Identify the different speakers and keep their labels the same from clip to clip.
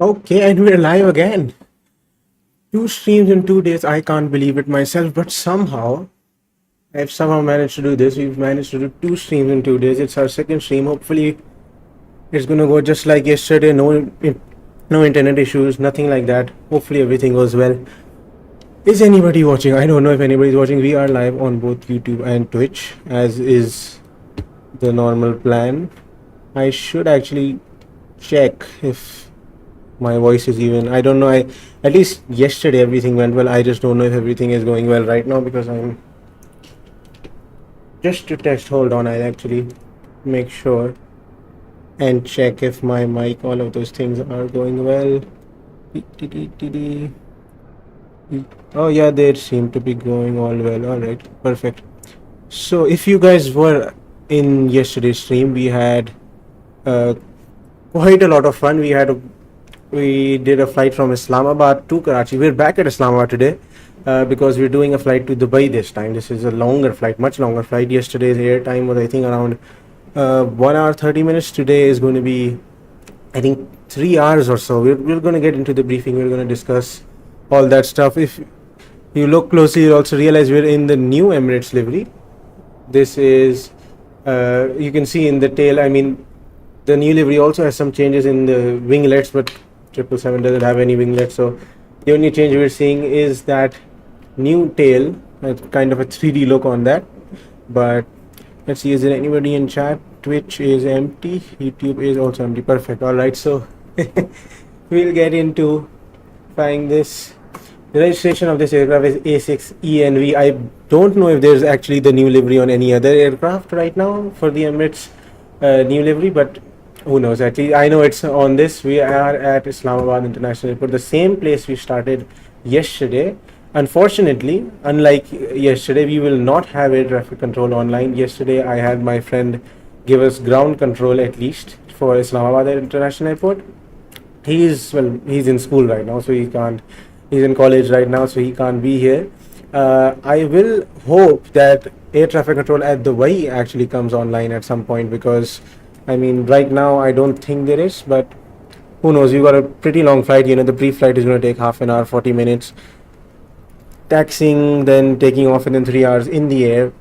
Speaker 1: Okay, and we're live again. Two streams in 2 days. I can't believe it myself, but somehow I've somehow managed to do this. We've managed to do two streams in 2 days. It's our second stream. Hopefully, it's gonna go just like yesterday. No internet issues, nothing like that. Hopefully, everything goes well. Is anybody watching? I don't know if anybody's watching. We are live on both YouTube and Twitch, as is the normal plan. I should actually check if my voice is even. I don't know. I At least yesterday everything went well. I just don't know if everything is going well right now because I'm just to test. Hold on, I'll actually make sure and check if my mic, all of those things are going well. Oh yeah, they seem to be going all well. All right, perfect. So if you guys were in yesterday's stream, we had uh, quite a lot of fun. We did a flight from Islamabad to Karachi. We're back at Islamabad today because we're doing a flight to Dubai this time. This is a longer flight, much longer flight. Yesterday's air time was, I think, around 1 hour 30 minutes. Today is going to be, I think, 3 hours or so. We're going to get into the briefing. We're going to discuss all that stuff. If you look closely, you'll also realize we're in the new Emirates livery. This is, you can see in the tail, I mean, the new livery also has some changes in the winglets, but 777 doesn't have any winglets. So the only change we're seeing is that new tail, kind of a 3D look on that. But let's see, is there anybody in chat? Twitch is empty, YouTube is also empty. Perfect. All right, so we'll get into flying this. The registration of this aircraft is A6ENV. I don't know if there's actually the new livery on any other aircraft right now for the Emirates new livery, but who knows? Actually, I know it's on this. We are at Islamabad International Airport, the same place we started yesterday. Unfortunately, unlike yesterday, we will not have air traffic control online. Yesterday, I had my friend give us ground control at least for Islamabad International Airport. He's in school right now, so he can't. He's in college right now, so he can't be here. I will hope that air traffic control at Dubai actually comes online at some point, because I mean, right now I don't think there is, but who knows? We've got a pretty long flight. You know, the pre-flight is going to take half an hour, 40 minutes. Taxiing, then taking off, and then 3 hours in the air.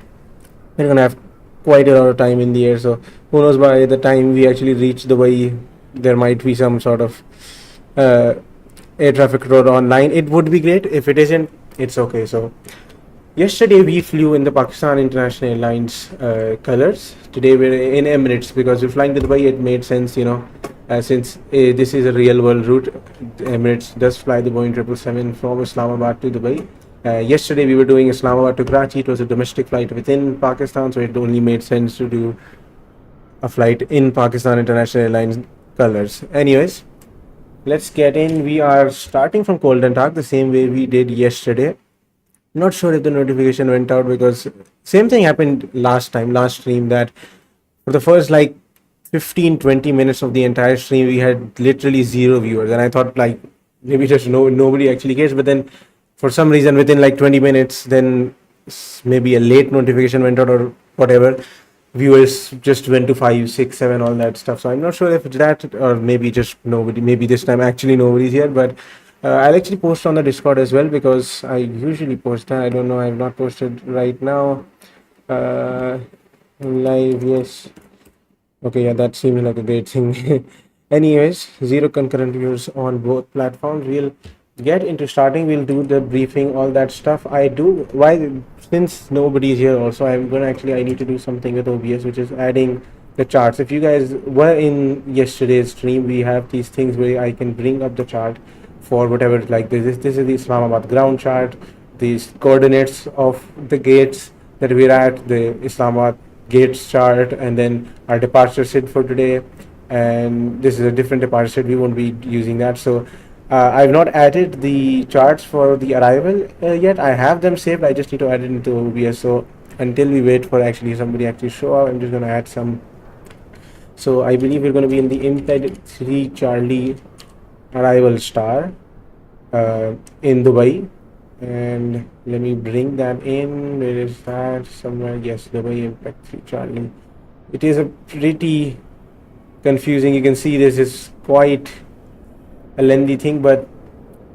Speaker 1: We're going to have quite a lot of time in the air. So who knows, by the time we actually reach Dubai, there might be some sort of air traffic control online. It would be great. If it isn't, it's okay. So yesterday we flew in the Pakistan International Airlines colors. Today we're in Emirates because we're flying to Dubai. It made sense, you know, since this is a real world route. Emirates does fly the Boeing 777 from Islamabad to Dubai. Yesterday we were doing Islamabad to Karachi. It was a domestic flight within Pakistan, so it only made sense to do a flight in Pakistan International Airlines colors. Anyways, let's get in. We are starting from cold and dark the same way we did yesterday. Not sure if the notification went out, because same thing happened last stream, that for the first like 15-20 minutes of the entire stream we had literally zero viewers, and I thought like maybe just nobody actually cares. But then for some reason within like 20 minutes, then maybe a late notification went out or whatever, viewers just went to 5, 6, 7, all that stuff. So I'm not sure if it's that, or maybe just nobody, maybe this time actually nobody's here. But I'll actually post on the Discord as well, because I usually post that. I don't know, I have not posted right now. Live, yes. Okay, yeah, that seems like a great thing. Anyways, zero concurrent viewers on both platforms. We'll get into starting. We'll do the briefing, all that stuff. Since nobody's here also, I'm gonna actually, I need to do something with OBS, which is adding the charts. If you guys were in yesterday's stream, we have these things where I can bring up the chart for whatever, like this is the Islamabad ground chart, these coordinates of the gates that we're at, the Islamabad gates chart, and then our departure SID for today. And this is a different departure SID, we won't be using that. So I've not added the charts for the arrival yet. I have them saved, I just need to add it into OBS. So until we wait for somebody actually show up, I'm just going to add some. So I believe we're going to be in the Imped 3 Charlie arrival star in Dubai, and let me bring that in. Where is that? Somewhere, yes, Dubai Impact 3 Charlie. It is a pretty confusing. You can see this is quite a lengthy thing, but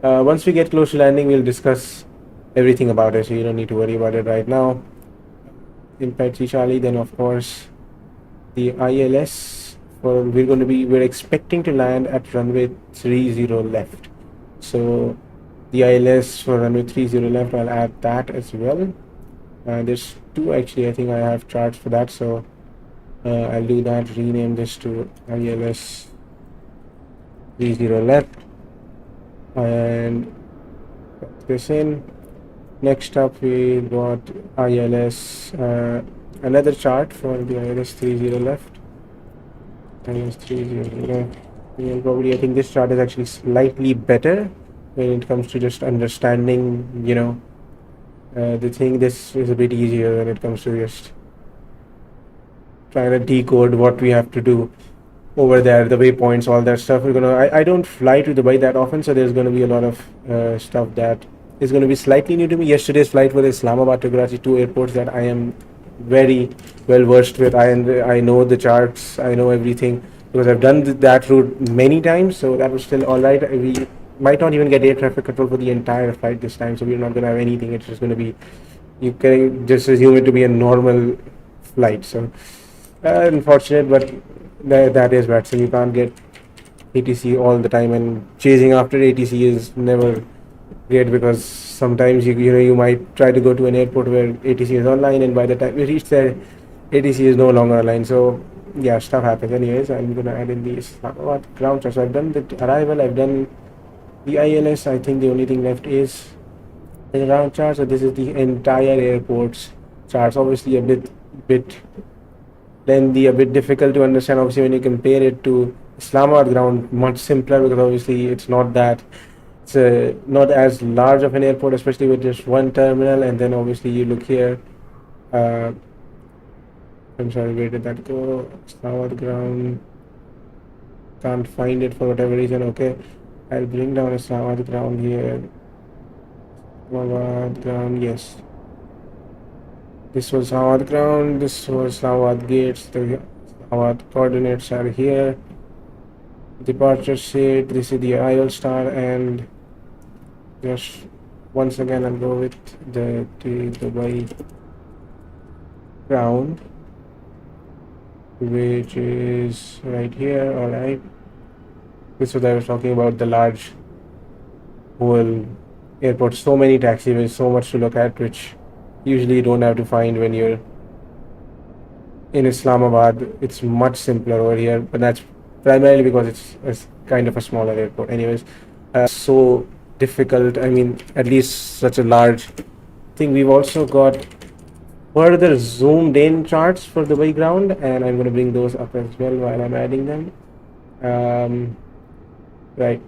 Speaker 1: once we get close to landing, we'll discuss everything about it, so you don't need to worry about it right now. Impact 3 Charlie, then of course the ILS. We're expecting to land at runway 30 left. So the ILS for runway 30 left, I'll add that as well. There's two actually. I think I have charts for that, so I'll do that. Rename this to ILS 30 left and put this in. Next up, we got ILS, another chart for the ILS 30 left. ILS 30 left. And probably, I think this chart is actually slightly better when it comes to just understanding, the thing. This is a bit easier when it comes to just trying to decode what we have to do over there, the waypoints, all that stuff. I don't fly to Dubai that often, so there's gonna be a lot of stuff that is going to be slightly new to me. Yesterday's flight was Islamabad to Karachi, two airports that I am very well versed with. I know the charts, I know everything because I've done that route many times, so that was still all right. We might not even get air traffic control for the entire flight this time, so we're not going to have anything. It's just going to be, you can just assume it to be a normal flight. So unfortunate, but that is bad. So you can't get ATC all the time, and chasing after ATC is never great because sometimes you might try to go to an airport where ATC is online, and by the time you reach there, ATC is no longer online. So yeah, stuff happens. Anyways, I'm gonna add in the Islamabad ground chart. So I've done the arrival, I've done the ILS. I think the only thing left is the ground chart. So this is the entire airport's charts. Obviously a bit lengthy, a bit difficult to understand. Obviously when you compare it to Islamabad ground, much simpler because obviously it's not not as large of an airport, especially with just one terminal. And then obviously you look here, I'm sorry, where did that go? Islamabad ground, can't find it for whatever reason. Okay, I'll bring down Islamabad ground here. Islamabad ground, yes, this was Islamabad ground, this was Islamabad gates. The Islamabad coordinates are here. Departure seat, this is the arrival star, and just once again I'll go with the Dubai ground, which is right here. All right, this was I was talking about, the large whole airport. So many taxiways, so much to look at, which usually you don't have to find when you're in Islamabad. It's much simpler over here, but that's primarily because it's kind of a smaller airport. Anyways, so difficult. I mean, at least such a large thing. We've also got further zoomed in charts for the Dubai ground, and I'm going to bring those up as well while I'm adding them. Right,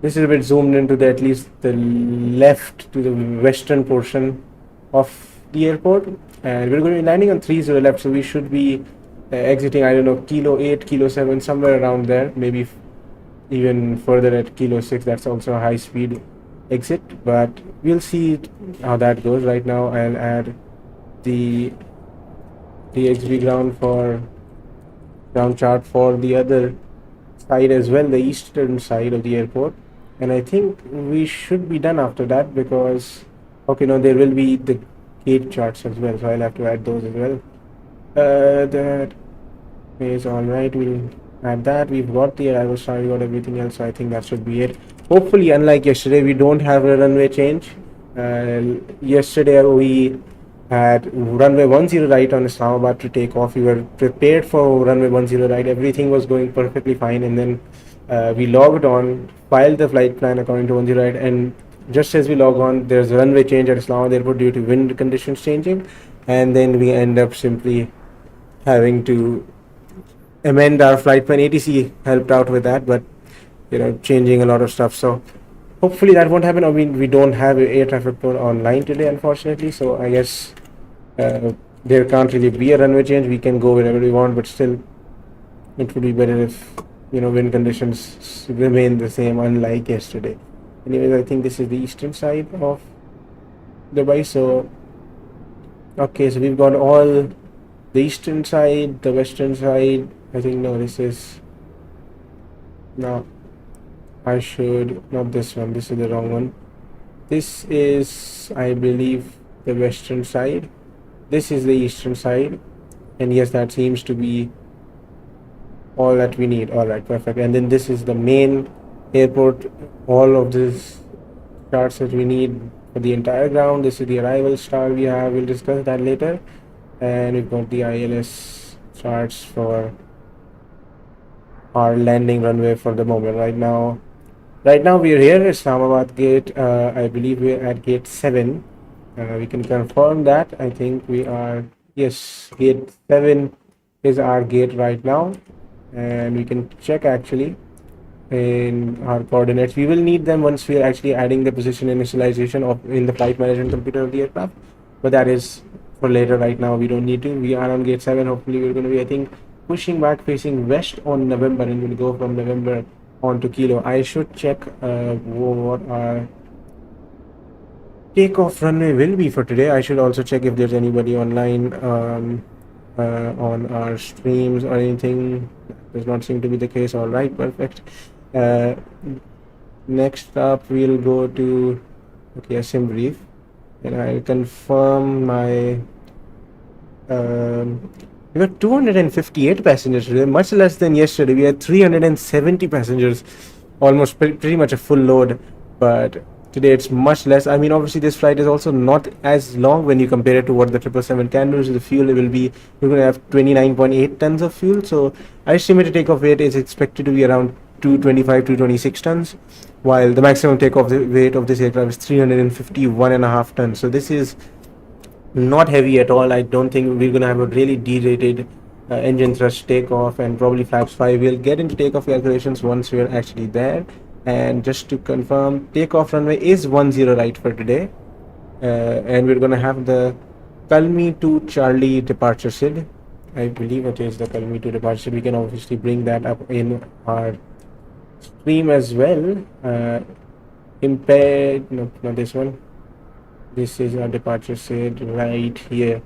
Speaker 1: this is a bit zoomed into at least the left to the western portion of the airport, and we're going to be landing on 30 left, so we should be exiting, I don't know, kilo 8, kilo 7, somewhere around there, maybe even further at kilo 6. That's also a high speed exit, but we'll see how that goes. Right now I'll add the DXB ground chart for the other side as well, the eastern side of the airport, and I think we should be done after that because there will be the gate charts as well, so I'll have to add those as well. That is all right. We'll add that. We've got the arrival star, we got everything else, so I think that should be it. Hopefully, unlike yesterday, we don't have a runway change. Yesterday we had runway 10 right on Islamabad to take off. We were prepared for runway 10 right. Everything was going perfectly fine, and then we logged on, filed the flight plan according to 10 right, and just as we log on, there's a runway change at Islamabad Airport due to wind conditions changing, and then we end up simply having to amend our flight plan. ATC helped out with that, but changing a lot of stuff. So hopefully that won't happen. I mean, we don't have air traffic control online today, unfortunately. So I guess there can't really be a runway change. We can go wherever we want, but still, it would be better if wind conditions remain the same, unlike yesterday. Anyways, I think this is the eastern side of Dubai. So okay, so we've got all the eastern side, the western side. I think no, this is no. I should, not this one, this is the wrong one. This is, I believe, the western side. This is the eastern side. And yes, that seems to be all that we need. All right, perfect. And then this is the main airport. All of these charts that we need for the entire ground. This is the arrival star we have. We'll discuss that later. And we've got the ILS charts for our landing runway for the moment. Right now we are here, Islamabad gate. I believe we're at gate 7. We can confirm that. I think we are, yes, gate 7 is our gate right now. And we can check actually in our coordinates. We will need them once we are actually adding the position initialization of in the flight management computer of the aircraft. But that is for later. Right now we don't need to. We are on gate 7. Hopefully we're going to be, I think, pushing back facing west on November, and we'll go from November on to Kilo. I should check what our takeoff runway will be for today. I should also check if there's anybody online on our streams or anything. Does not seem to be the case. All right, perfect. Next up we'll go to a sim brief, and I'll confirm my we got 258 passengers today, much less than yesterday. We had 370 passengers, almost pretty much a full load, but today it's much less. I mean, obviously this flight is also not as long when you compare it to what the 777 can do. So the fuel will be, we're going to have 29.8 tons of fuel. So our estimated takeoff weight is expected to be around 225 to 226 tons, while the maximum takeoff weight of this aircraft is 351.5 tons. So this is not heavy at all. I don't think we're going to have a really derated engine thrust takeoff, and probably flaps 5. We'll get into takeoff calculations once we're actually there. And just to confirm, takeoff runway is 10 right for today, and we're going to have the Kalmi to Charlie departure SID. I believe it is the Kalmi to departure SID. We can obviously bring that up in our stream as well. Impaired, no, not this one. This is our departure SID right here.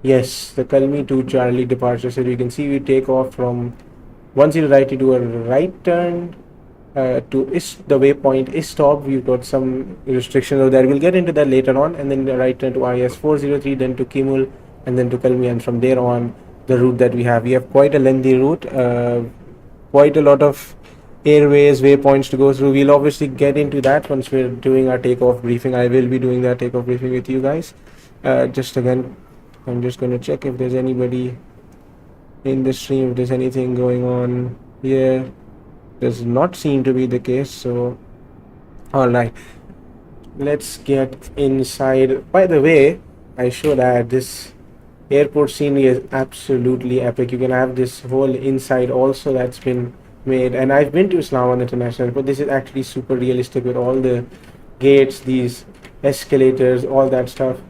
Speaker 1: Yes, the Kalmi to Charlie departure SID. You can see we take off from 10 right to do a right turn to the waypoint is stop. We've got some restrictions over there. We'll get into that later on. And then the right turn to IS 403, then to Kimul, and then to Kalmi. And from there on, the route that we have quite a lengthy route, quite a lot of airways, waypoints to go through. We'll obviously get into that once we're doing our takeoff briefing. I will be doing that takeoff briefing with you guys. Just again, I'm just going to check if there's anybody in the stream, if there's anything going on here. Does not seem to be the case. So all right, let's get inside. By the way, I should add, this airport scenery is absolutely epic. You can have this whole inside also that's been made, and I've been to Islamabad International Airport. This is actually super realistic with all the gates, these escalators, all that stuff,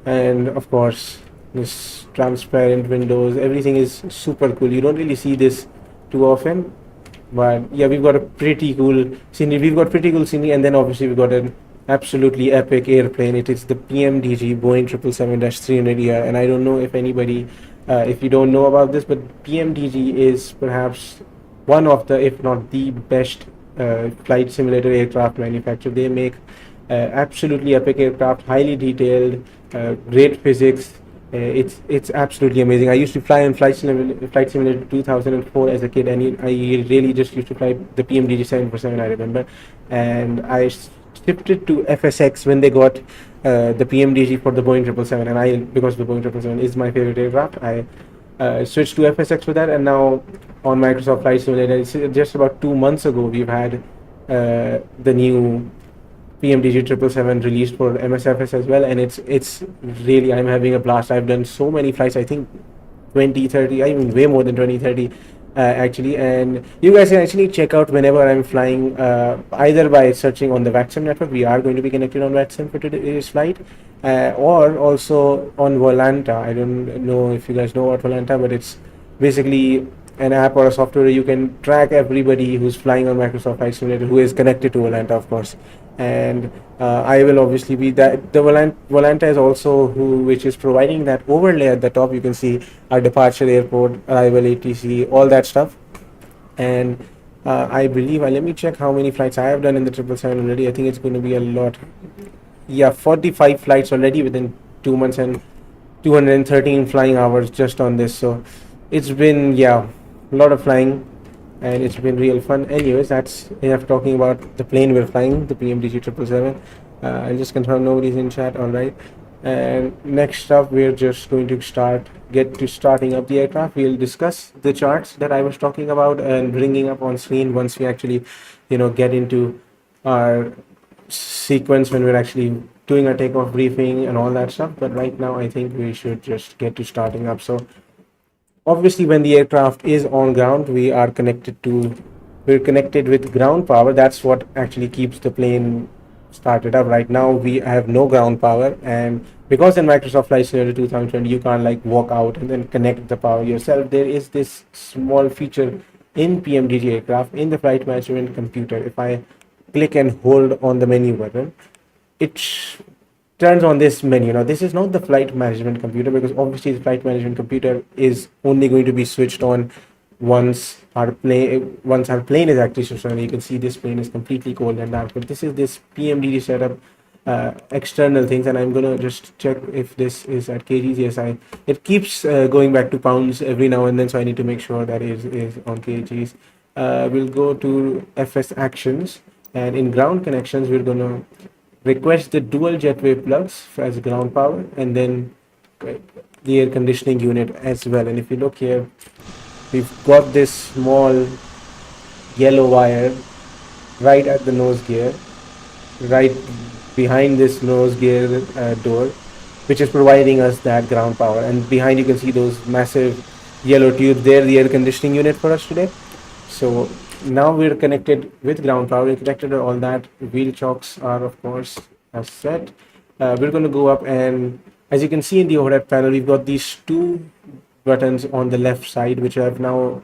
Speaker 1: and of course this transparent windows. Everything is super cool. You don't really see this too often, but yeah, we've got a pretty cool scenery. And then obviously we've got an absolutely epic airplane. It is the PMDG Boeing 777-300ER, and I don't know if anybody if you don't know about this, but PMDG is perhaps one of the, if not the best flight simulator aircraft manufacturer. They make absolutely epic aircraft, highly detailed, great physics. It's absolutely amazing. I used to fly in Flight Simulator 2004 as a kid, and I really just used to fly the PMDG 747, I remember. And I shifted to FSX when they got the PMDG for the Boeing 777, and because the Boeing 777 is my favorite aircraft, I switched to FSX for that. And now on Microsoft Flight Simulator, just about 2 months ago, we've had the new PMDG 777 released for MSFS as well, and it's really, I'm having a blast. I've done so many flights, I think 20, 30, I mean way more than 20, 30 actually. And you guys can actually check out whenever I'm flying, either by searching on the VATSIM network. We are going to be connected on VATSIM for today's flight, or also on Volanta. I don't know if you guys know about Volanta, but it's basically an app or a software you can track everybody who's flying on Microsoft Flight Simulator who is connected to Volanta, of course. And I will obviously be that. The Volanta is also which is providing that overlay at the top. You can see our departure, airport, arrival, ATC, all that stuff. And I believe, let me check how many flights I have done in the 777 already. I think it's going to be a lot. Yeah, 45 flights already within 2 months and 213 flying hours just on this. So it's been, yeah, a lot of flying and it's been real fun. Anyways, that's enough talking about the plane we're flying, the PMDG 777. I'll just confirm nobody's in chat, alright. And next up, we're just going to get to starting up the aircraft. We'll discuss the charts that I was talking about and bringing up on screen once we actually, get into our sequence when we're actually doing our takeoff briefing and all that stuff. But right now, I think we should just get to starting up. So obviously, when the aircraft is on ground, we're connected with ground power. That's what actually keeps the plane started up. Right now we have no ground power, and because in Microsoft Flight Simulator 2020 you can't like walk out and then connect the power yourself, there is this small feature in PMDG aircraft in the flight management computer. If I click and hold on the menu button, it turns on this menu. Now this is not the flight management computer, because obviously the flight management computer is only going to be switched on once our plane is actually switched on. You can see this plane is completely cold and dark, but this is this PMDD setup external things, and I'm gonna just check if this is at kgs. Yes, it keeps going back to pounds every now and then, so I need to make sure that it is on kgs. We'll go to FS actions, and in ground connections we're gonna request the dual jetway plugs as ground power, and then the air conditioning unit as well. And if you look here, we've got this small yellow wire right at the nose gear, right behind this nose gear door, which is providing us that ground power. And behind you can see those massive yellow tubes there, the air conditioning unit for us today. So now we're connected with ground power, we're connected to all that. Wheel chocks are of course as set. We're going to go up, and as you can see in the overhead panel, we've got these two buttons on the left side which are now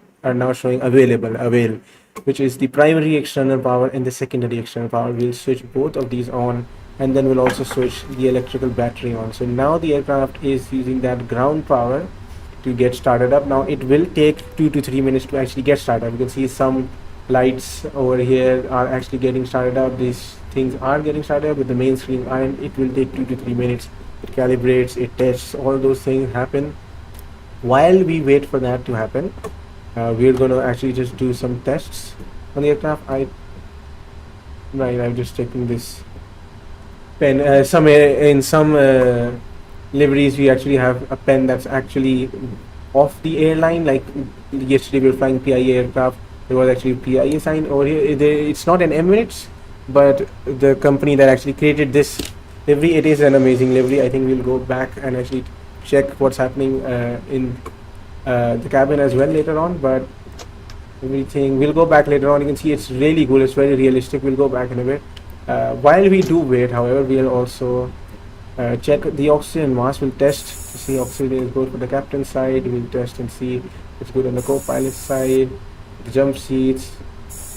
Speaker 1: showing avail, which is the primary external power and the secondary external power. We'll switch both of these on, and then we'll also switch the electrical battery on. So now the aircraft is using that ground power to get started up. Now it will take 2 to 3 minutes to actually get started. You can see some lights over here are actually getting started up. These things are getting started up with the main screen, and it will take 2 to 3 minutes. It calibrates, it tests, all those things happen. While we wait for that to happen, we're going to actually just do some tests on the aircraft. I'm just taking this pen. In some liveries we actually have a pen that's actually off the airline. Like yesterday we were flying PIA aircraft, there was actually PIA sign over here. It's not an Emirates, but the company that actually created this livery, it is an amazing livery. I think we'll go back and actually check what's happening in the cabin as well later on, but everything, we'll go back later on. You can see it's really cool, it's very realistic. We'll go back in a bit. While we do wait, however, we'll also check the oxygen mask. We'll test to see oxygen is good for the captain's side. We'll test and see it's good on the co-pilot side, the jump seats,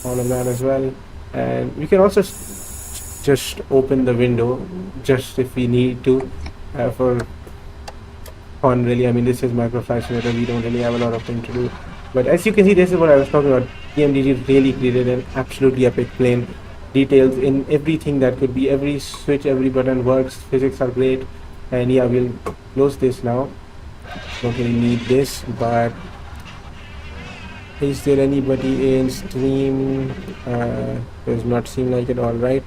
Speaker 1: all of that as well. And we can also just open the window just if we need to for fun, really. I mean, this is Microsoft Flight Simulator, we don't really have a lot of things to do. But as you can see, this is what I was talking about. PMDG really created an absolutely epic plane. Details in everything that could be, every switch, every button works, physics are great. And yeah, we'll close this now. Don't really need this, but is there anybody in stream? Does not seem like it. All right.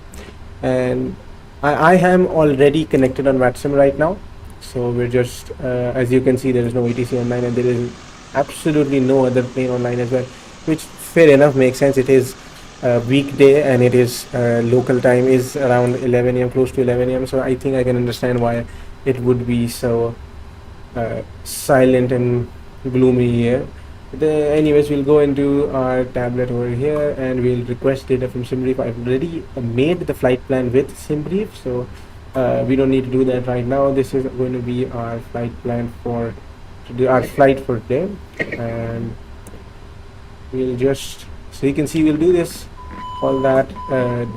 Speaker 1: And I am already connected on VATSIM right now. So we're just, as you can see, there is no ATC online, and there is absolutely no other plane online as well, which fair enough, makes sense. It is a weekday, and it is local time is around 11 a.m, close to 11 a.m. So I think I can understand why it would be so silent and gloomy here. Anyways, we'll go into our tablet over here, and we'll request data from SimBrief. I've already made the flight plan with SimBrief, so we don't need to do that right now. This is going to be our flight plan for our flight for today, and we'll just, so you can see, we'll do this all that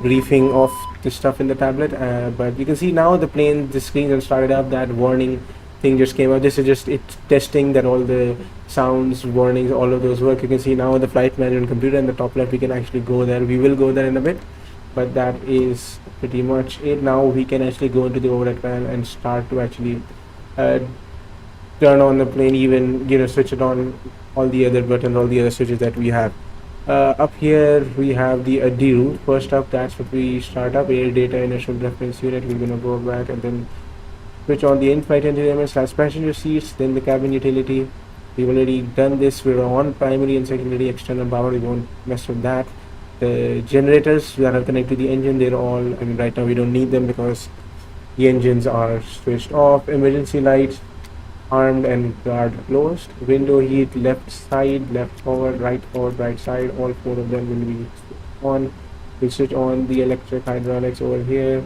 Speaker 1: briefing of the stuff in the tablet, but you can see now the screen has started up. That warning thing just came out. This is just it testing that all the sounds, warnings, all of those work. You can see now on the flight management computer in the top left, we can actually go there. We will go there in a bit, but that is pretty much it. Now we can actually go into the overhead panel and start to actually uh, turn on the plane, even switch it on, all the other buttons, all the other switches that we have. Up here we have the D route. First up, that's what we start up, air data initial reference unit. We're gonna go back and then switch on the in-flight entertainment / passenger seats, then the cabin utility. We've already done this. We're on primary and secondary external power. We won't mess with that. The generators that are connected to the engine, they're all, I mean, right now we don't need them because the engines are switched off. Emergency lights, armed and guard closed. Window heat, left side, left forward, right side, all four of them will be on. We switch on the electric hydraulics over here,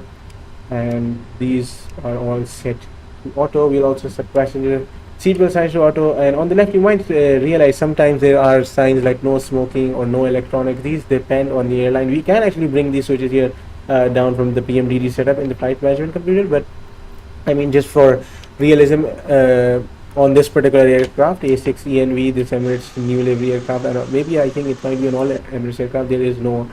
Speaker 1: and these are all set to auto. We'll also set passenger seatbelt signs to auto, and on the left you might realize sometimes there are signs like no smoking or no electronics. These depend on the airline. We can actually bring these switches here down from the PMDG setup in the flight management computer, but I mean, just for realism, on this particular aircraft, A6ENV, this Emirates new livery aircraft, and maybe I think it might be an all Emirates aircraft, there is no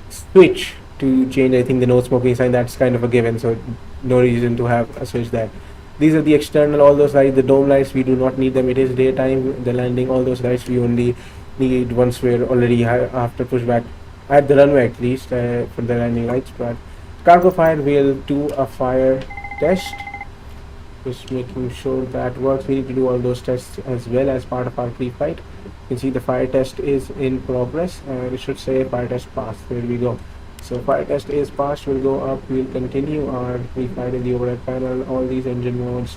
Speaker 1: switch to change. I think the no smoking sign, that's kind of a given, so no reason to have a switch there. These are the external, all those lights, the dome lights, we do not need them. It is daytime, the landing, all those lights we only need once we're already after pushback at the runway, at least for the landing lights. But cargo fire, we'll do a fire test, just making sure that works. We need to do all those tests as well as part of our pre-flight. You can see the fire test is in progress, and it should say fire test passed. There we go. So fire test is passed. We'll go up. We'll continue our pre-flight in the overhead panel. All these engine modes.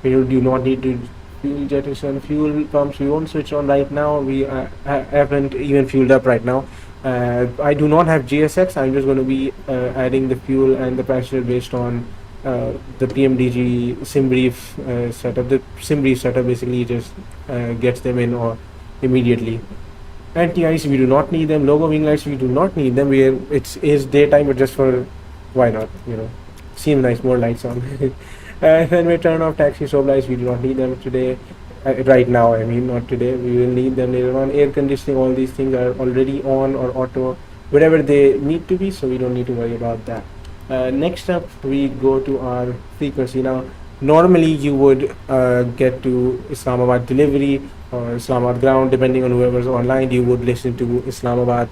Speaker 1: We do not need to fuel jettison, fuel pumps. We won't switch on right now. We haven't even fueled up right now. I do not have GSX. I'm just going to be adding the fuel and the pressure based on the PMDG sim brief setup. The sim brief setup basically just gets them in or immediately. Anti-ice, we do not need them. Logo wing lights, we do not need them. It is daytime, but just for why not? Seems nice, more lights on. Then we turn off taxi strobe lights. We do not need them today. Right now, I mean, not today. We will need them later on. Air conditioning, all these things are already on or auto, whatever they need to be. So we don't need to worry about that. Next up, we go to our frequency. Now, normally you would get to Islamabad delivery or Islamabad ground, depending on whoever's online. You would listen to Islamabad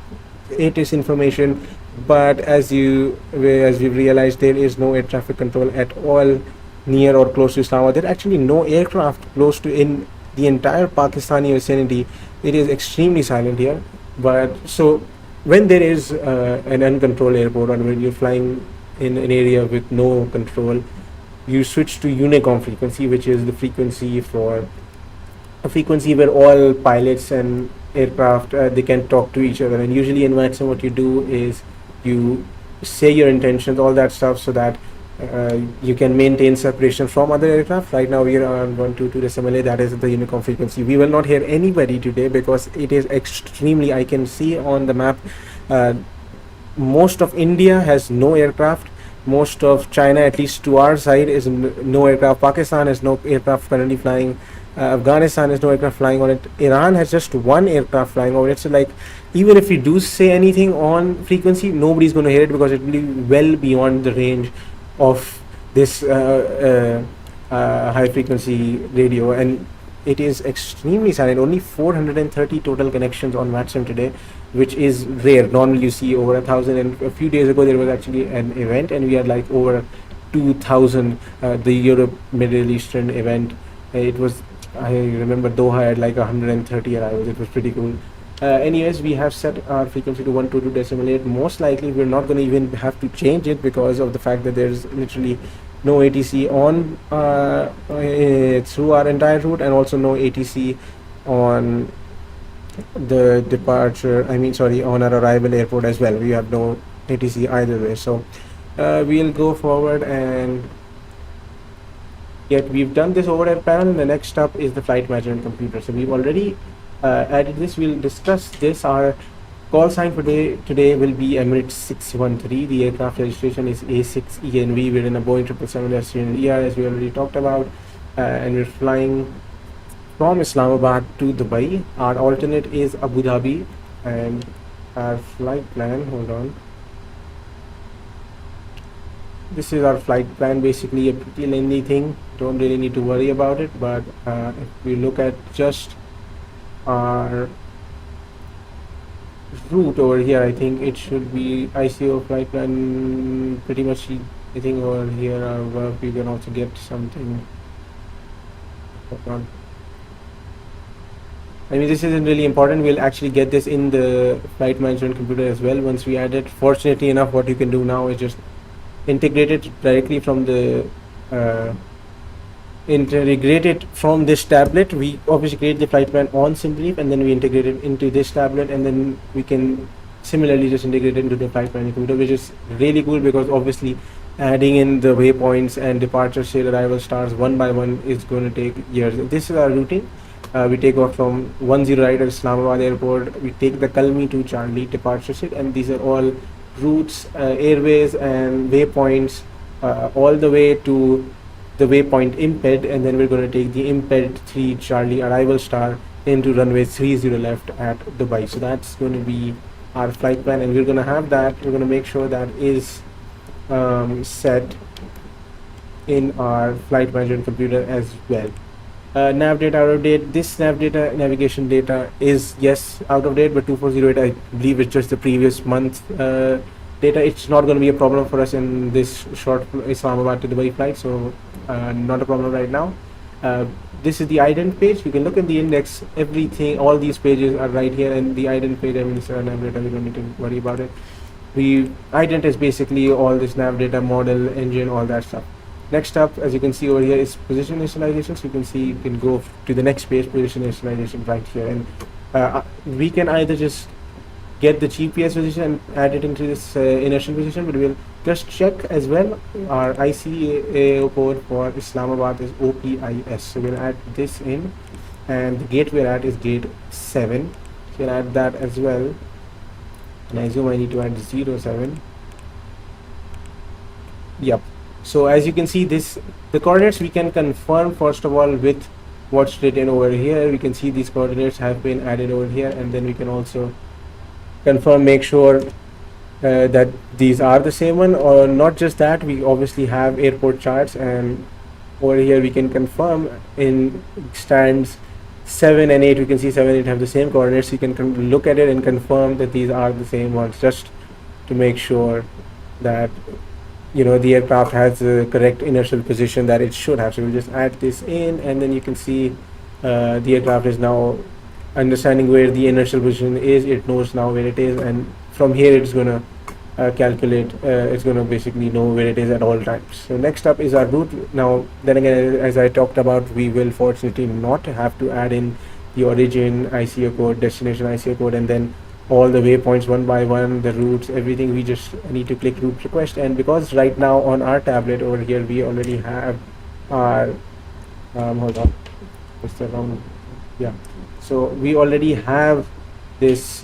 Speaker 1: ATIS information, but as we've realized, there is no air traffic control at all near or close to Islamabad. There are actually no aircraft close to in the entire Pakistani vicinity. It is extremely silent here. But so when there is an uncontrolled airport, or when you're flying in an area with no control, you switch to Unicom frequency, which is the frequency for a frequency where all pilots and aircraft they can talk to each other. And usually in VATSIM, what you do is you say your intentions, all that stuff, so that you can maintain separation from other aircraft. Right now we are on 122.8. That is the Unicom frequency. We will not hear anybody today because it is extremely, I can see on the map, most of India has no aircraft. Most of China, at least to our side, is no aircraft. Pakistan has no aircraft currently flying. Afghanistan has no aircraft flying on it. Iran has just one aircraft flying over it. So like, even if we do say anything on frequency, nobody's going to hear it because it will be well beyond the range of this high frequency radio, and it is extremely silent. Only 430 total connections on VATSIM today, which is rare. Normally you see over 1,000, and a few days ago there was actually an event and we had like over 2,000, the Europe Middle Eastern event. It was, I remember Doha had like 130 arrivals. It was pretty cool. Anyways, we have set our frequency to 122.8. Most likely we're not going to even have to change it because of the fact that there's literally no ATC on through our entire route, and also no ATC on the departure, on our arrival airport as well. We have no ATC either way. So we'll go forward, and yet we've done this overhead panel, and the next step is the flight management computer. So we've already added this. We'll discuss this. Our call sign for today will be Emirates 613. The aircraft registration is A6ENV. We're in a Boeing 777-300ER, as we already talked about. and we're flying from Islamabad to Dubai. Our alternate is Abu Dhabi, and our flight plan, hold on. This is our flight plan, basically a pretty lengthy thing. Don't really need to worry about it, but if we look at just our route over here, I think it should be ICO flight plan pretty much. I think over here we can also get something. Hold on. I mean, this isn't really important. We'll actually get this in the flight management computer as well once we add it. Fortunately enough, what you can do now is just integrate it directly from the integrate it from this tablet. We obviously create the flight plan on SimBrief, and then we integrate it into this tablet, and then we can similarly just integrate it into the flight plan computer, which is really cool because obviously adding in the waypoints and departure state arrival stars one by one is going to take years. This is our routing. We take off from 10 right at Islamabad Airport. We take the Kalmi to Charlie departure state, and these are all routes, airways, and waypoints all the way to the waypoint Imped, and then we're going to take the Imped 3 Charlie arrival star into runway 30 left at Dubai. So that's going to be our flight plan, and we're going to have that. We're going to make sure that is set in our flight management computer as well. Nav data out of date. This nav data navigation data is yes out of date, but 2408 I believe it's just the previous month data. It's not going to be a problem for us in this short Islamabad to Dubai flight, so not a problem right now. This is the ident page. You can look at the index. Everything, all these pages are right here, and the ident page, I mean, it's nav data. We don't need to worry about it. Ident is basically all this nav data model, engine, all that stuff. Next up, as you can see over here, is position initialization. So you can see you can go to the next page, position initialization right here, and we can either just get the GPS position and add it into this inertial position, but we'll just check as well. Our ICAO code for Islamabad is OPIS, so we'll add this in, and the gate we're at is gate 7. So we'll add that as well, and I assume I need to add 07. Yep. So as you can see, the coordinates we can confirm first of all with what's written over here. We can see these coordinates have been added over here, and then we can also confirm, make sure that these are the same one, or not just that. We obviously have airport charts, and over here we can confirm in stands 7 and 8. We can see 7 and 8 have the same coordinates. You can look at it and confirm that these are the same ones, just to make sure that the aircraft has the correct inertial position that it should have. So we'll just add this in, and then you can see the aircraft is now understanding where the inertial position is. It knows now where it is, and from here it's going to calculate, it's going to basically know where it is at all times. So next up is our route. Now then again, as I talked about, we will fortunately not have to add in the origin ICO code, destination ICO code, and then all the waypoints one by one, the routes, everything. We just need to click route request, and because right now on our tablet over here we already have our hold on, what's the wrong, yeah, so we already have this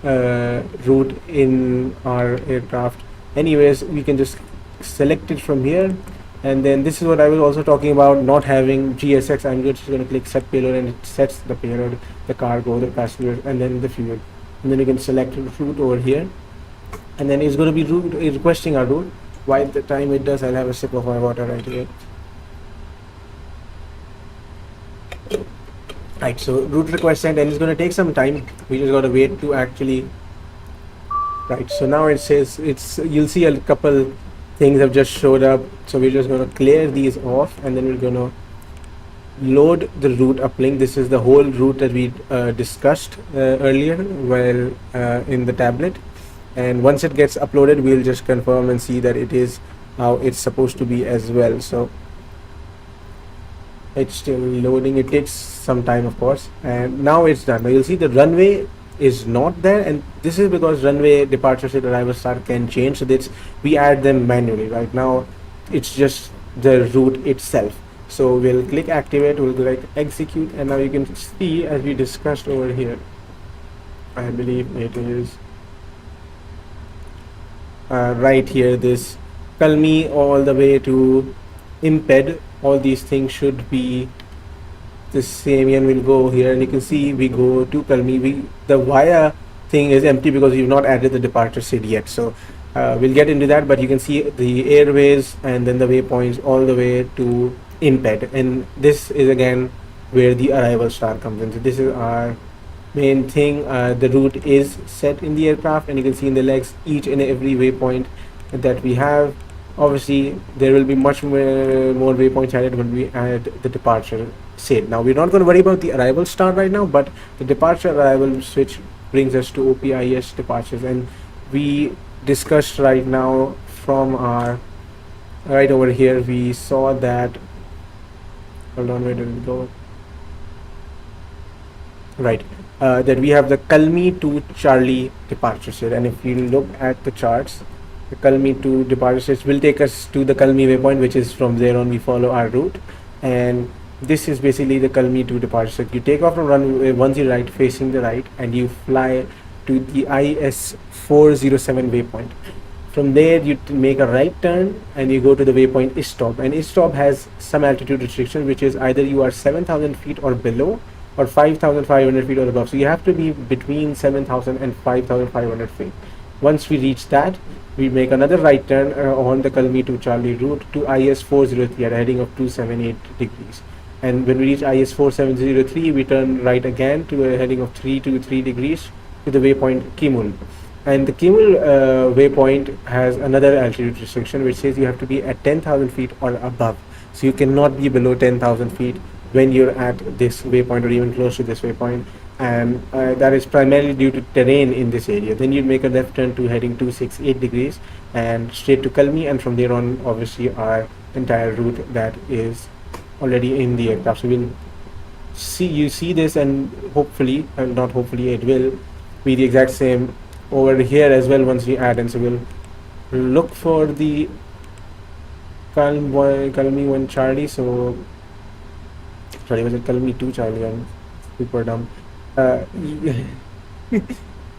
Speaker 1: route in our aircraft. Anyways, we can just select it from here, and then this is what I was also talking about, not having GSX. I'm just going to click set payload, and it sets the payload, the cargo, the passengers, and then the fuel. And then you can select route over here, and then it's going to be requesting our route. While the time it does, I'll have a sip of my water right here. Right, so route request sent, and it's going to take some time. We just got to wait to actually. Right, so now it says you'll see a couple things have just showed up. So we're just going to clear these off, and then we're going to load the route uplink. This is the whole route that we discussed earlier while in the tablet, and once it gets uploaded, we'll just confirm and see that it is how it's supposed to be as well. So it's still loading. It takes some time, of course, and now it's done. Now you'll see the runway is not there, and this is because runway departure state arrival star can change, so we add them manually. Right now it's just the route itself. So we'll click activate, we'll click execute, and now you can see, as we discussed over here, I believe it is right here, this Kalmi all the way to Imped all these things should be the same, and we'll go here and you can see we go to Kalmi. The via thing is empty because we've not added the departure SID yet, so we'll get into that. But you can see the airways and then the waypoints all the way to Imped, and this is again where the arrival star comes in. So this is our main thing. The route is set in the aircraft, and you can see in the legs each and every waypoint that we have. Obviously there will be much more waypoints added when we add the departure SID. Now we're not going to worry about the arrival star right now, but the departure arrival switch brings us to OPIS departures, and we discussed right now from our right over here we saw that, hold on, where did it go? Right, that we have the Kalmi to Charlie departure SID, and if you look at the charts, the Kalmi to departure SID will take us to the Kalmi waypoint, which is from there on we follow our route, and this is basically the Kalmi to departure SID. You take off from runway 10 right facing the right, and you fly to the IS 407 waypoint. From there you make a right turn and you go to the waypoint Istop, and Istop has some altitude restriction, which is either you are 7,000 feet or below, or 5,500 feet or above. So you have to be between 7,000 and 5,500 feet. Once we reach that, we make another right turn on the Kalmi to Charlie route to IS 403 at a heading of 278 degrees. And when we reach IS 4703, we turn right again to a heading of 323 degrees to the waypoint Kimul. And the Kimul waypoint has another altitude restriction, which says you have to be at 10,000 feet or above. So you cannot be below 10,000 feet when you're at this waypoint or even close to this waypoint, and that is primarily due to terrain in this area. Then you'd make a left turn to heading 268 degrees and straight to Kalmi, and from there on obviously our entire route that is already in the aircraft. So we'll see this, and hopefully, not hopefully, it will be the exact same over here as well once we add in. So we'll look for the Kalmi 1 Charlie. So sorry, was it Kalmi 2 Charlie? I'm super dumb.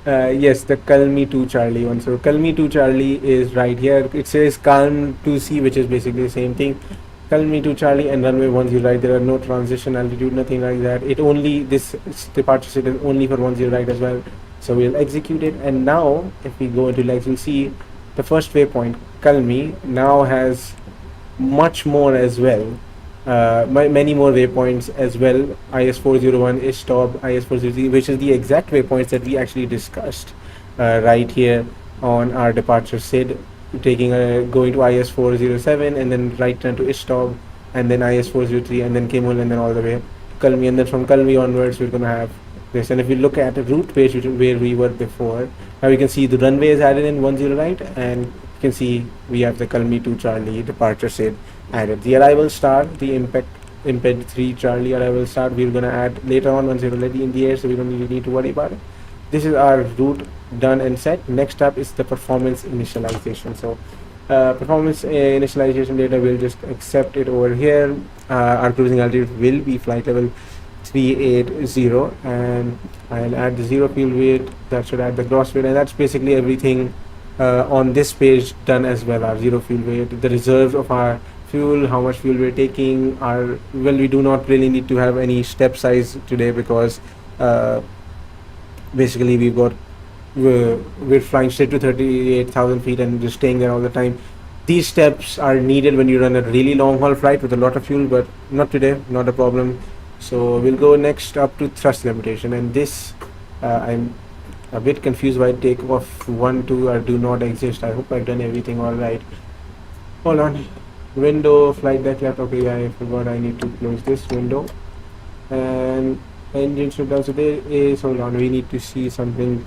Speaker 1: Yes, the Kalmi 2 Charlie one. So Kalmi 2 Charlie is right here. It says Calm 2C, which is basically the same thing. Kalmi 2 Charlie and runway 10 right. There are no transition altitude, nothing like that. It only, this departure SID is only for 10 right as well. So we'll execute it, and now if we go into legs, we'll see the first waypoint Kalmi now has much more as well. Many more waypoints as well. IS 401 is stop, IS 403, which is the exact waypoints that we actually discussed right here on our departure SID, going to IS 407 and then right turn to Istop, and then IS 403 and then Kimul, and then all the way to Kalmi, and then from Kalmi onwards we're gonna have this. And if you look at the route page where we were before, now we can see the runway is added in 10 right, and you can see we have the Kalmi 2 Charlie departure SID added. The arrival start, the Imped 3 Charlie arrival start, we're going to add later on once it's already in the air, so we don't really need to worry about it. This is our route done and set. Next up is the performance initialization. So performance initialization data, we'll just accept it over here. Our cruising altitude will be flight level 380, and I'll add the zero fuel weight. That should add the gross weight, and that's basically everything on this page done as well. Our zero fuel weight, the reserves of our fuel, how much fuel we're taking. We do not really need to have any step size today because basically we're flying straight to 38,000 feet and just staying there all the time. These steps are needed when you run a really long haul flight with a lot of fuel, but not today, not a problem. So we'll go next up to thrust limitation, and this I'm a bit confused why takeoff 1, 2 do not exist. I hope I've done everything all right. Hold on. Window, flight deck left. Okay, I forgot I need to close this window. And engine shutdown. So there is, hold on, we need to see something.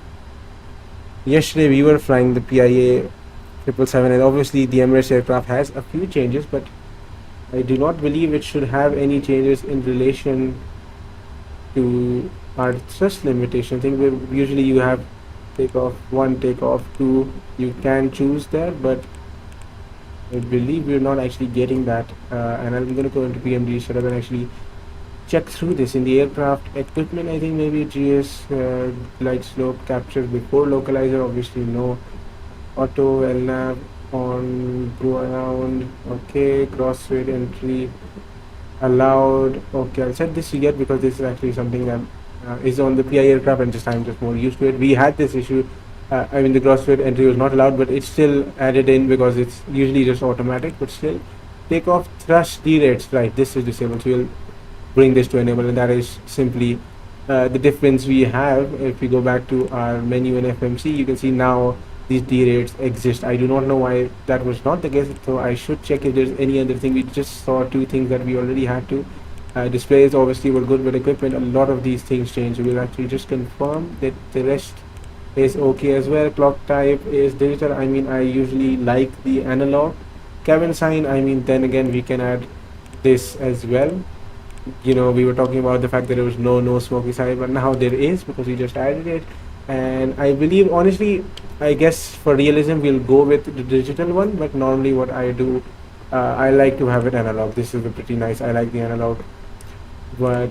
Speaker 1: Yesterday we were flying the PIA 777, and obviously the Emirates aircraft has a few changes, but I do not believe it should have any changes in relation to our thrust limitation thing. Where usually you have takeoff 1, takeoff 2, you can choose that, but I believe we're not actually getting that, and I'm going to go into PMDG setup and actually check through this in the aircraft equipment. I think maybe GS glide slope capture before localizer, obviously no auto LNAV. on go around. Okay, crossfit entry allowed. Okay, I'll set this yet because this is actually something that is on the PI aircraft and just I'm just more used to it. We had this issue. I mean, the crossfit entry was not allowed, but it's still added in because it's usually just automatic. But still, takeoff thrust derates. Right, this is disabled. So we'll bring this to enable, and that is simply the difference we have. If we go back to our menu in FMC, you can see now these D rates exist. I do not know why that was not the case, so I should check if there's any other thing. We just saw two things that we already had to. Displays obviously were good, but equipment, a lot of these things change. So we'll actually just confirm that the rest is okay as well. Clock type is digital. I mean, I usually like the analog. Cabin sign, I mean, then again, we can add this as well. You know, we were talking about the fact that there was no smoky side, but now there is because we just added it. And I believe, honestly, I guess for realism we'll go with the digital one, but normally what I do, I like to have it analog. This is pretty nice. I like the analog, but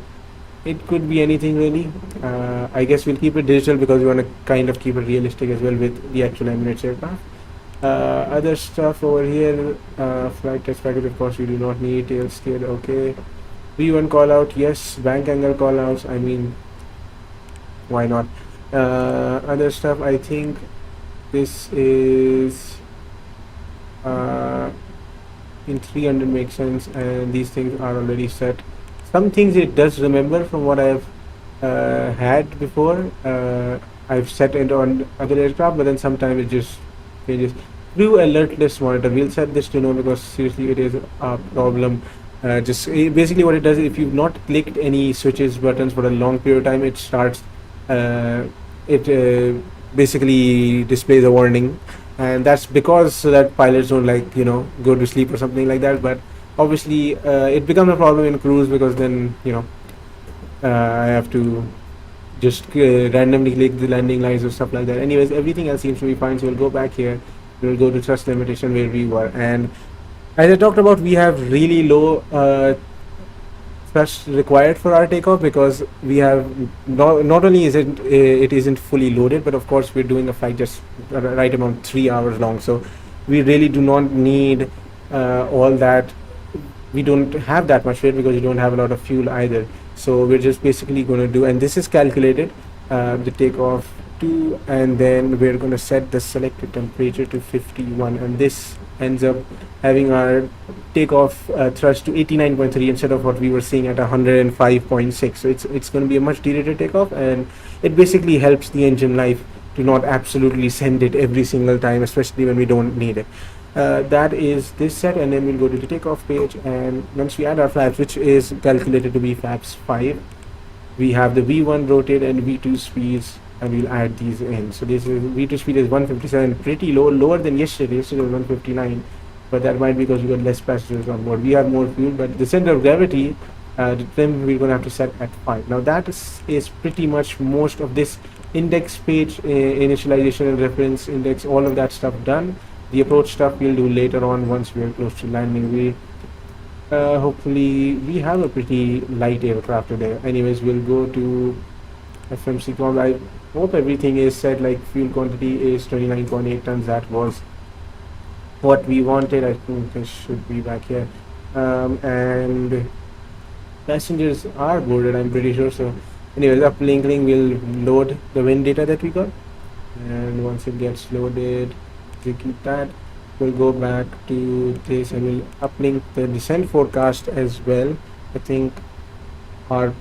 Speaker 1: it could be anything really. I guess we'll keep it digital because we want to kind of keep it realistic as well with the actual Emirates aircraft. Other stuff over here, flight test package, of course we do not need. Tail steer, okay. V1 call out, yes. Bank angle call outs, I mean, why not? Other stuff, I think this is in 300 makes sense, and these things are already set. Some things it does remember from what I've had before. I've set it on other aircraft, but then sometimes it just changes. Crew alert list monitor, we'll set this to no because seriously it is a problem. Basically what it does, if you've not clicked any switches buttons for a long period of time, it starts it basically displays a warning, and that's because so that pilots don't, like, you know, go to sleep or something like that. But obviously it becomes a problem in cruise because then, you know, I have to just randomly click the landing lines or stuff like that. Anyways, everything else seems to be fine, so we'll go back here. We'll go to thrust limitation where we were, and as I talked about, we have really low thrust required for our takeoff because we have not only is it isn't fully loaded, but of course we're doing a flight just right around 3 hours long. So we really do not need all that. We don't have that much weight because we don't have a lot of fuel either. So we're just basically going to do, and this is calculated the takeoff to, and then we're going to set the selected temperature to 51, and this ends up having our takeoff thrust to 89.3 instead of what we were seeing at 105.6. So it's going to be a much derated takeoff, and it basically helps the engine life to not absolutely send it every single time, especially when we don't need it. That is this set, and then we'll go to the takeoff page, and once we add our flaps, which is calculated to be flaps 5, we have the V1 rotate and V2 speeds, and we'll add these in. So this is V2 speed is 157, pretty low, lower than yesterday. Yesterday was 159, but that might be because we got less passengers on board. We have more fuel, but the center of gravity, the trim, we're going to have to set at 5. Now that is pretty much most of this index page, initialization and reference index, all of that stuff done. The approach stuff we'll do later on once we are close to landing. We hopefully we have a pretty light aircraft today. Anyways, we'll go to FMC com. I hope everything is set. Like fuel quantity is 29.8 tons. That was what we wanted. I think this should be back here. And passengers are boarded, I'm pretty sure. So anyways, uplinking will load the wind data that we got, and once it gets loaded, execute that. We'll go back to this and we'll uplink the descent forecast as well. I think our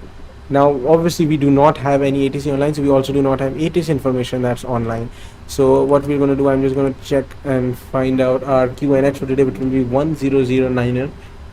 Speaker 1: now obviously we do not have any ATC online, so we also do not have ATC information that's online. So what we're going to do, I'm just going to check and find out our QNH for today, which will be 1009er.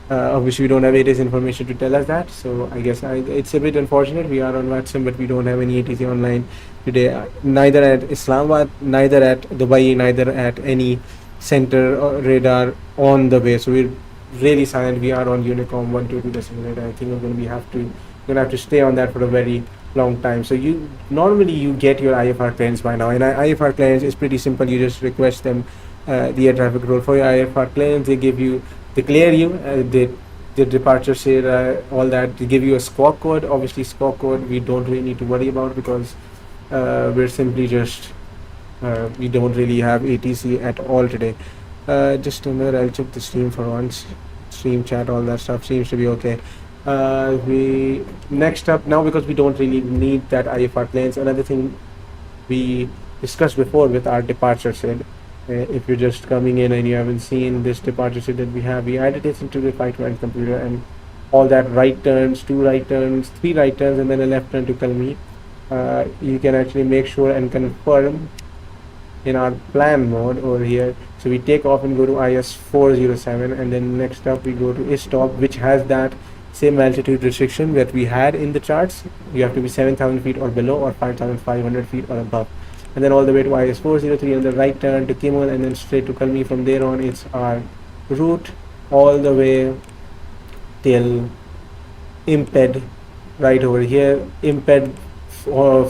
Speaker 1: Obviously we don't have ATC information to tell us that, so I guess it's a bit unfortunate. We are on VATSIM, but we don't have any ATC online today, neither at Islamabad, neither at Dubai, neither at any center or radar on the way. So we're really silent. We are on Unicom 122.8. I think we're going to have to stay on that for a very long time. So you normally get your IFR clearance by now, and IFR clearance is pretty simple. You just request them the air traffic control for your IFR clearance. They clear you, the departure share, all that. They give you a squawk code. Obviously squawk code we don't really need to worry about because we're simply just we don't really have ATC at all today. Just a minute, I'll check the stream for once. Stream chat, all that stuff seems to be okay. We next up now, because we don't really need that IFR planes. Another thing we discussed before with our departure SID. If you're just coming in and you haven't seen this departure SID that we added this into the flight command computer, and all that right turns, 2 right turns, 3 right turns, and then a left turn to Kalmi. You can actually make sure and confirm in our plan mode over here. So we take off and go to IS 407, and then next up we go to stop, which has that same altitude restriction that we had in the charts. You have to be 7,000 feet or below, or 5,500 feet or above. And then all the way to IS 403 and the right turn to Kimul, and then straight to Kalmi. From there on, it's our route all the way till Imped, right over here. Imped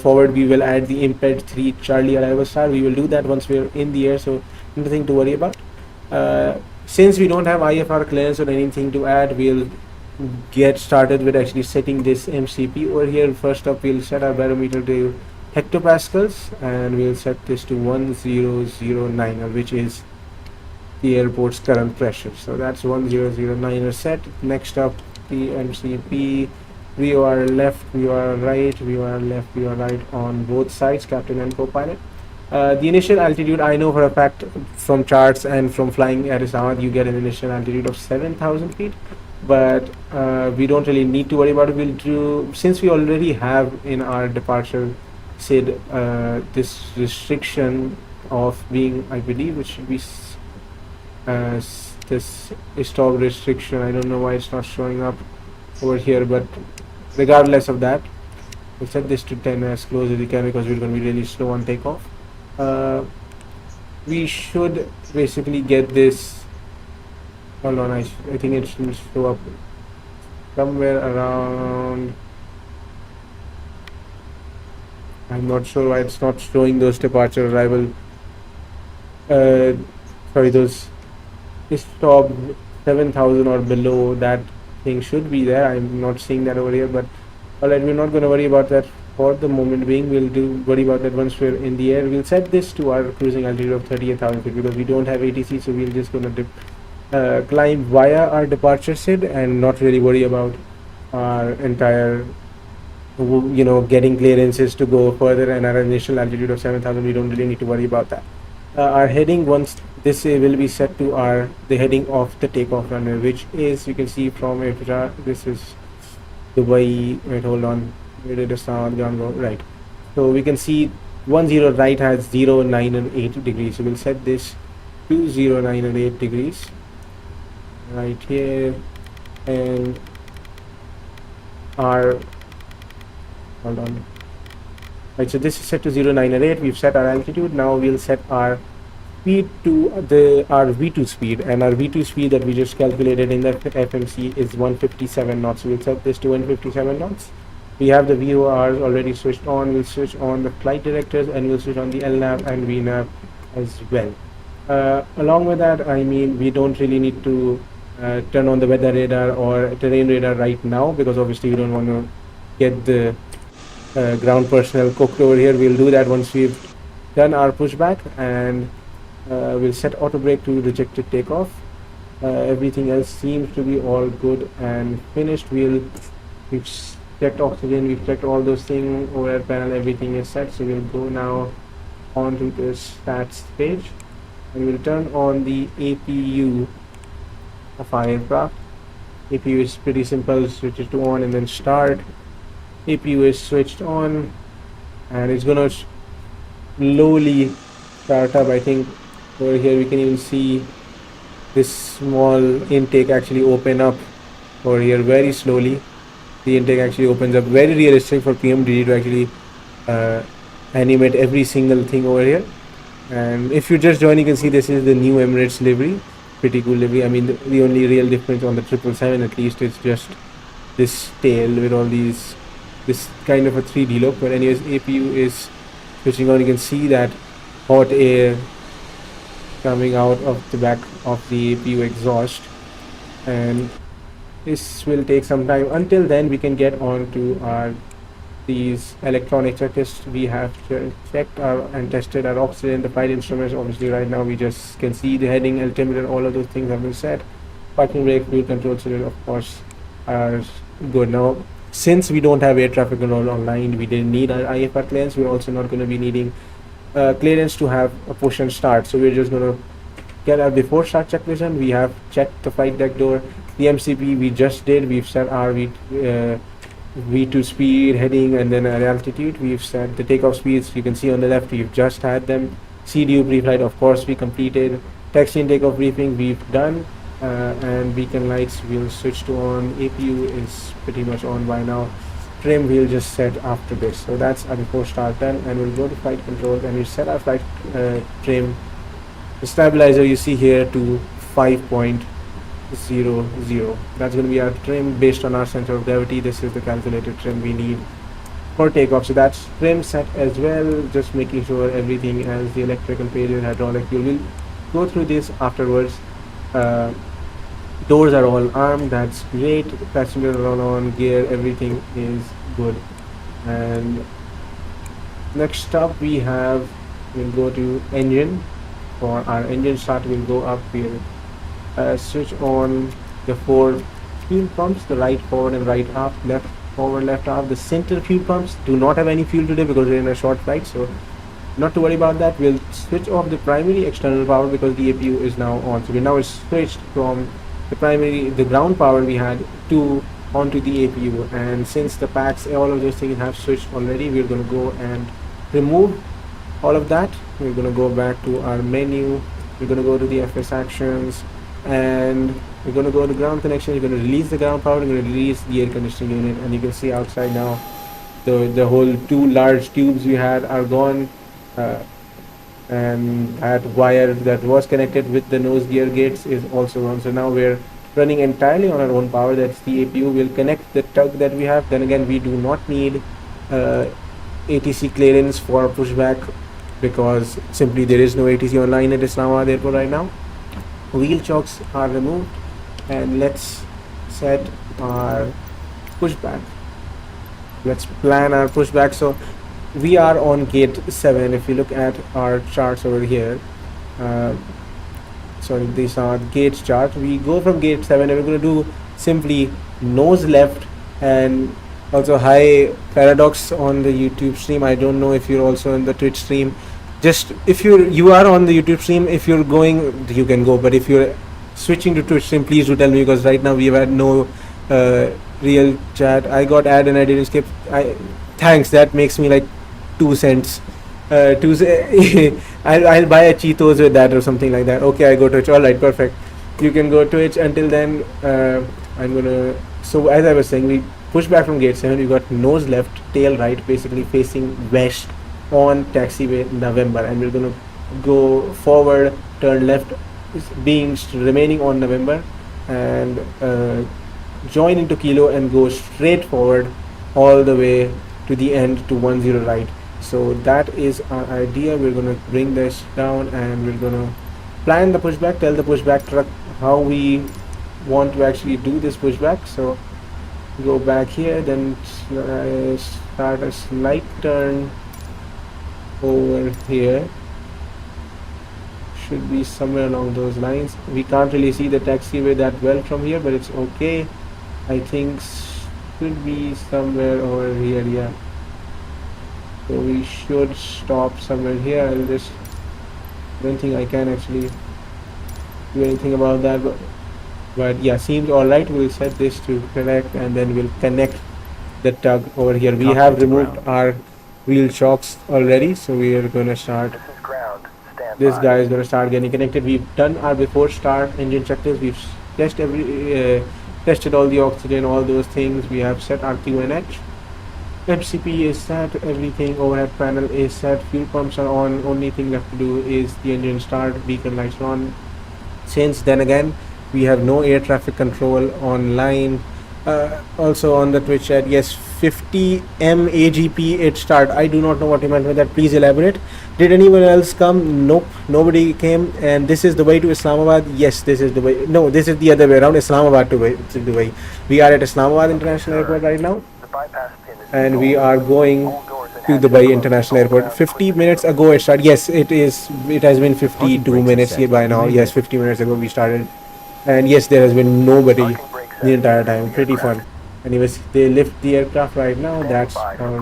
Speaker 1: forward, we will add the Imped 3 Charlie arrival star. We will do that once we're in the air, so nothing to worry about. Since we don't have IFR clearance or anything to add, we'll get started with actually setting this MCP over here. First up, we'll set our barometer to hectopascals, and we'll set this to 1009, which is the airport's current pressure. So that's 1009 set. Next up, the MCP. We are left, we are right, we are left, we are right on both sides, captain and co-pilot. The initial altitude, I know for a fact from charts and from flying at Islamabad, you get an initial altitude of 7,000 feet, but we don't really need to worry about it. We'll do, since we already have in our departure SID this restriction of being, I believe it should be this stop restriction. I don't know why it's not showing up over here, but regardless of that, we'll set this to 10 as close as we can, because we're going to be really slow on takeoff. We should basically get this. Hold on, I think it should show up somewhere around. I'm not sure why it's not showing those departure arrival. Sorry, those stop 7,000 or below. That thing should be there. I'm not seeing that over here, but alright, we're not going to worry about that for the moment being. We'll worry about that once we're in the air. We'll set this to our cruising altitude of 38,000 feet, because we don't have ATC, so we're just going to climb via our departure SID and not really worry about our entire, getting clearances to go further, and our initial altitude of 7,000. We don't really need to worry about that. Our heading, once this will be set to the heading of the takeoff runway, which is, you can see from AirTra, this is Dubai. Wait, hold on, where did the sound go? Right, so we can see 10 right has 0, 9 and 8 degrees, so we'll set this to 0, 9 and 8 degrees right here. And our, hold on, right, so this is set to 0, 9 and 8. We've set our altitude. Now we'll set our speed to our V2 speed, and our V2 speed that we just calculated in the FMC is 157 knots. So we'll set this to 157 knots. We have the VORs already switched on. We'll switch on the flight directors, and we'll switch on the LNAV and VNAV as well. Along with that, I mean, we don't really need to turn on the weather radar or terrain radar right now, because obviously we don't want to get the ground personnel cooked over here. We'll do that once we've done our pushback, and we'll set auto brake to rejected takeoff. Everything else seems to be all good and finished. We've checked oxygen, we've checked all those things, over panel, everything is set. So we'll go now onto the stats page, and we'll turn on the APU of our aircraft. APU is pretty simple, switch it to on and then start. APU is switched on, and it's gonna slowly start up. I think over here we can even see this small intake actually open up over here very slowly. The intake actually opens up, very realistic for PMDG to actually animate every single thing over here. And if you're just joining, you can see this is the new Emirates livery. Pretty cool livery. I mean, the only real difference on the 777 at least is just this tail with all these, this kind of a 3D look. But anyways, APU is switching on. You can see that hot air coming out of the back of the APU exhaust, and this will take some time. Until then, we can get on to our these electronic checklists. We have checked and tested our oxygen, the flight instruments. Obviously, right now we just can see the heading, altimeter, all of those things have been set. Parking brake, fuel control cylinder, of course, are good. Now, since we don't have air traffic control online, we didn't need our IFR clearance. We're also not going to be needing clearance to have a push and start. So we're just going to get our before start checklist, and we have checked the flight deck door. The MCP we just did. We've set our V2 speed, heading, and then our altitude. We've set the takeoff speeds. You can see on the left, we've just had them. CDU pre-flight, of course, we completed. Taxi and takeoff briefing, we've done. And beacon lights, we'll switch to on. APU is pretty much on by now. Trim, we'll just set after this. So that's our before start done, and we'll go to flight control, and we'll set our flight trim. The stabilizer you see here to 5.00. That's going to be our trim based on our center of gravity. This is the calculated trim we need for takeoff. So that's trim set as well, just making sure everything as the electrical pages, hydraulic, you will go through this afterwards. Doors are all armed, that's great. Passengers are all on gear, everything is good. And next up we'll go to engine. For our engine start, we'll go up here. Switch on the 4 fuel pumps, the right forward and right aft, left forward, left aft. The center fuel pumps do not have any fuel today because we're in a short flight, so not to worry about that. We'll switch off the primary external power because the APU is now on. So we now switched from the ground power we had onto the APU, and since the packs, all of those things have switched already, we're going to go and remove all of that. We're going to go back to our menu. We're going to go to the FS actions, and we're going to go to ground connection. You're going to release the ground power. You're going to release the air conditioning unit, and you can see outside now the whole 2 large tubes we had are gone, and that wire that was connected with the nose gear gates is also gone. So now we're running entirely on our own power. That's the APU. We'll connect the tug that we have. Then again, we do not need ATC clearance for pushback because simply there is no ATC online at Islamabad Airport right now. Wheel chocks are removed, and let's set our pushback. Let's plan our pushback. So we are on gate 7. If you look at our charts over here, sorry, these are gates chart. We go from gate 7 and we're going to do simply nose left. And also high paradox on the YouTube stream. I don't know if you're also in the Twitch stream. Just if you are on the YouTube stream, if you're going, you can go, but if you're switching to Twitch stream, please do tell me, because right now we've had no real chat. I got ad and I didn't skip. Thanks, that makes me like 2 cents. I'll buy a Cheetos with that or something like that. Okay, I go Twitch. All right, perfect. You can go Twitch. Until then, I'm gonna. So as I was saying, we push back from gate 7. We got nose left, tail right, basically facing west on taxiway November, and we're gonna go forward, turn left, remaining on November, and join into Kilo and go straight forward all the way to the end to 10 right. So that is our idea. We're going to bring this down, and we're going to plan the pushback, tell the pushback truck how we want to actually do this pushback. So go back here, then start a slight turn over here. Should be somewhere along those lines. We can't really see the taxiway that well from here, but it's okay. I think should be somewhere over here. Yeah, so we should stop somewhere here. I don't think I can actually do anything about that, but yeah, seems alright. We'll set this to connect, and then we'll connect the tug over here. We have removed our wheel chocks already, so we are going to start. This guy is going to start getting connected. We've done our before start engine checklist. We've tested all the oxygen, all those things. We have set our QNH. MCP is set, everything. Overhead panel is set. Fuel pumps are on. Only thing left to do is the engine start. Beacon lights on. Since then again, we have no air traffic control online. Also on the Twitch chat, yes, 50 MAGP it start. I do not know what you meant by that. Please elaborate. Did anyone else come? Nope, nobody came. And this is the way to Islamabad. Yes, this is the way. No, this is the other way around. Islamabad to Dubai. We are at Islamabad International Airport right now. and we are going to Dubai International Airport. 50 minutes ago it started. Yes, it is. It has been 52 minutes here by now. Yes, 50 minutes ago we started, and yes, there has been nobody the entire time. Pretty fun. Anyways, they lift the aircraft right now. That's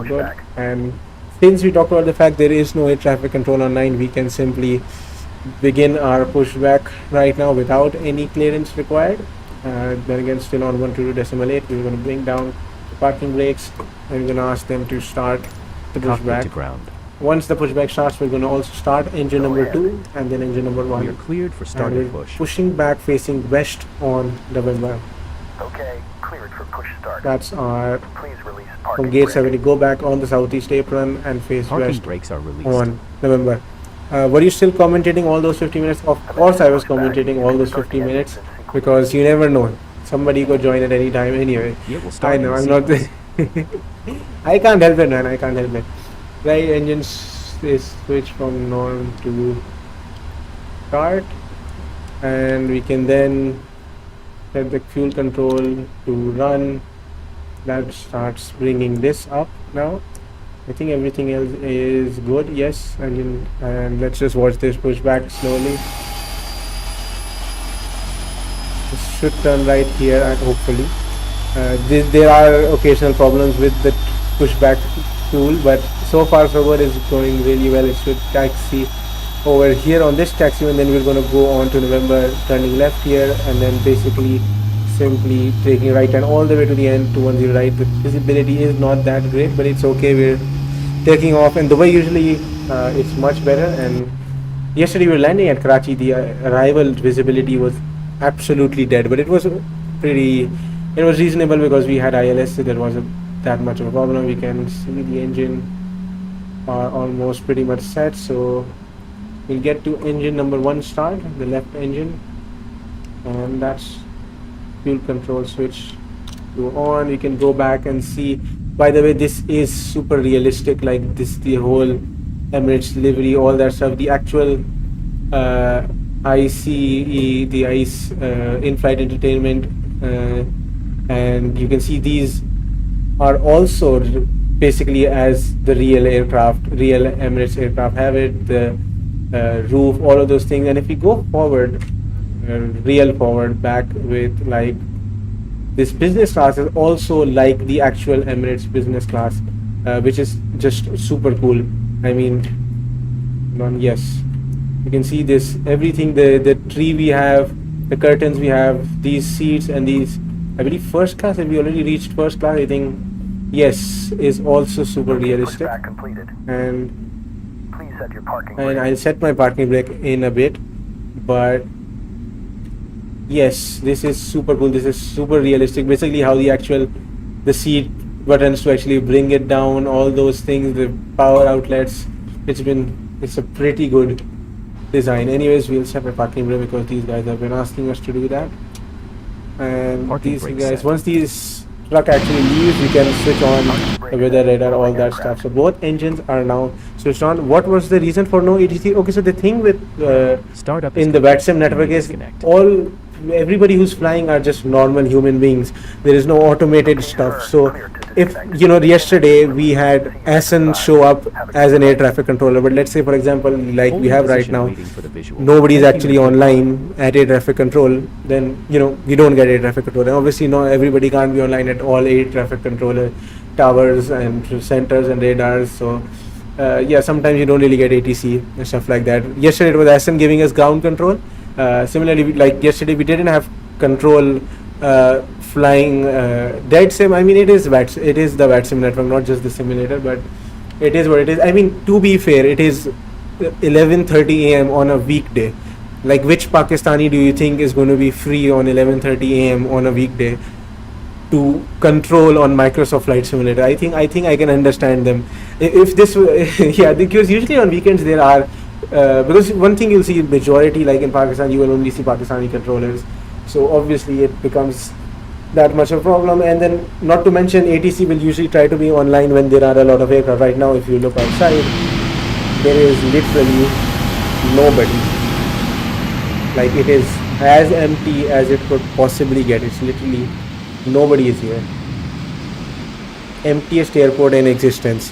Speaker 1: good. And since we talked about the fact there is no air traffic control online, we can simply begin our pushback right now without any clearance required. Then again, still on 122.8, we're going to bring down the parking brakes and we're going to ask them to start the pushback. Once the pushback starts, we're going to also start engine number 2 and then engine number 1.
Speaker 2: You're cleared for start and push.
Speaker 1: Pushing back facing west on November.
Speaker 3: Okay, cleared for push start.
Speaker 1: That's our
Speaker 3: Please release
Speaker 1: from gate 70. Go back on the southeast apron and face
Speaker 2: Parking
Speaker 1: west
Speaker 2: brakes are released.
Speaker 1: on November. Were you still commentating all those 50 minutes? Of course I was commentating all those 50 minutes because you never know. Somebody could join at any time anyway.
Speaker 2: Yeah, we'll start
Speaker 1: I know, I'm not... I can't help it, man. I can't help it. Right, engines is switch from norm to start. And we can then set the fuel control to run. That starts bringing this up now. I think everything else is good. Yes, and let's just watch this push back slowly. This should turn right here, and hopefully there are occasional problems with the pushback tool, but so far so good. Is going really well. It should taxi over here on this taxi, and then we're going to go on to November, turning left here, and then basically simply taking right and all the way to the end, 210 right. The visibility is not that great, but it's okay. We're taking off, and the way usually it's much better. And yesterday we were landing at Karachi. The arrival visibility was absolutely dead, but it was reasonable because we had ILS, so there wasn't that much of a problem. We can see the engine are almost pretty much set, so we'll get to engine number 1 start, the left engine, and that's fuel control switch to on. We can go back and see. By the way, this is super realistic, like this, the whole Emirates livery, all that stuff. The actual ICE, the ICE in-flight entertainment, and you can see these are also basically as the real aircraft, real Emirates aircraft have it, the roof, all of those things. And if we go forward, real forward back with like this business class is also like the actual Emirates business class, which is just super cool. I mean, yes, you can see this, everything, the tree we have, the curtains we have, these seats, and these, I believe first class, have we already reached first class? I think yes, is also super realistic. And
Speaker 3: please set your parking brake.
Speaker 1: And I'll set my parking brake in a bit, but yes, this is super cool. This is super realistic. Basically how the seat buttons to actually bring it down, all those things, the power outlets, it's a pretty good design. Anyways, we'll set my parking brake because these guys have been asking us to do that. And
Speaker 2: Parking
Speaker 1: these
Speaker 2: brake
Speaker 1: guys,
Speaker 2: set.
Speaker 1: once these truck actually leaves, we can switch on the weather radar, all that stuff. So both engines are now switched on. What was the reason for no ATC? Okay, so the thing with
Speaker 2: Startup
Speaker 1: in
Speaker 2: is
Speaker 1: the
Speaker 2: complete.
Speaker 1: VATSIM network is
Speaker 2: Disconnect.
Speaker 1: everybody who's flying are just normal human beings. There is no automated stuff. So if yesterday we had ASN show up as an air traffic controller, but let's say for example like we have right now, nobody is actually online at air traffic control, then we don't get air traffic control. And obviously not everybody can't be online at all air traffic controller towers and centers and radars. So yeah, sometimes you don't really get ATC and stuff like that. Yesterday it was ASN giving us ground control. Similarly, like yesterday we didn't have control flying dead sim. I mean, it is the VATSIM network, not just the simulator, but it is what it is. I mean, to be fair, it is 11:30 a.m. on a weekday. Like, which Pakistani do you think is going to be free on 11:30 a.m. on a weekday to control on Microsoft Flight Simulator? I think I can understand them. If this yeah, because usually on weekends there are because one thing you'll see majority, like in Pakistan, you will only see Pakistani controllers. So obviously it becomes that much of a problem. And then not to mention ATC will usually try to be online when there are a lot of aircraft. Right now, if you look outside, there is literally nobody. Like, it is as empty as it could possibly get. It's literally nobody is here. emptiest airport in existence.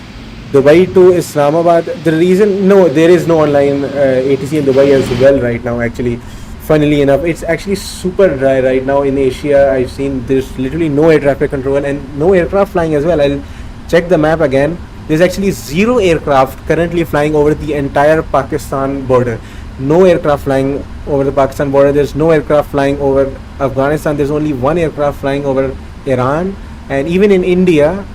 Speaker 1: Dubai to Islamabad. The reason, no, there is no online ATC in Dubai as well right now. Actually, funnily enough, it's actually super dry right now in Asia. I've seen there's literally no air traffic control and no aircraft flying as well. I'll check the map again. There's actually zero aircraft currently flying over the entire Pakistan border. No aircraft flying over the Pakistan border. There's no aircraft flying over Afghanistan. There's only one aircraft flying over Iran. And even in India,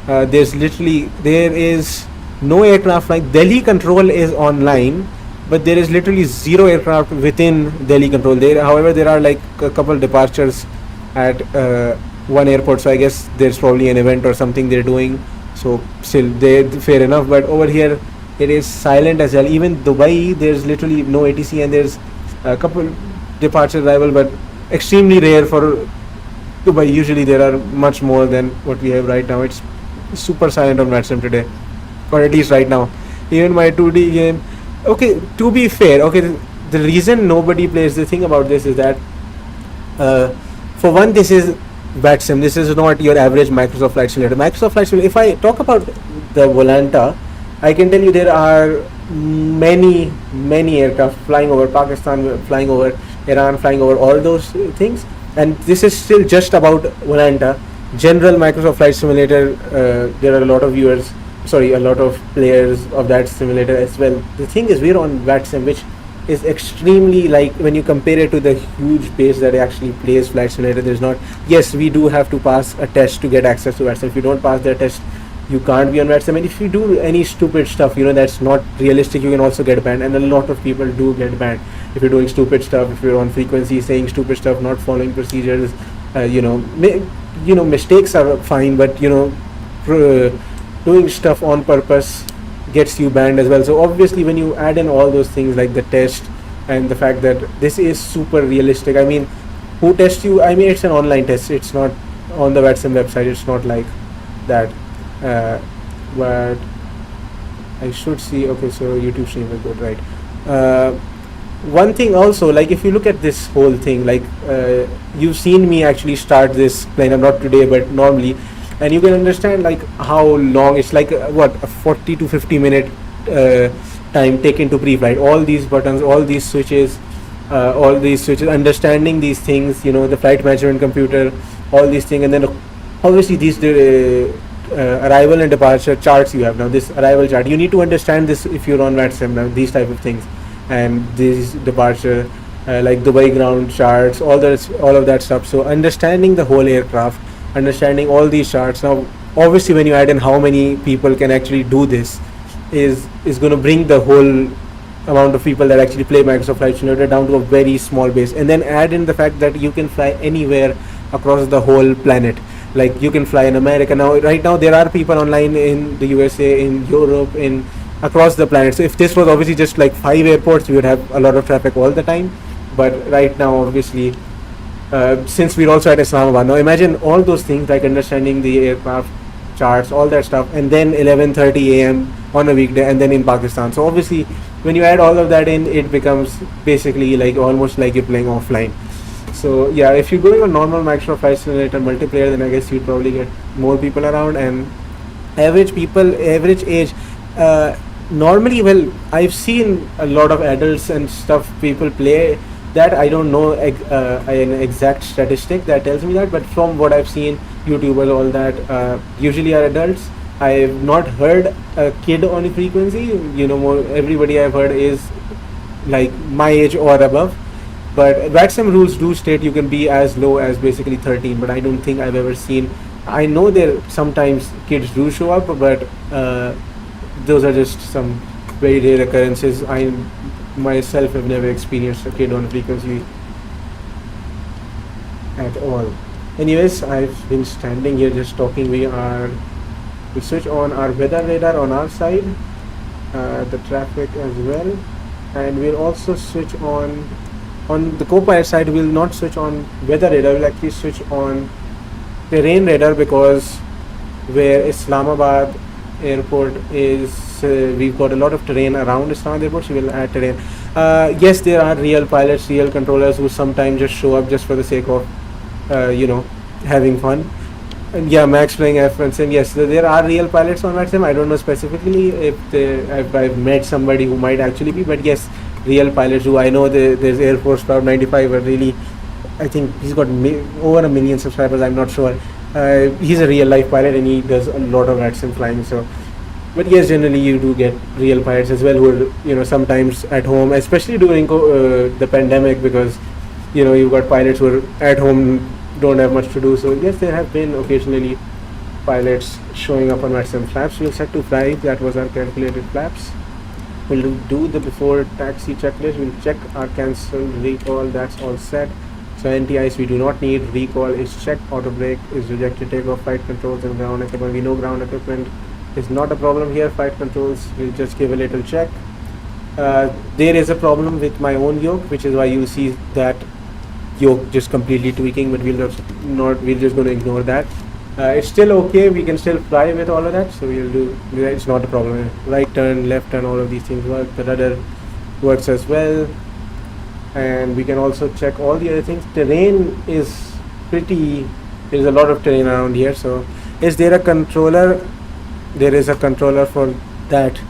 Speaker 1: there is no aircraft flying. Delhi control is online, but there is literally zero aircraft within Delhi control. However, there are like a couple departures at one airport. So I guess there's probably an event or something they're doing. So still, fair enough. But over here, it is silent as well. Even Dubai, there's literally no ATC, and there's a couple departure arrival, but extremely rare for Dubai. Usually there are much more than what we have right now. It's super silent on VATSIM today, or at least right now. Even my 2D game. Okay, to be fair, okay, the reason nobody plays, the thing about this is that, for one, this is VATSIM. This is not your average Microsoft Flight Simulator. Microsoft Flight Simulator. If I talk about the Volanta, I can tell you there are many aircraft flying over Pakistan, flying over Iran, flying over all those things. And this is still just about Volanta. General Microsoft Flight Simulator, there are a lot of players of that simulator as well. The thing is, we're on VATSIM, which is extremely, like, when you compare it to the huge base that actually plays Flight Simulator, there's not. Yes, we do have to pass a test to get access to VATSIM. If you don't pass that test, you can't be on VATSIM. And if you do any stupid stuff, that's not realistic, you can also get banned. And a lot of people do get banned if you're doing stupid stuff, if you're on frequency saying stupid stuff, not following procedures. Mistakes are fine, but doing stuff on purpose gets you banned as well. So obviously, when you add in all those things like the test and the fact that this is super realistic, I mean, who tests you? I mean, it's an online test. It's not on the VATSIM website. It's not like that. But I should see. Okay, so YouTube stream is good, right? One thing also, like, if you look at this whole thing, like, you've seen me actually start this plane, not today but normally, and you can understand like how long it's like, a 40 to 50 minute time taken to pre-flight. All these buttons, all these switches, understanding these things, the flight management computer, all these things. And then obviously these arrival and departure charts you have now. This arrival chart, you need to understand this if you're on VATSIM now, these type of things. And these departure, like Dubai ground charts, all of that stuff. So understanding the whole aircraft, understanding all these charts. Now, obviously, when you add in how many people can actually do this, is going to bring the whole amount of people that actually play Microsoft Flight Simulator down to a very small base. And then add in the fact that you can fly anywhere across the whole planet. Like, you can fly in America now. Right now, there are people online in the USA, in Europe, in across the planet. So if this was obviously just like 5 airports, we would have a lot of traffic all the time. But right now, obviously, since we're also at Islamabad, now imagine all those things, like understanding the aircraft charts, all that stuff, and then 11:30 a.m. on a weekday, and then in Pakistan. So obviously, when you add all of that in, it becomes basically like almost like you're playing offline. So yeah, if you're going on normal Microsoft Flight Simulator multiplayer, then I guess you'd probably get more people around. And average age, normally, well, I've seen a lot of adults and stuff people play that. I don't know an exact statistic that tells me that, but from what I've seen, YouTubers, all that, usually are adults. I've not heard a kid on a frequency. Everybody I've heard is like my age or above. But VATSIM rules do state you can be as low as basically 13, but I don't think I've ever seen. I know there sometimes kids do show up, but those are just some very rare occurrences. I myself have never experienced a kid on frequency at all. Anyways, I've been standing here just talking. We switch on our weather radar on our side, the traffic as well, and we'll also switch on the co-pilot side. We'll not switch on weather radar, we'll actually switch on terrain radar, because where Islamabad airport is, we've got a lot of terrain around Islamabad airport, so we'll add terrain. Yes, there are real pilots, real controllers who sometimes just show up just for the sake of having fun. And yeah, Max flying F1 sim. Yes, there are real pilots on VATSIM. I don't know specifically if I've met somebody who might actually be, but yes, real pilots who I know. There's Air Force Proud 95, but really, I think he's got over 1 million subscribers. I'm not sure. He's a real life pilot and he does a lot of VATSIM flying. So, but yes, generally you do get real pilots as well who are sometimes at home, especially during the pandemic, because you've got pilots who are at home, don't have much to do. So yes, there have been occasionally pilots showing up on VATSIM flaps. We'll set to fly. That was our calculated flaps. We'll do the before taxi checklist. We'll check our cancel recall. That's all set. So NTIs we do not need. Recall is checked. Auto brake is rejected. Takeoff, flight controls, and ground equipment. We know ground equipment is not a problem here. Flight controls, we'll just give a little check. There is a problem with my own yoke, which is why you see that yoke just completely tweaking, but we're just going to ignore that. It's still okay, we can still fly with all of that, so we'll do, it's not a problem. Right turn, left turn, all of these things work. The rudder works as well, and we can also check all the other things. Terrain is there's a lot of terrain around here. So is there a controller? There is a controller for that,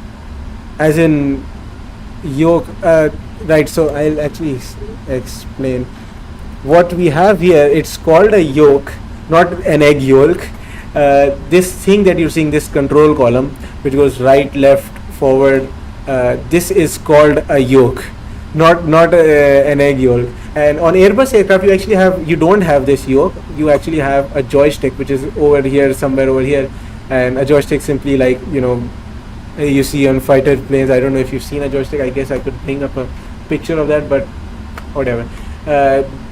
Speaker 1: as in yoke. Right, so I'll actually explain what we have here. It's called a yoke, not an egg yolk. This thing that you're seeing, this control column which goes right, left, forward, this is called a yoke, not an egg yolk. And on Airbus aircraft you don't have this yoke. You actually have a joystick which is over here, somewhere over here, and a joystick simply like you see on fighter planes. I don't know if you've seen a joystick. I guess I could bring up a picture of that, but whatever.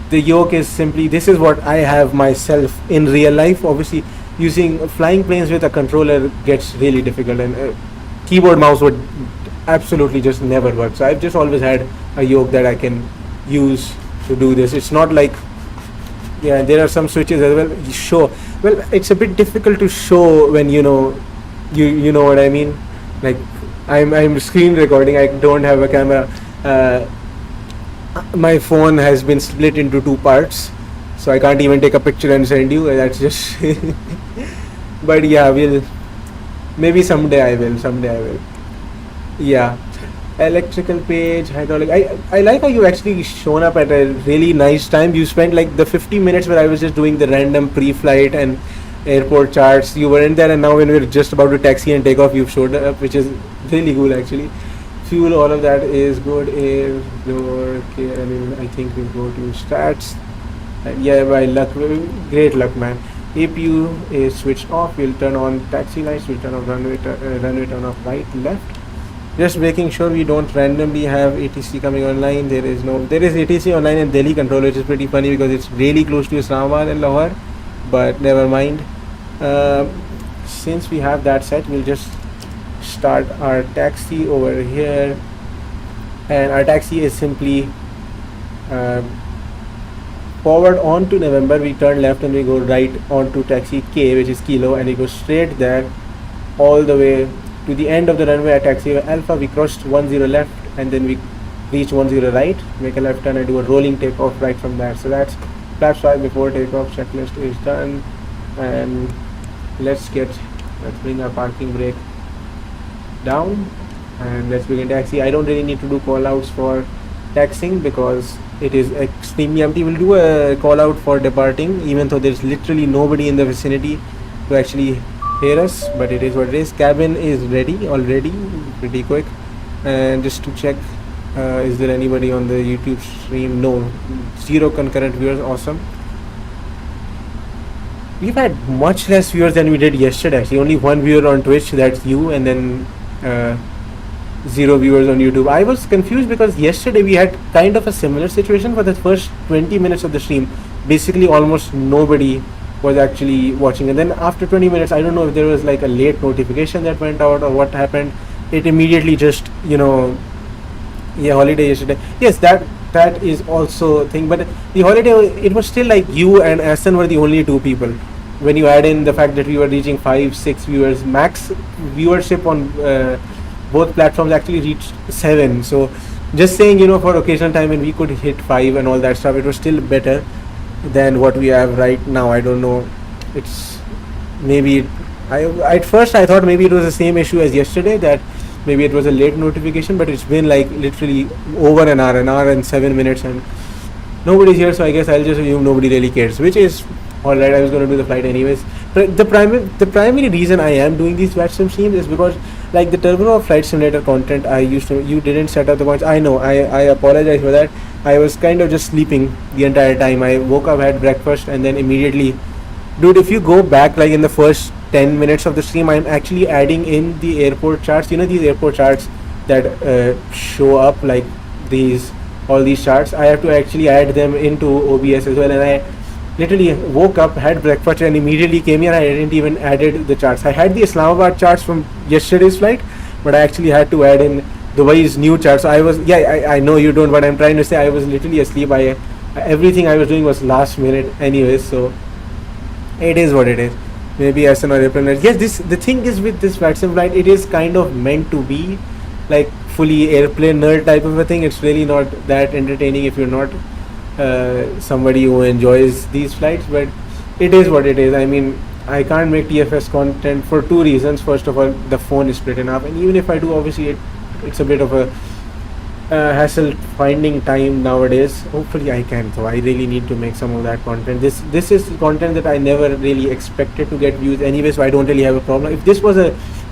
Speaker 1: The yoke is simply, this is what I have myself in real life. Obviously using flying planes with a controller gets really difficult, and keyboard mouse would absolutely just never work. So I've just always had a yoke that I can use to do this. It's not like, yeah, there are some switches as well. Well, it's a bit difficult to show when you know what I mean. Like I'm screen recording, I don't have a camera. My phone has been split into 2 parts, so I can't even take a picture and send you. That's just but yeah, maybe someday I will. Yeah, electrical page, hydraulic. I like how you actually shown up at a really nice time. You spent like the 50 minutes where I was just doing the random pre-flight and airport charts. You weren't there, and now when we're just about to taxi and take off, you've showed up, which is really cool actually. Fuel, all of that is good. Air, lower, okay, I think we'll go to stats. And yeah, by luck, great luck, man. APU is switched off. We'll turn on taxi lights. We'll turn on runway turn off right, left. Just making sure we don't randomly have ATC coming online. There is ATC online in Delhi control, which is pretty funny because it's really close to Islamabad and Lahore. But never mind. Since we have that set, we'll just start our taxi over here, and our taxi is simply forward on to November. We turn left and we go right on to taxi K, which is Kilo, and we go straight there all the way to the end of the runway at taxi Alpha. We crossed 10 left and then we reach 10 right, make a left turn and do a rolling takeoff right from there. So that's flaps 5 before takeoff. Checklist is done, and let's bring our parking brake down and let's begin taxi. I don't really need to do call outs for taxiing because it is extremely empty. We'll do a call out for departing, even though there's literally nobody in the vicinity to actually hear us, but it is what it is. Cabin is ready already, pretty quick. And just to check, is there anybody on the YouTube stream? No, 0 concurrent viewers. Awesome. We've had much less viewers than we did yesterday actually. Only 1 viewer on Twitch, that's you, and then 0 viewers on YouTube. I was confused because yesterday we had kind of a similar situation. For the first 20 minutes of the stream, basically almost nobody was actually watching, and then after 20 minutes, I don't know if there was like a late notification that went out or what happened. It immediately just holiday yesterday. Yes, that is also a thing, but the holiday, it was still like you and Aston were the only 2 people. When you add in the fact that we were reaching 5-6 viewers, max viewership on both platforms actually reached 7. So just saying, for occasional time when we could hit 5 and all that stuff, it was still better than what we have right now. I don't know, it's maybe I at first I thought maybe it was the same issue as yesterday, that maybe it was a late notification, but it's been like literally over an hour and 7 minutes, and nobody's here. So I guess I'll just assume nobody really cares, which is all right. I was going to do the flight anyways. But the primary reason I am doing these VATSIM streams is because like the Turbo Flight Simulator content I used to, you didn't set up the points. I know, I apologize for that. I was kind of just sleeping the entire time. I woke up, had breakfast, and then immediately, dude, if you go back like in the first 10 minutes of the stream, I'm actually adding in the airport charts. You know, these airport charts that show up, like these, all these charts, I have to actually add them into OBS as well. And I literally woke up, had breakfast, and immediately came here. I didn't even added the charts. I had the Islamabad charts from yesterday's flight, but I actually had to add in Dubai's new charts. So I was, I know you don't, but I'm trying to say I was literally asleep. Everything I was doing was last minute anyways, so it is what it is. Maybe as an airplane. Yes, the thing is with this VATSIM flight, it is kind of meant to be like fully airplane nerd type of a thing. It's really not that entertaining if you're not somebody who enjoys these flights, but it is what it is. I mean, I can't make TFS content for two reasons. First of all, the phone is split in half, and even if I do, obviously it's a bit of a hassle finding time nowadays. Hopefully I can, though. I really need to make some of that content. This is content that I never really expected to get views anyway, so I don't really have a problem. If this was a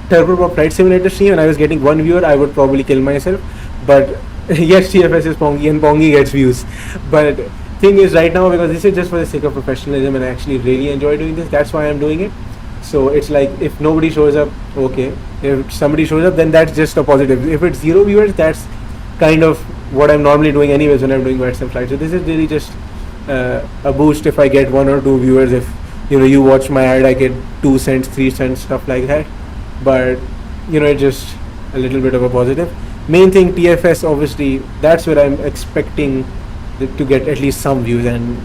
Speaker 1: turboprop flight simulator stream and I was getting one viewer, I would probably kill myself. But yes, TFS is Pongi and Pongi gets views. But thing is, right now, because this is just for the sake of professionalism and I actually really enjoy doing this, that's why I'm doing it. So it's like, if nobody shows up, okay. If somebody shows up, then that's just a positive. If it's 0 viewers, that's kind of what I'm normally doing anyways when I'm doing VATSIM flights. So this is really just a boost if I get 1 or 2 viewers. If you watch my ad, I get 2 cents, 3 cents, stuff like that. But it's just a little bit of a positive. Main thing, TFS, obviously that's where I'm expecting to get at least some views, and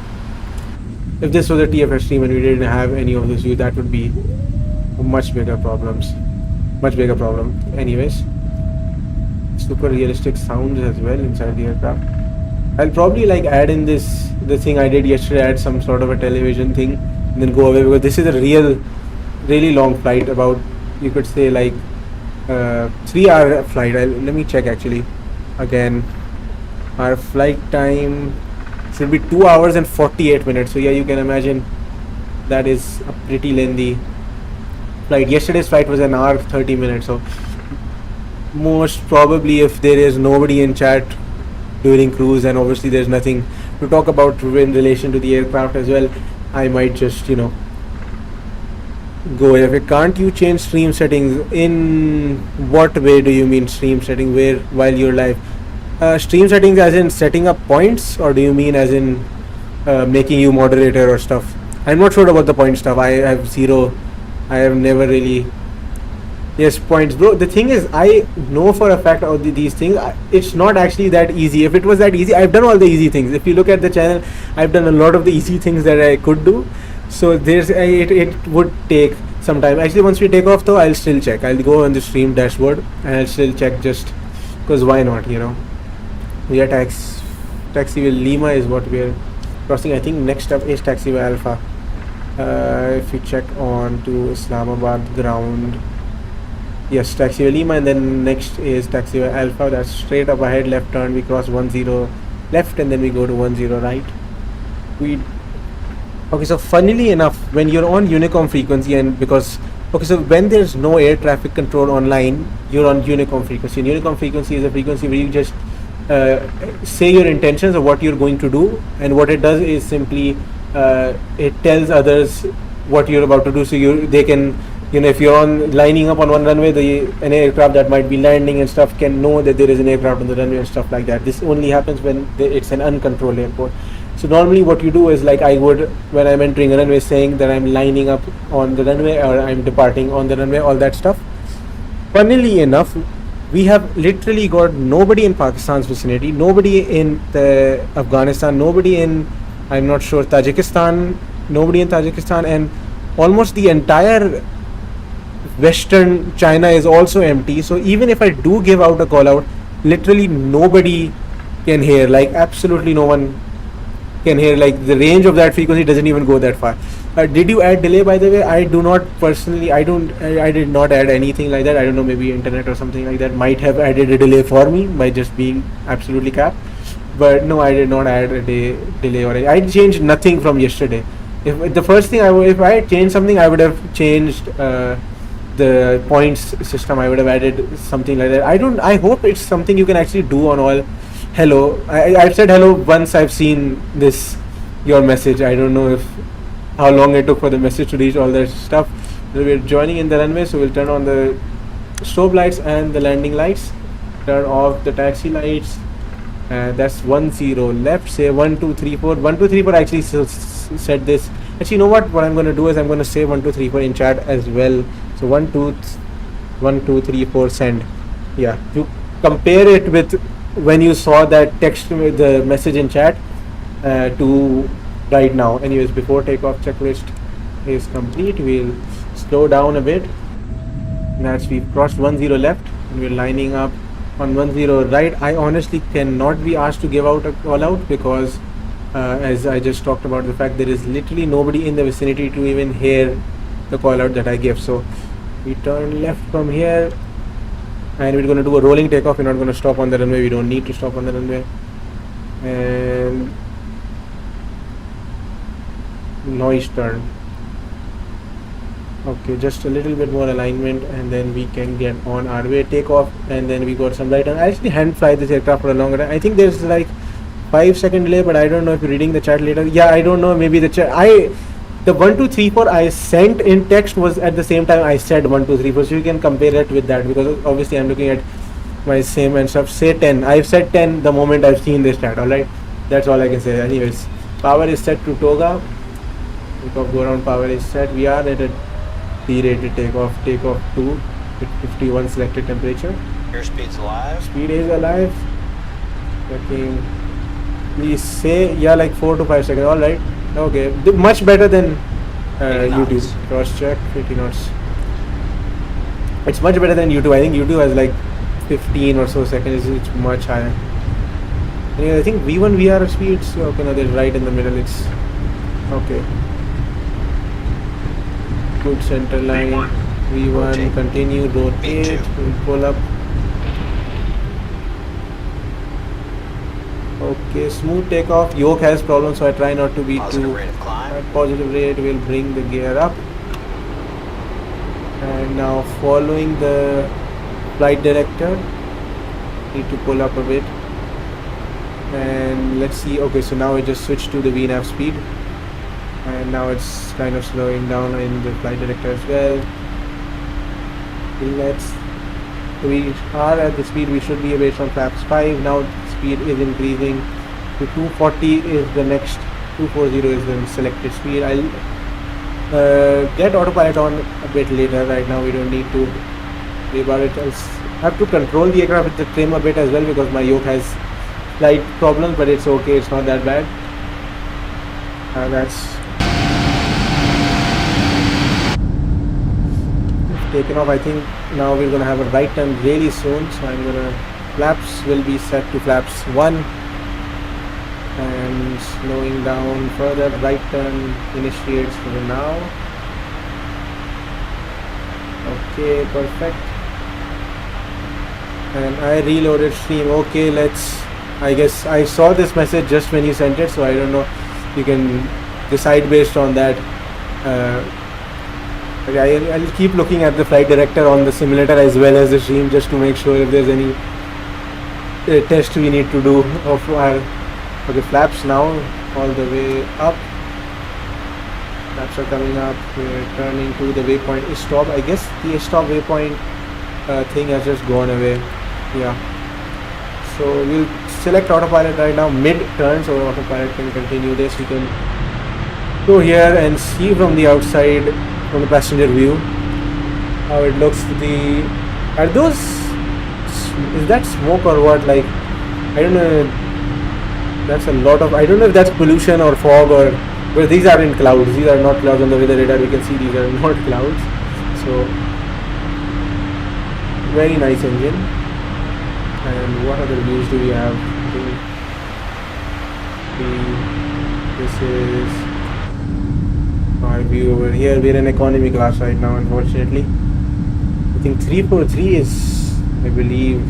Speaker 1: if this was a TFS stream and we didn't have any of those views, that would be a much bigger problem. Anyways, super realistic sounds as well inside the aircraft. I'll probably like add in the thing I did yesterday, add some sort of a television thing and then go away, because this is a really long flight, about, you could say, like 3-hour flight. Let me check actually again. Our flight time should be 2 hours and 48 minutes. So yeah, you can imagine that is a pretty lengthy flight. Yesterday's flight was an hour 30 minutes. So most probably, if there is nobody in chat during cruise and obviously there's nothing to talk about in relation to the aircraft as well, I might just go. If it can't you change stream settings? In what way do you mean stream setting? Where, while you're live? Stream settings as in setting up points, or do you mean as in making you moderator or stuff? I'm not sure about the point stuff. I have never really. Yes, points, bro. The thing is, I know for a fact of these things. It's not actually that easy. If it was that easy, I've done all the easy things. If you look at the channel, I've done a lot of the easy things that I could do. So it would take some time. Actually, once we take off, though, I'll still check. I'll go on the stream dashboard and I'll still check, just because why not? We are taxiway Lima is what we are crossing. I think next up is taxiway Alpha. If you check on to Islamabad ground. Yes, taxiway Lima, and then next is taxiway Alpha. That's straight up ahead, left turn. We cross 10 left and then we go to 10 right. Okay, so funnily enough, when you're on Unicom frequency, and so when there's no air traffic control online, you're on Unicom frequency. And Unicom frequency is a frequency where you just say your intentions of what you're going to do, and what it does is simply it tells others what you're about to do, so they can, if you're lining up on one runway, an aircraft that might be landing and stuff can know that there is an aircraft on the runway and stuff like that. This only happens when it's an uncontrolled airport. So normally what you do is, like I would when I'm entering a runway, saying that I'm lining up on the runway or I'm departing on the runway, all that stuff. Funnily enough, we have literally got nobody in Pakistan's vicinity, nobody in Afghanistan, nobody in, I'm not sure, Tajikistan, nobody in Tajikistan, and almost the entire Western China is also empty. So even if I do give out a call out, literally nobody can hear, like absolutely no one can hear. Like the range of that frequency doesn't even go that far. Did you add delay, by the way? I do not personally. I did not add anything like that. I don't know. Maybe internet or something like that might have added a delay for me by just being absolutely capped. But no, I did not add a delay or I changed nothing from yesterday. If the first thing if I had changed something, I would have changed the points system. I would have added something like that. I hope it's something you can actually do on all. Hello. I've said hello once. I've seen this your message. I don't know if how long it took for the message to reach all that stuff. So we're joining in the runway, so we'll turn on the strobe lights and the landing lights. Turn off the taxi lights. That's 10 left. Say 1 2 3 4. 1 2 3 4 actually said this. Actually, you know what? What I'm going to do is I'm going to say 1 2 3 4 in chat as well. So 1 2 3 4 send. Yeah, you compare it with when you saw that text with the message in chat to right now. Anyways, before takeoff checklist is complete, we'll slow down a bit. That's we've crossed 10 left and we're lining up on 10 right. I honestly cannot be asked to give out a call out because as I just talked about the fact there is literally nobody in the vicinity to even hear the call out that I give. So we turn left from here and we're going to do a rolling takeoff. We're not going to stop on the runway. We don't need to stop on the runway. And noise turn. Okay, just a little bit more alignment and then we can get on our way. Take off and then we got some right turn. I actually hand fly this aircraft for a longer time. I think there's like 5-second delay, but I don't know if you're reading the chat later. Yeah, I don't know, maybe the chat. The 1 2 3 4 I sent in text was at the same time I said 1 2 3 4, so you can compare it with that because obviously I'm looking at my same and stuff. Say 10. I've said 10 the moment I've seen this chat. Alright, that's all I can say. Anyways, power is set to Toga. Takeoff go around power is set. We are at a T-rated takeoff 2 with 51 selected temperature.
Speaker 4: Airspeed's alive.
Speaker 1: Speed is alive. Checking. Please say yeah, like 4 to 5 seconds. All right. Okay. Much better than YouTube. Cross check 50 knots. It's much better than YouTube. I think YouTube has like 15 or so seconds. It's much higher. Anyway, I think V1 VR speeds. Okay, no, they're right in the middle. It's okay. Good center line. V1 continue, rotate, we'll pull up. Okay, smooth takeoff. Yoke has problems, so I try not to be
Speaker 4: Positive
Speaker 1: too
Speaker 4: rate of climb.
Speaker 1: at positive rate. We'll bring the gear up. And now following the flight director, need to pull up a bit. And let's see. Okay, so now we just switched to the VNAV speed. And now it's kind of slowing down in the flight director as well. We are at the speed we should be based on flaps 5. Now speed is increasing to 240 is the next, 240 is the selected speed. I'll get autopilot on a bit later. Right now we don't need to worry about it. I'll have to control the aircraft with the trim a bit as well because my yoke has slight problems, but it's okay, it's not that bad. That's taken off. I think now we're gonna have a right turn really soon, so I'm gonna flaps will be set to flaps 1 and slowing down further. Right turn initiates for now. Okay, perfect. And I reloaded stream. Okay, I guess I saw this message just when you sent it, so I don't know, you can decide based on that. Okay, I'll keep looking at the flight director on the simulator as well as the stream just to make sure if there's any test we need to do of our okay, flaps now all the way up. Flaps are coming up. We're turning to the waypoint stop. I guess the stop waypoint thing has just gone away. Yeah. So we'll select autopilot right now mid turn, so autopilot can continue this. We can go here and see from the outside, from the passenger view, how it looks. Are those, is that smoke or what? Like, I don't know. That's a lot of, I don't know if that's pollution or fog or, but these are in clouds. These are not clouds on the weather radar. We can see these are not clouds. So very nice engine. And what other views do we have? This is our view over here. We're in economy class right now, unfortunately. I think 343 is, I believe,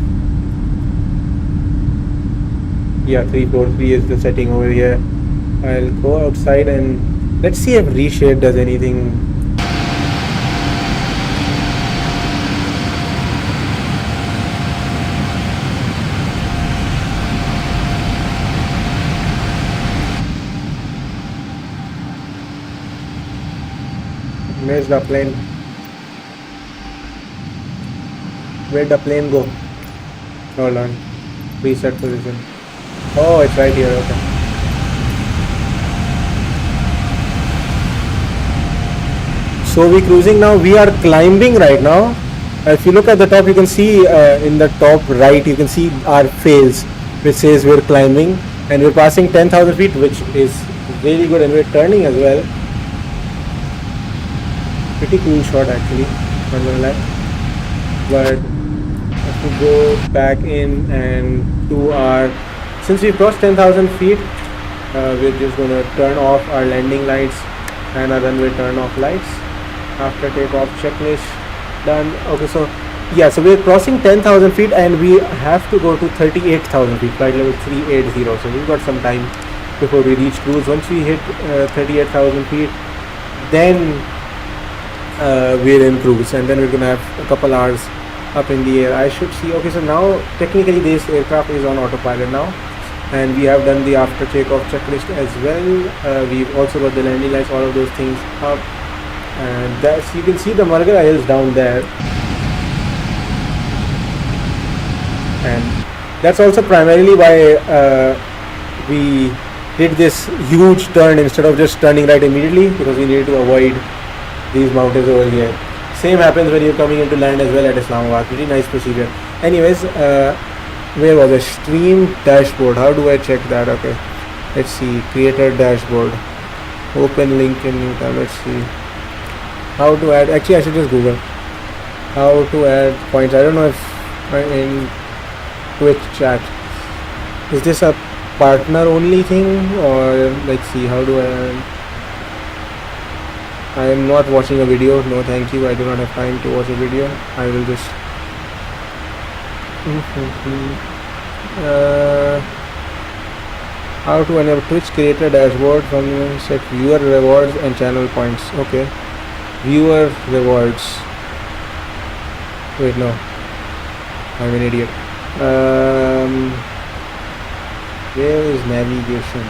Speaker 1: yeah, 343 is the setting over here. I'll go outside and let's see if reshade does anything. Where's the plane? Where'd the plane go? Hold on. Reset position. Oh, it's right here. Okay. So we're cruising now. We are climbing right now. If you look at the top, you can see in the top right, you can see our phase, which says we're climbing, and we're passing 10,000 feet, which is really good, and we're turning as well. Pretty cool shot actually, not gonna lie. But I have to go back in and do our, since we crossed 10,000 feet, we're just gonna turn off our landing lights and our runway turn off lights. After takeoff checklist done. Okay, so yeah, so we're crossing 10,000 feet and we have to go to 38,000 feet, flight level 380. So we've got some time before we reach cruise. Once we hit 38,000 feet, then we're in cruise, and then we're gonna have a couple hours up in the air. I should see. Okay, so now technically this aircraft is on autopilot now, and we have done the after takeoff checklist as well. We've also got the landing lights, all of those things up, and that's, you can see the Margara Hills down there, and that's also primarily why we did this huge turn instead of just turning right immediately, because we needed to avoid these mountains over here. Same happens when you're coming into land as well at Islamabad. Pretty nice procedure. Anyways, where was the stream dashboard? How do I check that? Okay, let's see. Creator dashboard. Open link in new tab. Let's see. How to add? Actually, I should just Google how to add points. I don't know if in Twitch chat. Is this a partner only thing, or let's see. How do I? I am not watching a video. No, thank you. I do not have time to watch a video. I will just. How to enable Twitch creator dashboard from set viewer rewards and channel points. Okay, viewer rewards. Wait, no, I'm an idiot. Where is navigation?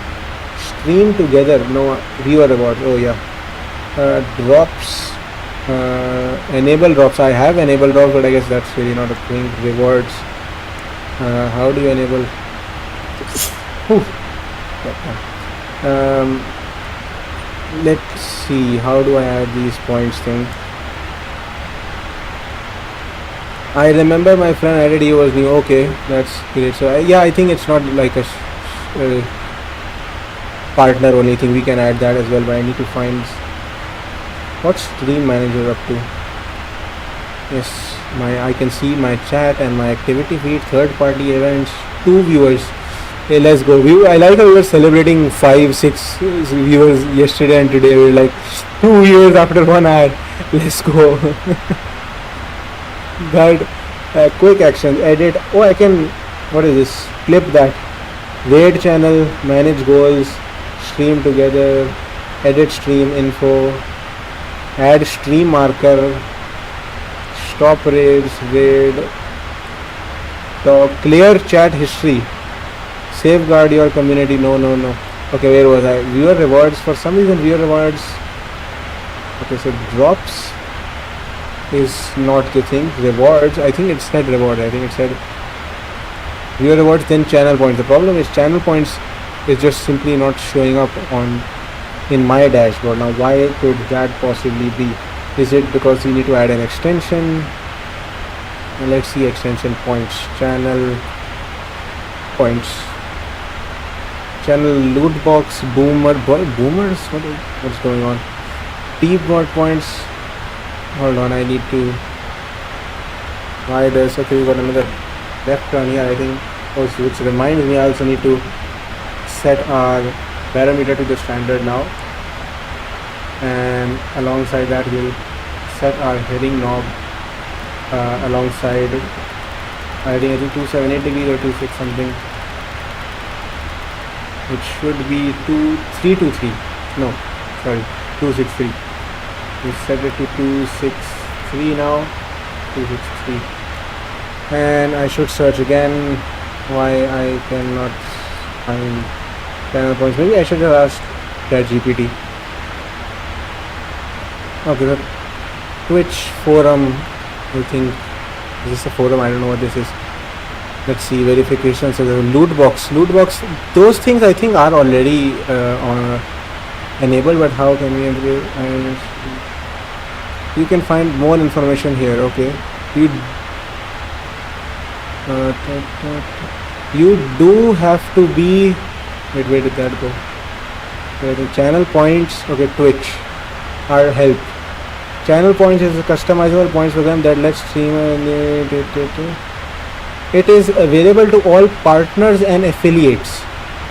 Speaker 1: Stream together. No, viewer rewards. Oh yeah. Drops, enable drops. I have enabled drops, but I guess that's really not a thing. Rewards. How do you enable? Let's see. How do I add these points thing? I remember my friend added he was new. Okay, that's great. So yeah, I think it's not like a partner only thing. We can add that as well, but I need to find. What's Stream Manager up to? Yes, I can see my chat and my activity feed, third party events, 2 viewers. Hey, let's go. I like how we were celebrating 5-6 viewers yesterday and today. We're like 2 viewers after 1 hour. Let's go. But quick action, edit. Oh, I can, what is this? Clip that. Raid channel, manage goals, stream together, edit stream info. Add stream marker, stop raids, raid, talk, clear chat history, safeguard your community. No. Okay, where was I? Viewer rewards. For some reason, viewer rewards. Okay, so drops is not the thing. Rewards. I think it said reward. I think it said viewer rewards. Then channel points. The problem is channel points is just simply not showing up in my dashboard. Now why could that possibly be? Is it because we need to add an extension? Let's see, extension points, channel points, channel loot box, boomers, what's going on? Deep got points. Hold on, I need to, why does, okay, we got another left turn here, I think, also, which reminds me I also need to set our parameter to the standard now. and alongside that we'll set our heading knob alongside I think 278 degrees or 26 something. It should be 323. No, sorry, 263. We set it to 263 now. 263. And I should search again why I cannot find channel points. Maybe I should have asked ChatGPT. Okay, the Twitch forum, I think. Is this a forum? I don't know what this is. Let's see, verification. So the loot box, those things I think are already enabled, but how can we enable? You can find more information here. Okay, you do have to be. Where did that go? The channel points. Okay, Twitch, our help. Channel points is a customizable points program that lets streamer. It is available to all partners and affiliates.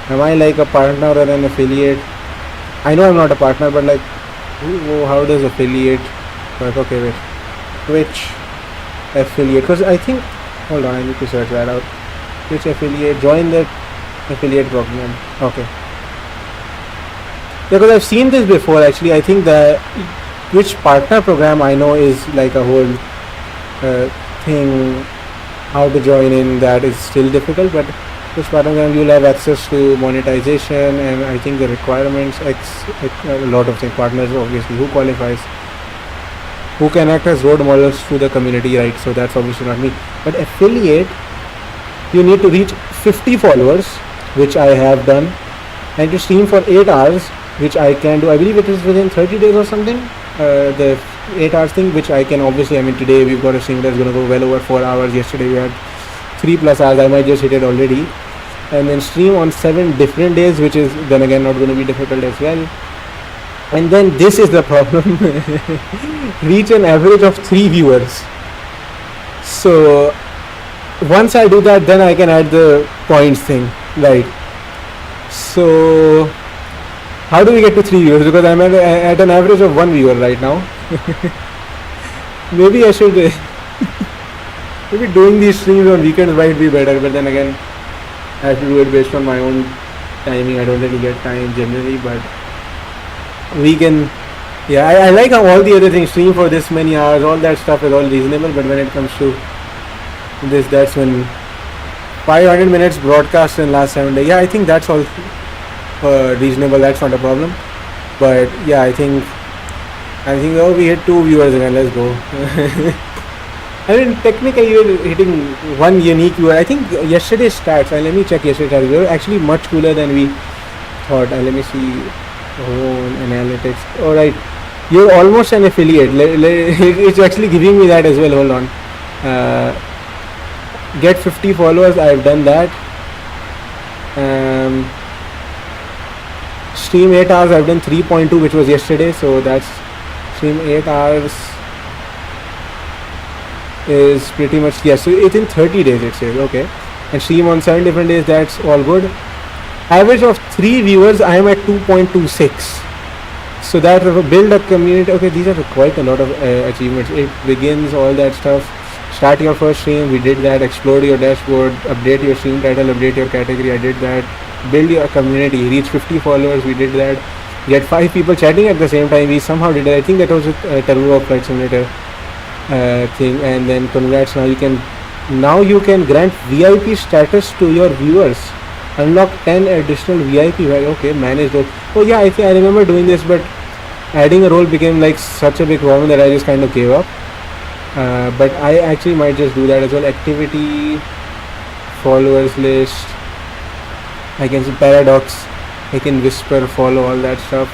Speaker 1: Am I like a partner or an affiliate? I know I'm not a partner, but like, how does affiliate work? Okay, wait. Twitch affiliate. Because I think, hold on, I need to search that out. Twitch affiliate, join the affiliate program. Okay. Because I've seen this before actually. I think the Twitch partner program I know is like a whole thing. How to join in that is still difficult, but Twitch partner program you'll have access to monetization, and I think the requirements a lot of things. Partners obviously who qualifies, who can act as role models to the community, right? So that's obviously not me. But affiliate, you need to reach 50 followers, which I have done, and to stream for 8 hours, which I can do. I believe it is within 30 days or something. The 8 hours thing, which I can obviously, I mean today we've got a stream that's going to go well over 4 hours. Yesterday we had 3+ hours. I might just hit it already, and then stream on 7 different days, which is then again not going to be difficult as well. And then this is the problem. Reach an average of 3 viewers. So once I do that, then I can add the points thing, right? So how do we get to 3 viewers? Because I'm at an average of 1 viewer right now. Maybe I should maybe doing these streams on weekends might be better, but then again I have to do it based on my own timing. I don't really get time generally, but we can. Yeah, I like how all the other things, stream for this many hours, all that stuff is all reasonable, but when it comes to this, that's when 500 minutes broadcast in last 7 days. Yeah, I think that's all reasonable. That's not a problem. But yeah, I think oh, we hit 2 viewers again. Let's go. I mean, technically you're hitting 1 unique viewer. I think yesterday's stats, let me check yesterday's stats. We were actually much cooler than we thought. Let me see. Analytics. Alright, you're almost an affiliate. It's actually giving me that as well. Hold on. Get 50 followers. I've done that. Stream 8 hours. I've done 3.2, which was yesterday. So that's stream 8 hours is pretty much, yes. So it's in 30 days it says. Okay, and stream on 7 different days. That's all good. Average of 3 viewers, I am at 2.26. So that build a community. Okay, these are quite a lot of achievements. It begins, all that stuff. Start your first stream, we did that. Explore your dashboard, update your stream title, update your category, I did that. Build your community, reach 50 followers, we did that. Get 5 people chatting at the same time, we somehow did that. I think that was a Turbo Flight Simulator thing. And then congrats, now you can grant VIP status to your viewers. Unlock 10 additional VIP. Okay, manage those. Oh yeah, I think I remember doing this, but adding a role became like such a big problem that I just kind of gave up. But I actually might just do that as well. Activity, followers list. I can see paradox. I can whisper, follow, all that stuff.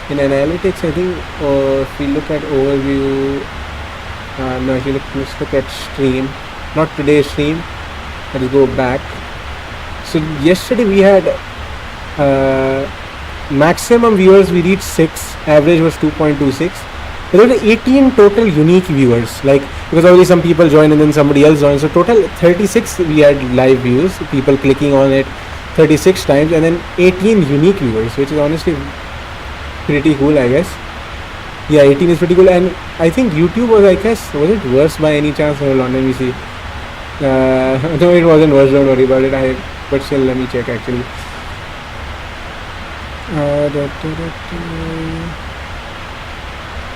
Speaker 1: In analytics, I think if we look at overview, no, if you let's look at stream, not today's stream. Let's go back. So yesterday we had maximum viewers, we reached 6, average was 2.26. There were 18 total unique viewers, like because only some people joined and then somebody else joined. So total 36 we had live views, people clicking on it 36 times, and then 18 unique viewers, which is honestly pretty cool, I guess. Yeah, 18 is pretty cool, and I think YouTube was, I guess, was it worse by any chance? Hold on, let me see. No, it wasn't worse. Don't worry about it. But still, let me check actually.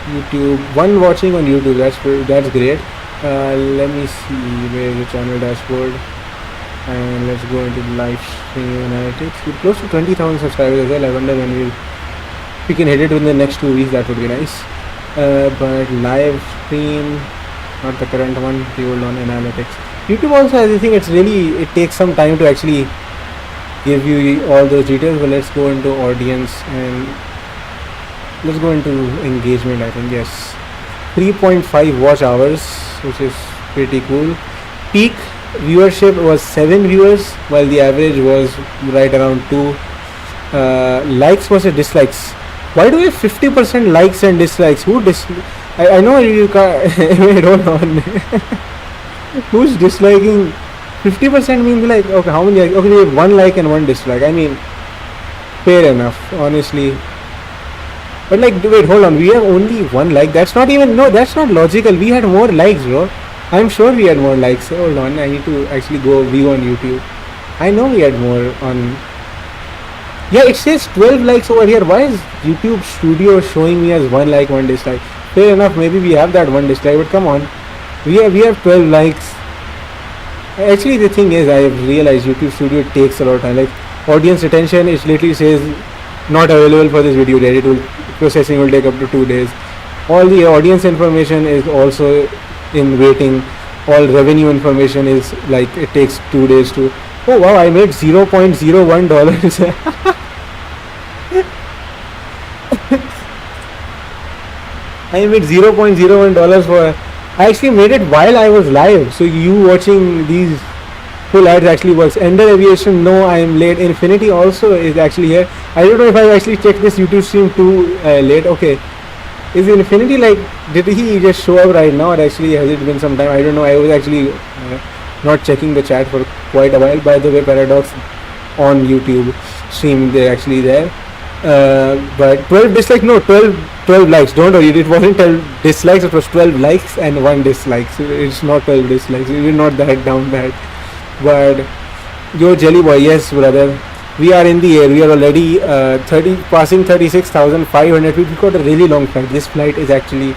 Speaker 1: YouTube, one watching on YouTube. That's great. Let me see where is the channel dashboard, and let's go into the live stream analytics. We're close to 20,000 subscribers as well. I wonder when we can hit it within the next 2 weeks. That would be nice. But live stream, not the current one. The old on analytics. YouTube also has, I think it takes some time to actually give you all those details. But let's go into audience and let's go into engagement. I think yes, 3.5 watch hours, which is pretty cool. Peak viewership was 7 viewers, while the average was right around 2. Likes versus dislikes. Why do we have 50% likes and dislikes? Who I know you can't. Wait, hold on. Who's disliking? 50% means like, okay, how many? Okay, we have 1 like and 1 dislike. I mean, fair enough, honestly. But like, wait, hold on. We have only 1 like. That's not even, no, that's not logical. We had more likes, bro. I'm sure we had more likes. Hold on, I need to actually go view on YouTube. I know we had more on. Yeah, it says 12 likes over here. Why is YouTube Studio showing me as 1 like, 1 dislike? Fair enough, maybe we have that 1 dislike, but come on. We have 12 likes. Actually, the thing is, I have realized YouTube Studio takes a lot of time. Like, audience retention, it literally says not available for this video yet. Processing will take up to 2 days. All the audience information is also in waiting. All revenue information is like, it takes 2 days to. Oh wow, I made $0.01. I made $0.01 for. I actually made it while I was live. So you watching these full ads actually works. Ender Aviation, no, I am late. Infinity also is actually here. I don't know if I actually checked this YouTube stream too late. Okay, is Infinity like? Did he just show up right now, or actually has it been some time? I don't know. I was actually not checking the chat for quite a while. By the way, Paradox on YouTube stream, they're actually there. But 12 dislikes, no, 12 likes, don't worry, it wasn't 12 dislikes, it was 12 likes and 1 dislike, so it's not 12 dislikes, we're not that down bad. But yo Jelly Boy, yes brother, we are in the air, we are already passing 36,500 feet. We've got a really long flight. This flight is actually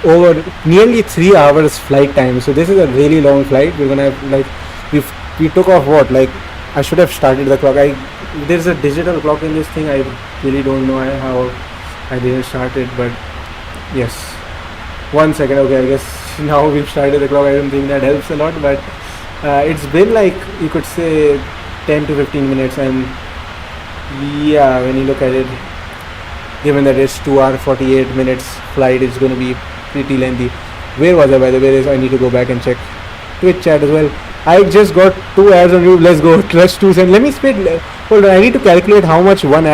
Speaker 1: over nearly 3 hours flight time, so this is a really long flight. We're gonna have like, we took off what, like, I should have started the clock. There's a digital clock in this thing. I really don't know how I didn't start it, but yes. 1 second. Okay, I guess now we've started the clock. I don't think that helps a lot, but it's been like, you could say 10 to 15 minutes, and yeah, when you look at it, given that it's 2 hour 48 minutes flight, it's going to be pretty lengthy. Where was I, by the way? I need to go back and check Twitch chat as well. I just got 2 ads on YouTube. Let's go. Trust 2 cents. Let me split. Hold on. I need to calculate how much one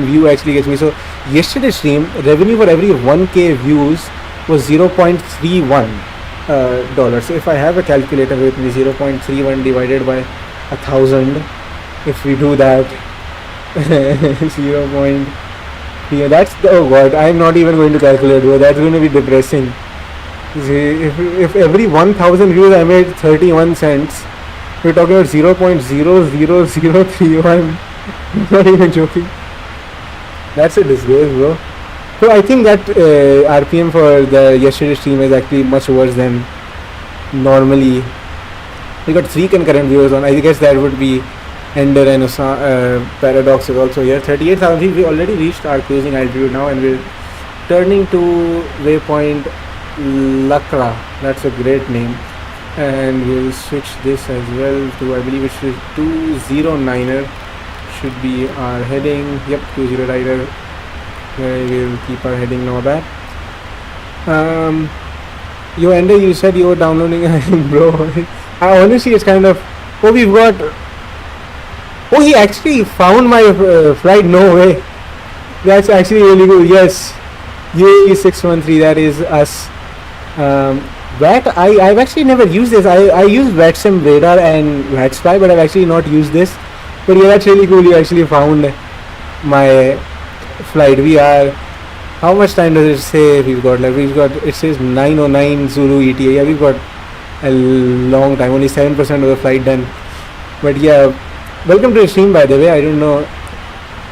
Speaker 1: view actually gets me. So yesterday's stream revenue for every 1K views was $0.31. So if I have a calculator with me, 0.31 divided by 1,000. If we do that, 0.3. That's oh god. I'm not even going to calculate. Bro. That's going to be depressing. If every 1,000 views I made 31 cents, we're talking about 0.00031. I'm not even joking. That's a disgrace, bro. So I think that RPM for the yesterday's stream is actually much worse than normally. We got 3 concurrent viewers on. I guess that would be Ender and Paradox is also here. 38,000 feet. We already reached our cruising altitude now, and we're turning to waypoint Lakra. That's a great name. And we'll switch this as well to, I believe it's 209er should be our heading. Yep, 209er. We'll keep our heading now back. Yo Ender, you said you were downloading bro. Honestly, it's kind of, oh, we've got, oh, he actually found my flight. No way. That's actually really good. Yes, UAE 613, that is us. I've actually never used this. I use VATSIM radar and VATSpy, but I've actually not used this. But yeah, that's really cool. You actually found my flight. We are How much time does it say we've got? Like we've got, it says 9:09 Zulu ETA. Yeah, we've got a long time. Only 7% of the flight done. But yeah, welcome to the stream, by the way. I don't know.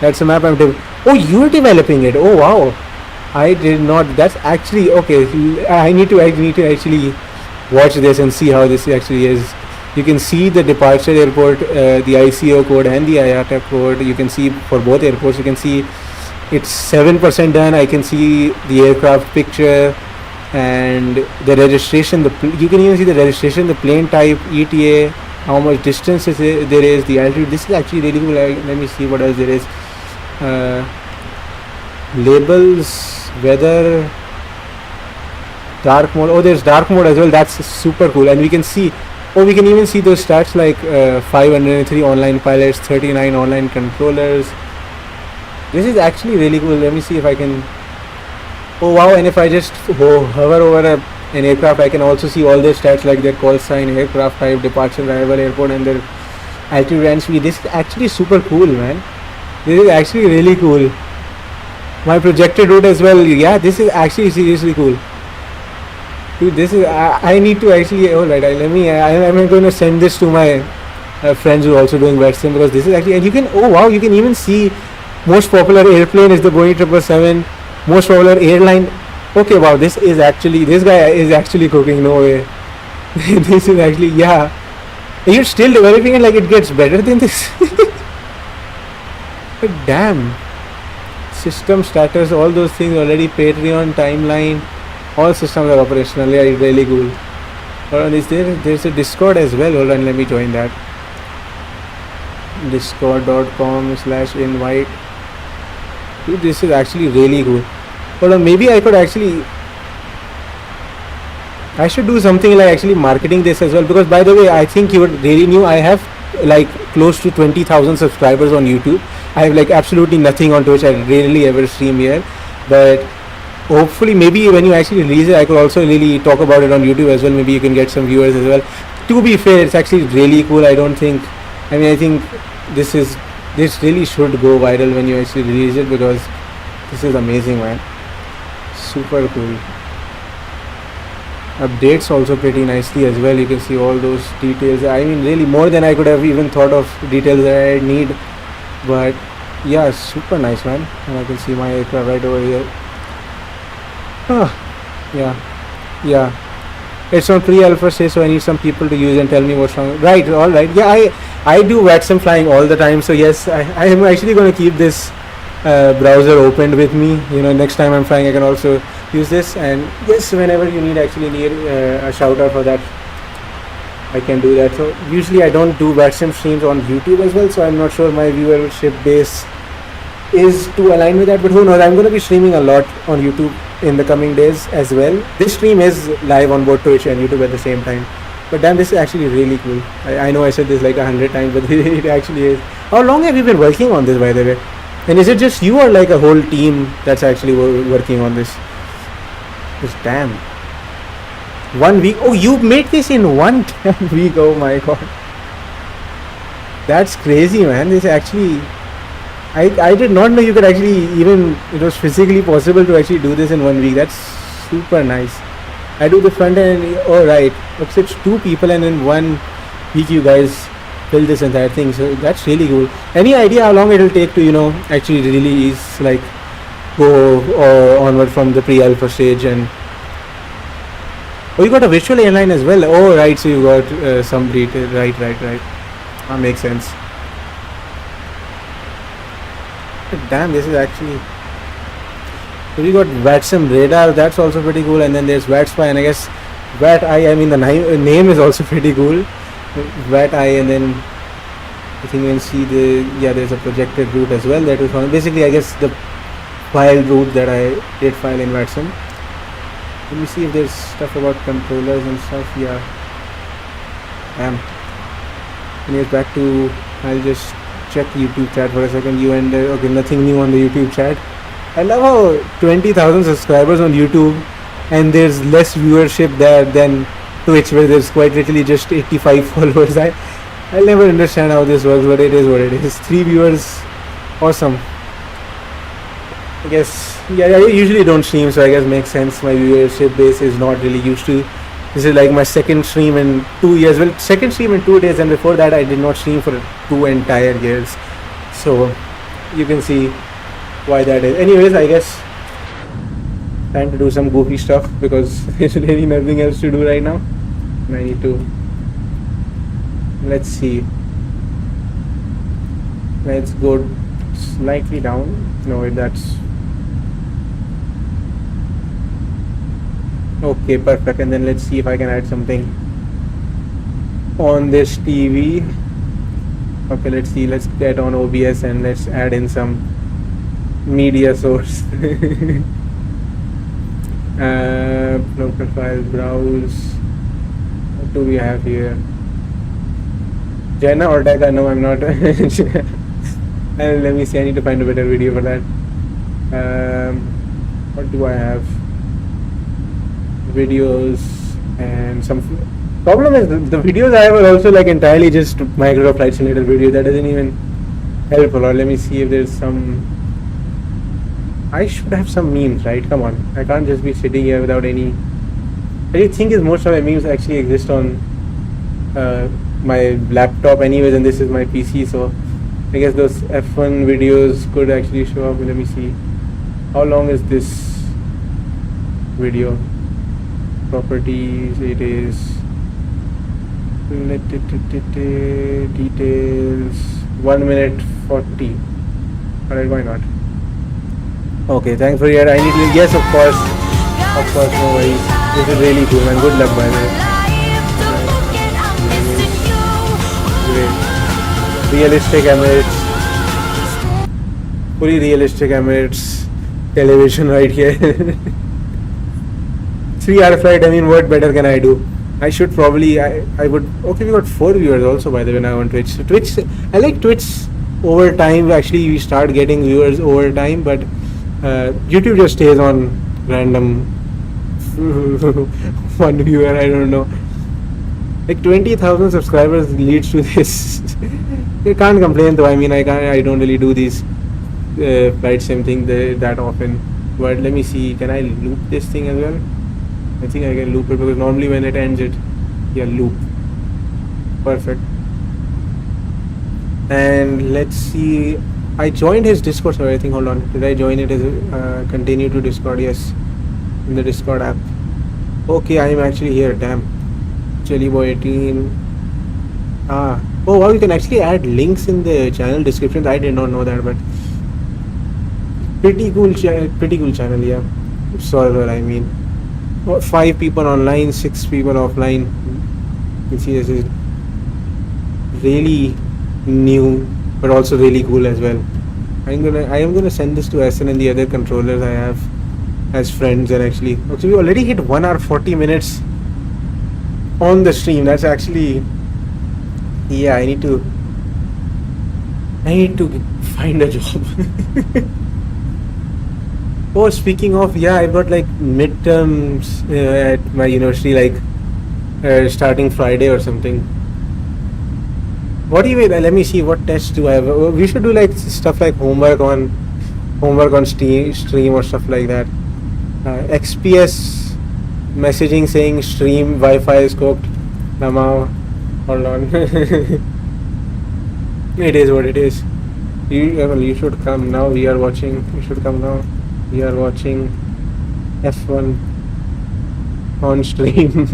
Speaker 1: That's a map I'm developing. Oh, you're developing it. Oh wow. I did not. That's actually okay. I need to actually watch this and see how this actually is. You can see the departure airport, the ICO code and the IATA code. You can see for both airports. You can see it's 7% done. I can see the aircraft picture and the registration. You can even see the registration, the plane type, ETA, how much distance there is, the altitude. This is actually really cool. Let me see what else there is. Labels, weather, dark mode. Oh, there's dark mode as well. That's super cool. And we can see, we can even see those stats like 503 online pilots, 39 online controllers. This is actually really cool. Let me see if I can. Oh wow! And if I just hover over an aircraft, I can also see all their stats like their call sign, aircraft type, departure, arrival, airport, and their altitude and speed. This is actually super cool, man. This is actually really cool. My projected route as well. Yeah, this is actually seriously cool. Dude, this is. I need to actually. Alright, let me. I'm going to send this to my friends who are also doing VATSIM, because this is actually. And you can. Oh wow! You can even see. Most popular airplane is the Boeing 777. Most popular airline. Okay, wow, this guy is actually cooking. No way. This is actually, yeah. You're still developing it, like it gets better than this. But damn. System status, all those things already. Patreon, timeline, all systems are operational. Yeah, it's really cool. Hold on, there's a Discord as well. Hold on, let me join that. Discord.com/invite. Dude, this is actually really cool. Hold on, maybe I could actually. I should do something like actually marketing this as well, because by the way, I think you really knew I have like close to 20,000 subscribers on YouTube. I have like absolutely nothing on Twitch. I rarely ever stream here, but hopefully maybe when you actually release it, I could also really talk about it on YouTube as well. Maybe you can get some viewers as well. To be fair, it's actually really cool. I think this really should go viral when you actually release it, because this is amazing, man. Super cool. Updates also pretty nicely as well. You can see all those details. I mean, really more than I could have even thought of details that I need. But yeah, super nice, man. And I can see my aircraft right over here. Yeah. It's on pre-alpha stage, so I need some people to use and tell me what's wrong. Right, all right. Yeah, I do VATSIM flying all the time. So yes, I am actually going to keep this browser opened with me. You know, next time I'm flying, I can also use this. And yes, whenever you need a shout out for that, I can do that. So usually I don't do VATSIM streams on YouTube as well, so I'm not sure my viewership base is to align with that, but who knows. I'm going to be streaming a lot on YouTube in the coming days as well. This stream is live on both Twitch and YouTube at the same time. But damn, this is actually really cool. I know I said this like 100 times, but it actually is. How long have you been working on this, by the way? And is it just you or like a whole team that's actually working on this? Just damn. 1 week? Oh, you made this in 1 week. Oh my god. That's crazy, man. This actually... I did not know you could actually even... It was physically possible to actually do this in 1 week. That's super nice. I do the front end... Oh, right. It's 2 people and in 1 week you guys build this entire thing. So that's really cool. Any idea how long it will take to, you know, actually release, like, go onward from the pre-alpha stage? And oh, you got a virtual airline as well. Oh, right. So you got some detail. Right. That makes sense. But damn, this is actually... So we got VATSIM radar. That's also pretty cool. And then there's VATSPY, and I guess VAT-I. I mean, the name is also pretty cool. VAT-I, and then I think you can see there's a projected route as well that was found. Basically, I guess the file route that I did file in VATSIM. Let me see if there's stuff about controllers and stuff. Yeah. Anyways, back to... I'll just check YouTube chat for a second. Okay, nothing new on the YouTube chat. I love how 20,000 subscribers on YouTube and there's less viewership there than Twitch, where there's quite literally just 85 followers. I'll never understand how this works, but it is what it is. 3 viewers. Awesome. I guess, yeah, I usually don't stream, so I guess makes sense. My viewership base is not really used to. This is like my second stream in 2 years. Well, second stream in 2 days, and before that, I did not stream for 2 entire years. So you can see why that is. Anyways, I guess time to do some goofy stuff because there's really nothing else to do right now. And I need to. Let's see. Let's go slightly down. No, that's okay, perfect. And then let's see if I can add something on this TV. Okay, let's see. Let's get on OBS and let's add in some media source. Local file browse. What do we have here? Jenna Ortega? No, I'm not. And let me see. I need to find a better video for that. What do I have? Videos and some. Problem is the videos I have are also like entirely just Microsoft Flight Simulator video. That doesn't even help a lot. Let me see if there's some. I should have some memes, right? Come on, I can't just be sitting here without any. I think is most of my memes actually exist on my laptop anyways, and this is my PC, so I guess those F1 videos could actually show up. Let me see. How long is this video? Properties, it is details 1 minute 40. Alright, why not? Okay, thanks for your. I need to. Yes, of course, no worries. This is really cool, man. Good luck, by the way. Great. Realistic Emirates, fully realistic Emirates television right here. 3-hour flight. I mean, what better can I do? I should probably. I would. Okay, we got 4 viewers also, by the way, now on Twitch. So Twitch. I like Twitch over time. Actually, we start getting viewers over time, but YouTube just stays on random one viewer. I don't know. Like 20,000 subscribers leads to this. You can't complain though. I mean, I don't really do these flight sim thing that often. But let me see. Can I loop this thing as well? I think I can loop it because normally when it ends, loop. Perfect. And let's see. I joined his Discord server. I think. Hold on. Did I join it as continue to Discord? Yes, in the Discord app. Okay, I am actually here. Damn. Jelly Boy 18. Oh wow, you can actually add links in the channel descriptions. I did not know that, but pretty cool channel, yeah. Server, I mean. 5 people online, 6 people offline. You see, this is really new, but also really cool as well. I am gonna send this to SN and the other controllers I have as friends, and actually, we already hit 1 hour 40 minutes on the stream. That's actually, yeah. I need to find a job. Oh, speaking of, yeah, I've got like midterms at my university, like starting Friday or something. What do you mean? Let me see, what tests do I have? We should do like stuff like homework on stream or stuff like that. XPS messaging saying stream Wi-Fi is cooked. Hold on. It is what it is. You should come now. We are watching. You should come now. We are watching F1 on stream.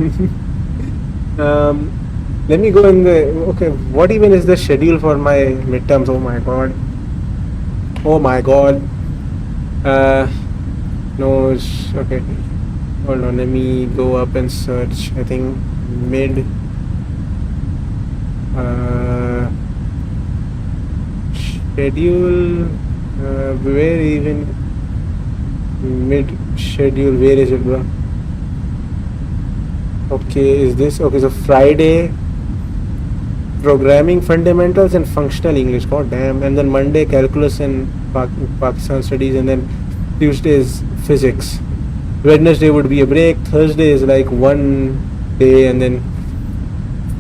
Speaker 1: Let me go in the. Okay, what even is the schedule for my midterms? Oh my god. No, it's okay. Hold on, let me go up and search. I think mid. Schedule. Where even? Mid schedule. Where is it, bro? Okay, is this okay? So Friday, programming fundamentals and functional English. God damn! And then Monday, calculus and Pakistan studies, and then Tuesday is physics. Wednesday would be a break. Thursday is like one day, and then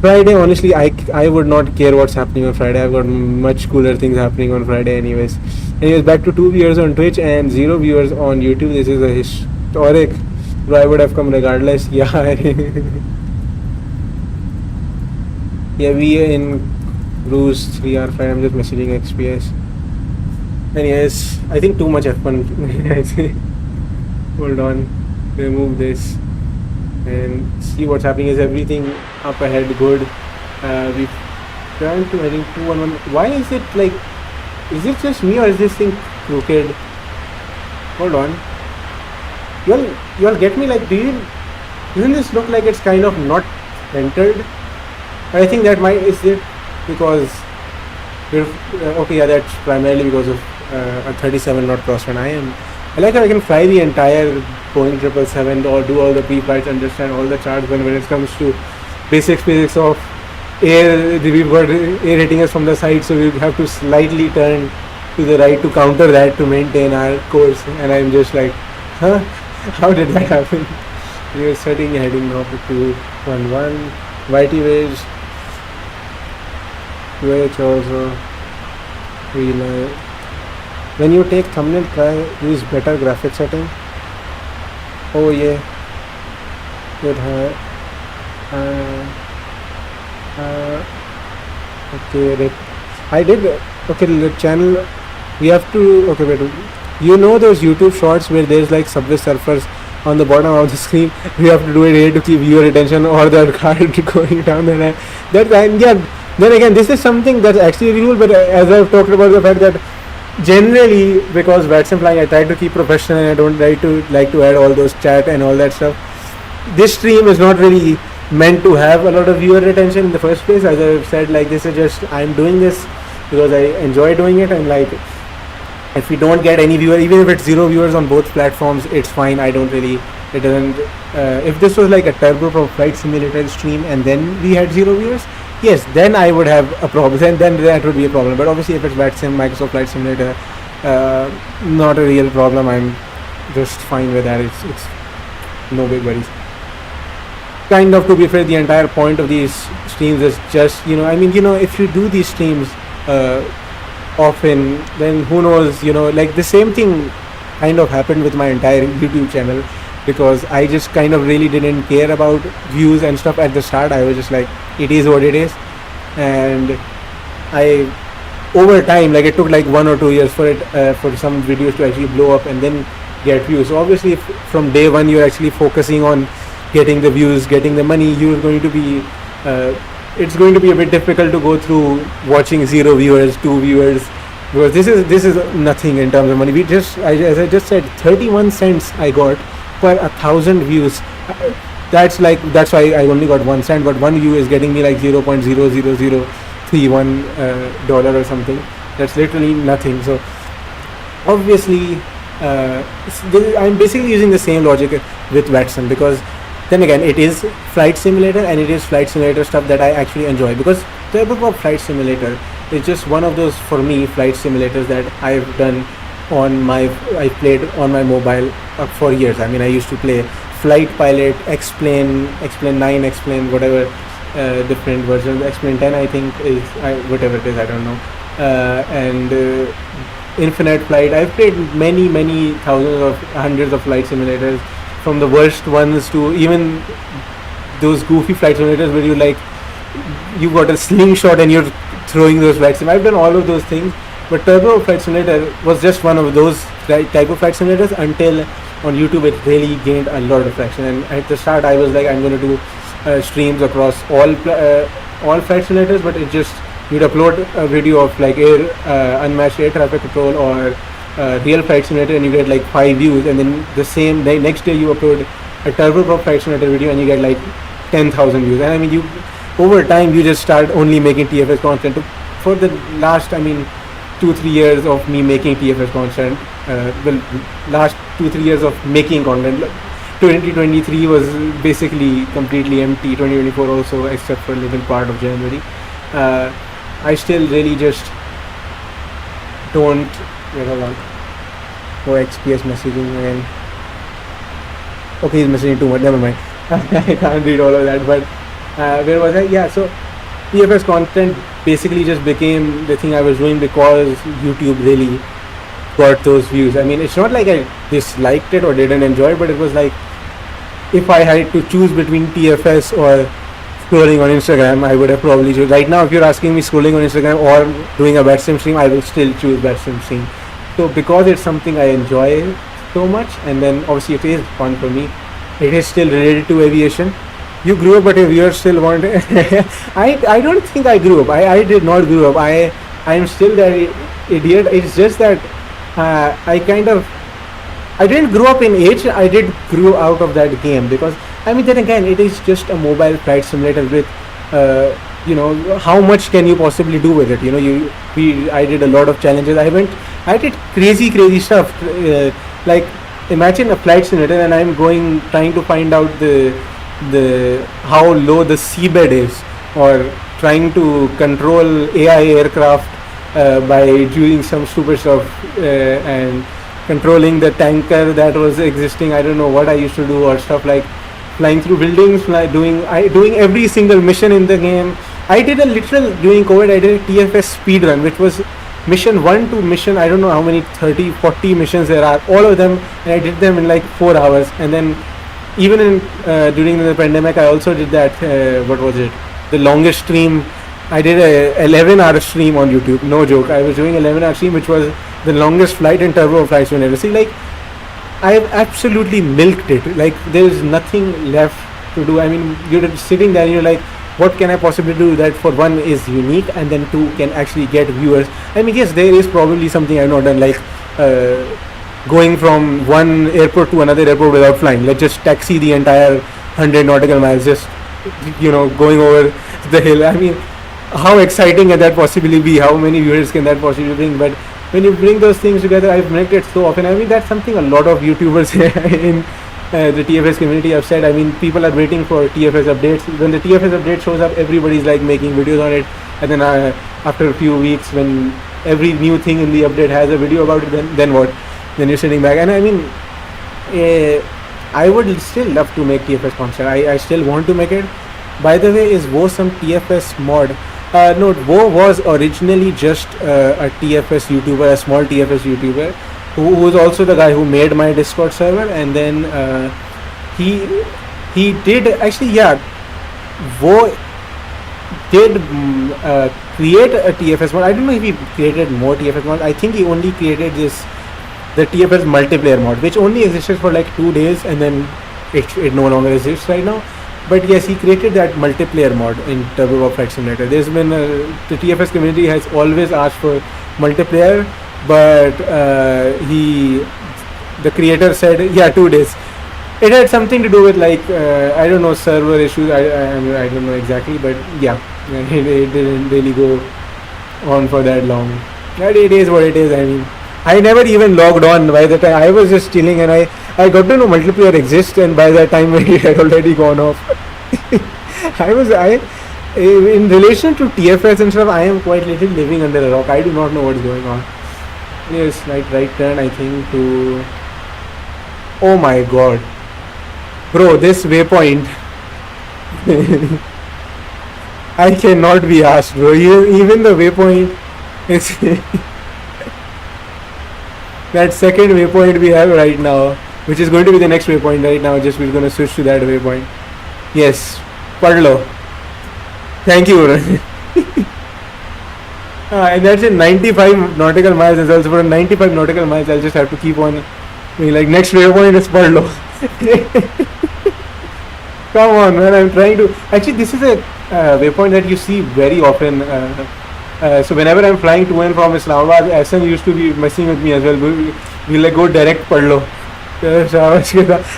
Speaker 1: Friday, honestly, I would not care what's happening on Friday. I've got much cooler things happening on Friday, anyways. Anyways, back to 2 viewers on Twitch and 0 viewers on YouTube. This is a historic. Bro, I would have come regardless. Yeah. Yeah, we are in cruise 3 hour flight. I'm just messaging XPS. Anyways, I think too much F1. Hold on, remove this and see what's happening. Is everything up ahead good? We've turned to heading 211. Why is it like, is it just me or is this thing crooked? Hold on, you'll get me, like, doesn't this look like it's kind of not centered? I think that might, is it because we're okay, yeah, that's primarily because of a 37 knot crosswind. I like how I can fly the entire Boeing 777 or do all the pre-flights, understand all the charts, when it comes to basics of air. We've got air hitting us from the side, so we have to slightly turn to the right to counter that to maintain our course. And I'm just like, huh? How did that happen? We are setting heading now to 211. YT waves. Which also realize. When you take thumbnail, try use better graphic setting. Oh yeah, good. Okay, I did. Okay, the channel. We have to. Okay, wait. You know those YouTube shorts where there's like Subway Surfers on the bottom of the screen? We have to do it here to keep viewer attention, or the card going down the line. Yeah. Then again, this is something that's actually real. But as I've talked about the fact that generally, because VATSIM flying, I try to keep professional and I don't like to add all those chat and all that stuff. This stream is not really meant to have a lot of viewer attention in the first place. As I've said, like, this is just, I'm doing this because I enjoy doing it. And like, if we don't get any viewer, even if it's 0 viewers on both platforms, it's fine. I don't really, it doesn't, if this was like a turboprop flight simulator stream and then we had 0 viewers, yes, then I would have a problem, and then that would be a problem. But obviously, if it's VATSIM, Microsoft Flight Simulator, not a real problem. I'm just fine with that. It's no big worries. Kind of, to be fair, the entire point of these streams is just, if you do these streams often, then who knows, like the same thing kind of happened with my entire YouTube channel, because I just kind of really didn't care about views and stuff at the start. I was just like, it is what it is. And I, over time, like, it took like 1 or 2 years for it, for some videos to actually blow up and then get views. So obviously, from day one, you're actually focusing on getting the views, getting the money. You're going to be, it's going to be a bit difficult to go through watching 0 viewers, 2 viewers, because this is nothing in terms of money. We just, as I just said, 31 cents I got per 1,000 views. That's why I only got 1 cent, but 1 view is getting me like $0.00031 dollar or something. That's literally nothing. So obviously, I'm basically using the same logic with VATSIM, because then again, it is flight simulator and it is flight simulator stuff that I actually enjoy, because Turboprop Flight Simulator is just one of those, for me, flight simulators that I've done I played on my mobile for years. I mean, I used to play Flight Pilot, X-Plane 9, X-Plane, whatever, different versions. X-Plane 10, I think, is whatever it is, I don't know. And Infinite Flight. I've played many thousands of hundreds of flight simulators, from the worst ones to even those goofy flight simulators where you got a slingshot and you're throwing those flights. I've done all of those things, but Turbo Flight Simulator was just one of those type of flight simulators, until on YouTube it really gained a lot of traction. And at the start I was like, I'm going to do streams across all flight simulators, but it just, you'd upload a video of like unmatched air traffic control or real flight simulator and you get like 5 views, and then the same day, next day, you upload a turboprop flight simulator video and you get like 10,000 views. And I mean, over time you just start only making TFS content. For the last 2-3 years of me making TFS content, last 2-3 years of making content, 2023 was basically completely empty, 2024 also, except for a little part of January. I still really just don't. Wait, hold on. Oh, XPS messaging again. Okay, he's messaging too much. Never mind. I can't read all of that. But Where was I? Yeah, so TFS content basically just became the thing I was doing because YouTube really got those views. I mean, it's not like I disliked it or didn't enjoy it, but it was like if I had to choose between TFS or scrolling on Instagram, I would have probably choose. Right now, if you're asking me scrolling on Instagram or doing a VATSIM stream, I will still choose VATSIM stream. So because it's something I enjoy so much, and then obviously it is fun for me, it is still related to aviation. You grew up, but your viewers still want. I don't think I grew up. I did not grow up. I am still that idiot. It's just that I didn't grow up in age. I did grow out of that game because I mean then again it is just a mobile flight simulator with how much can you possibly do with it? I did a lot of challenges. I did crazy stuff. Like imagine a flight simulator and I'm trying to find out the how low the seabed is, or trying to control AI aircraft by doing some stupid stuff and controlling the tanker that was existing. I don't know what I used to do, or stuff like flying through buildings, doing every single mission in the game. I did a literal, during COVID, I did a TFS speed run, which was mission 1 to mission, I don't know how many, 30, 40 missions there are, all of them, and I did them in like 4 hours. And then even during the pandemic, I also did that, what was it, the longest stream. I did a 11-hour stream on YouTube, no joke. I was doing 11-hour stream, which was the longest flight and turbo flights you'll ever see. Like, I've absolutely milked it. Like, there's nothing left to do. I mean, you're sitting there and you're like, what can I possibly do that for one is unique and then two can actually get viewers? I mean, yes, there is probably something I've not done, like going from one airport to another airport without flying. Let's just taxi the entire 100 nautical miles, just, going over the hill. I mean, how exciting can that possibly be? How many viewers can that possibly bring? But when you bring those things together, I've met it so often. I mean, that's something a lot of YouTubers in the TFS community have said. I mean, people are waiting for TFS updates. When the TFS update shows up, everybody's like making videos on it. And then after a few weeks, when every new thing in the update has a video about it, then what? Then you're sitting back. And I mean, I would still love to make TFS content. I still want to make it. By the way, is WoW some TFS mod? No, WoW was originally just a TFS YouTuber, a small TFS YouTuber, who was also the guy who made my Discord server. And then he did actually, yeah, WoW did create a TFS mod. I don't know if he created more TFS mods. I think he only created the TFS multiplayer mod, which only existed for like 2 days, and then it no longer exists right now. But yes, he created that multiplayer mod in Turbo Flight Simulator. There's been the TFS community has always asked for multiplayer, but the creator said, yeah, 2 days. It had something to do with like I don't know, server issues. I don't know exactly, but yeah, it didn't really go on for that long. But it is what it is. I mean, I never even logged on by the time. I was just chilling, and I got to know multiplayer exists, and by that time it had already gone off. In relation to TFS and stuff, I am quite literally living under a rock. I do not know what's going on. Yes, like right turn, I think to. Oh my god, bro, this waypoint. I cannot be asked, bro. Even the waypoint is. That second waypoint we have right now, which is going to be the next waypoint right now, just we're going to switch to that waypoint. Yes, Padlo. Thank you. And that's in 95 nautical miles. And also for 95 nautical miles, I'll just have to keep on being like, next waypoint is Padlo. Come on, man, I'm trying to. Actually, this is a waypoint that you see very often. So whenever I'm flying to and from Islamabad, SN used to be messing with me as well. We'll like go direct Padlo.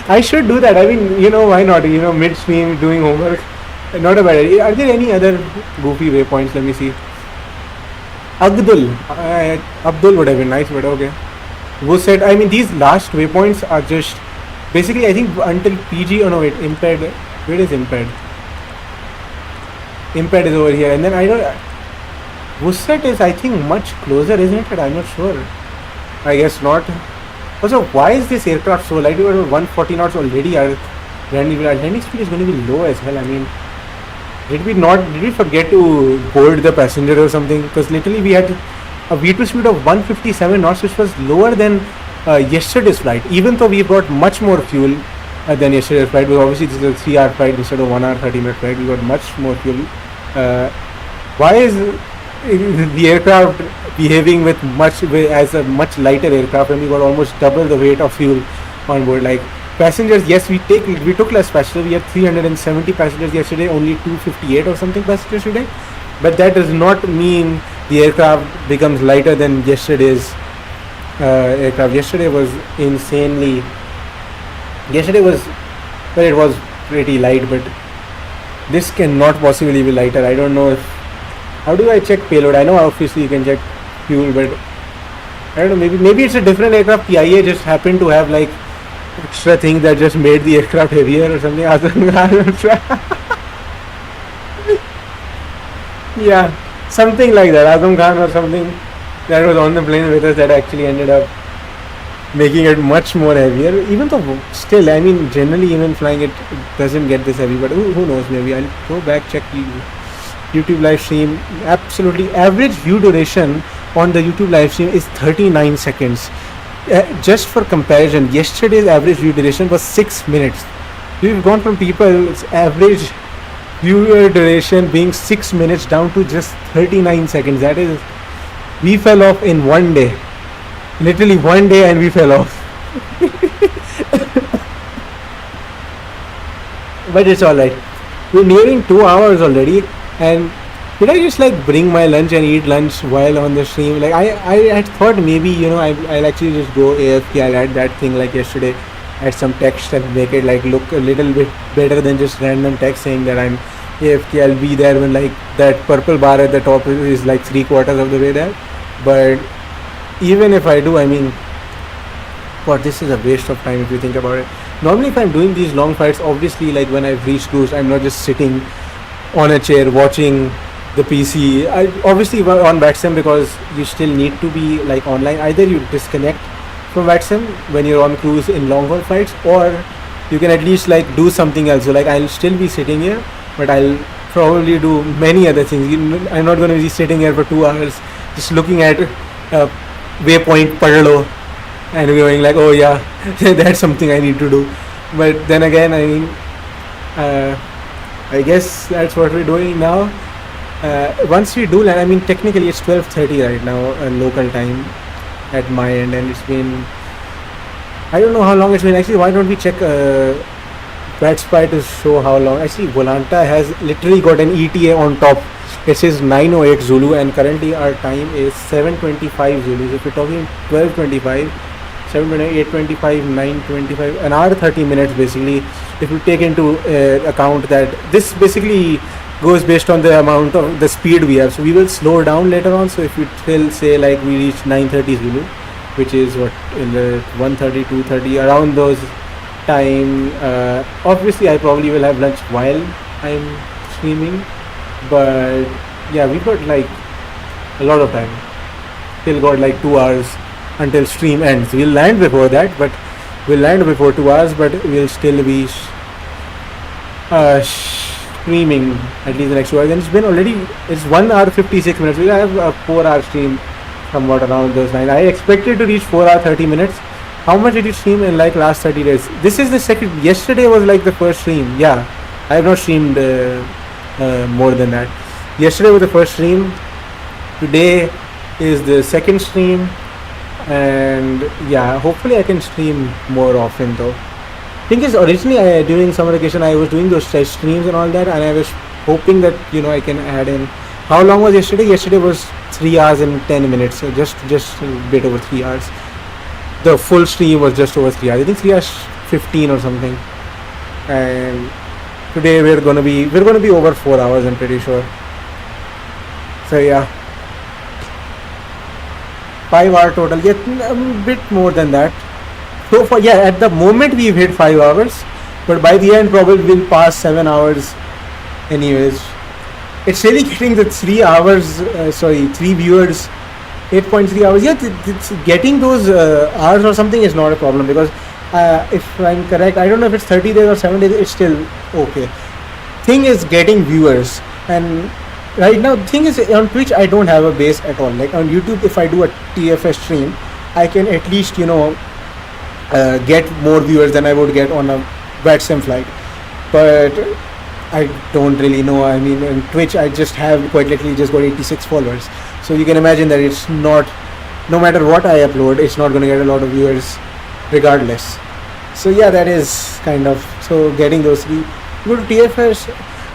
Speaker 1: I should do that. I mean, why not? Mid-stream doing homework. Not a bad idea. Are there any other goofy waypoints? Let me see. Abdul would have been nice, but okay. Who said, I mean, these last waypoints are just basically, I think until PG, oh no, wait, impaired. Where is impaired? Impaired is over here. And then I don't. Wusset is, I think, much closer, isn't it? I'm not sure. I guess not. Also, why is this aircraft so light? 140 knots already. Our landing speed is going to be low as hell. I mean, Did we forget to board the passenger or something? Because literally we had a V2 speed of 157 knots, which was lower than yesterday's flight. Even though we brought much more fuel than yesterday's flight, because obviously this is a 3-hour flight instead of 1 hour 30-minute flight. We got much more fuel. Why is the aircraft behaving as a much lighter aircraft, and we got almost double the weight of fuel on board? Like passengers, yes, we took less passengers. We had 370 passengers yesterday, only 258 or something passengers today. But that does not mean the aircraft becomes lighter than yesterday's aircraft. Yesterday was insanely. Yesterday was, well, it was pretty light, but this cannot possibly be lighter. I don't know if. How do I check payload? I know obviously you can check fuel, but I don't know. Maybe it's a different aircraft. PIA just happened to have like extra thing that just made the aircraft heavier or something. Yeah, something like that. Azam Khan or something that was on the plane with us that actually ended up making it much more heavier. Even though still, I mean, generally even flying it doesn't get this heavy, but who knows? Maybe I'll go back, check the YouTube live stream. Absolutely, average view duration on the YouTube live stream is 39 seconds. Just for comparison, yesterday's average view duration was 6 minutes. We've gone from people's average viewer duration being 6 minutes down to just 39 seconds. That is, we fell off in one day. Literally one day, and we fell off. But it's alright. We're nearing 2 hours already, and did I just like bring my lunch and eat lunch while on the stream? Like I had thought maybe I'll actually just go AFK. I'll add that thing like yesterday, add some text and make it like look a little bit better than just random text saying that I'm AFK. I'll be there when like that purple bar at the top is like 3/4 of the way there. But even if I do, I mean, God, this is a waste of time if you think about it. Normally if I'm doing these long flights, obviously like when I've reached cruise, I'm not just sitting on a chair watching the PC. Obviously on VATSIM, because you still need to be like online. Either you disconnect from VATSIM when you're on cruise in long haul flights, or you can at least like do something else. So like I'll still be sitting here, but I'll probably do many other things. I'm not going to be sitting here for 2 hours just looking at waypoint Parlo and going like, oh yeah, that's something I need to do. But then again, I mean, I guess that's what we're doing now. Once we do land, I mean, technically it's 12:30 right now, local time at my end, and it's been, I don't know how long it's been. Actually, why don't we check VATSPy to show how long? Actually, Volanta has literally got an ETA on top. It says 9:08 Zulu, and currently our time is 7:25 Zulu. So if you're talking 12:25, 7:28, 8:25, 9:25, an hour 30 minutes basically. If you take into account that this basically goes based on the amount of the speed we have, so we will slow down later on. So if you still say like we reach 9:30 Zulu, which is what in the 1:30, 2:30 around those time. Obviously, I probably will have lunch while I'm streaming, but yeah, we got like a lot of time. Still got like 2 hours until stream ends. We'll land before that, but we'll land before 2 hours, but we'll still be streaming at least the next 2 hours. And it's 1 hour 56 minutes. We'll have a 4-hour stream somewhat around those lines. I expected to reach 4 hour 30 minutes. How much did you stream in like last 30 days? This is the second. Yesterday was like the first stream. Yeah, I have not streamed more than that. Yesterday was the first stream. Today is the second stream, and yeah, hopefully I can stream more often though. Thing is, originally during summer vacation I was doing those test streams and all that, and I was hoping that I can add in. How long was yesterday? Yesterday was 3 hours and 10 minutes, so just a bit over 3 hours. The full stream was just over 3 hours. I think 3 hours 15 or something. And today we're gonna be over 4 hours, I'm pretty sure. So yeah, 5 hour total. Yeah, a bit more than that. So for at the moment we've hit 5 hours, but by the end probably we'll pass 7 hours. Anyways, it's really getting the 3 hours. 3 viewers. 8.3 hours. Yeah, it's getting those hours or something is not a problem, because if I'm correct, I don't know if it's 30 days or 7 days, it's still okay. thing is getting viewers. And right now the thing is, on Twitch I don't have a base at all. Like on YouTube, if I do a TFS stream, I can at least get more viewers than I would get on a VATSIM flight. But I don't really know. I mean, on Twitch I just have quite literally just got 86 followers, so you can imagine that it's not, no matter what I upload, it's not going to get a lot of viewers regardless. So yeah, that is kind of, so getting those go to TFS.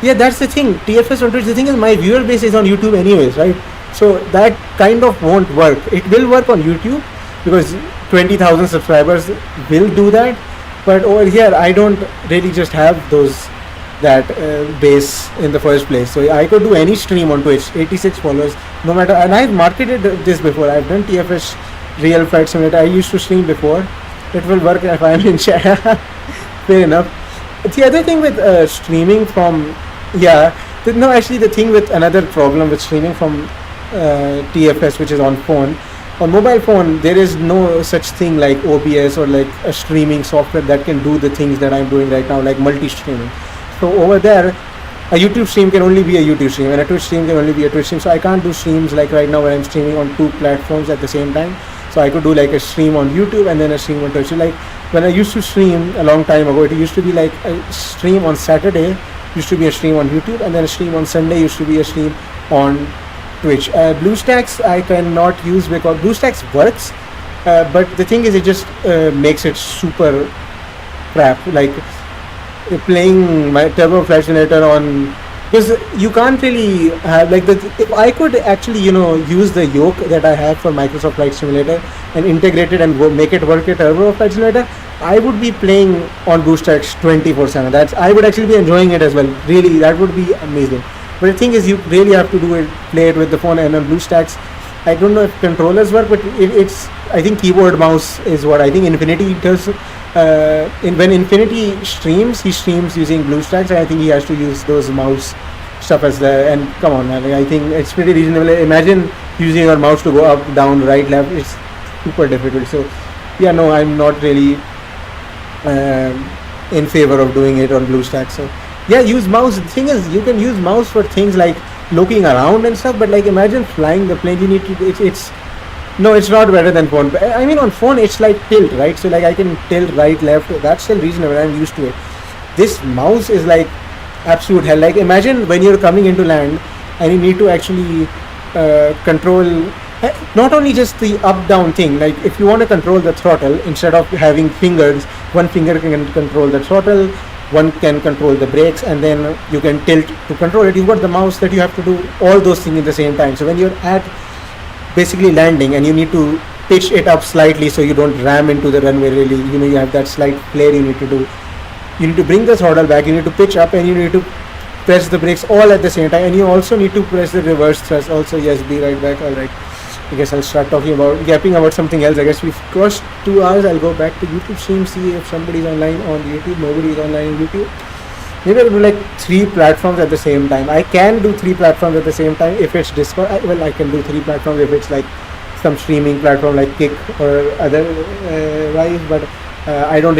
Speaker 1: Yeah, that's the thing. TFS on Twitch, the thing is my viewer base is on YouTube anyways, right? So that kind of won't work. It will work on YouTube because 20,000 subscribers will do that, but over here I don't really just have that base in the first place. So I could do any stream on Twitch, 86 followers, no matter. And I've marketed this before. I've done TFS Real Flight Simulator. I used to stream before. It will work if I'm in chat. Fair enough. The other thing with streaming from, actually the thing with another problem with streaming from TFS, which is on phone, on mobile phone, there is no such thing like OPIS or like a streaming software that can do the things that I'm doing right now, like multi-streaming. So over there, a YouTube stream can only be a YouTube stream, and a Twitch stream can only be a Twitch stream. So I can't do streams like right now where I'm streaming on 2 platforms at the same time. So I could do like a stream on YouTube and then a stream on Twitch. So like when I used to stream a long time ago, it used to be like a stream on Saturday used to be a stream on YouTube, and then a stream on Sunday used to be a stream on Twitch. BlueStacks I cannot use because BlueStacks works, but the thing is it just makes it super crap. Like playing my Turbo Flight Simulator on, because you can't really have like if I could actually use the yoke that I have for Microsoft Flight Simulator and integrate it and make it work with Turbo Flight Simulator, I would be playing on BlueStacks 24/7. I would actually be enjoying it as well. Really, that would be amazing. But the thing is, you really have to play it with the phone. And on BlueStacks, I don't know if controllers work, but it's, I think keyboard mouse is what I think Infinity does. When Infinity streams, he streams using BlueStacks, and I think he has to use those mouse stuff as well. And come on, man, I think it's pretty reasonable. Imagine using your mouse to go up, down, right, left. It's super difficult. So yeah, no, I'm not really in favor of doing it on BlueStacks. So yeah, use mouse. The thing is, you can use mouse for things like looking around and stuff, but like imagine flying the plane. You need to, it's not better than phone. I mean, on phone it's like tilt, right? So like I can tilt right, left. That's still reasonable. I'm used to it. This mouse is like absolute hell. Like imagine when you're coming into land and you need to actually control not only just the up down thing. Like if you want to control the throttle, instead of having fingers, one finger can control the throttle, one can control the brakes, and then you can tilt to control it. You've got the mouse that you have to do all those things at the same time. So when you're at basically landing and you need to pitch it up slightly so you don't ram into the runway, really, you have that slight flare you need to do. You need to bring the throttle back, you need to pitch up, and you need to press the brakes all at the same time, and you also need to press the reverse thrust also. Yes, be right back. All right, I guess I'll start yapping about something else. I guess we've crossed 2 hours. I'll go back to YouTube stream, see if somebody's online on YouTube. Nobody is online on YouTube. Maybe I'll do like 3 platforms at the same time. I can do 3 platforms at the same time if it's Discord. I can do 3 platforms if it's like some streaming platform like Kick or otherwise, but I don't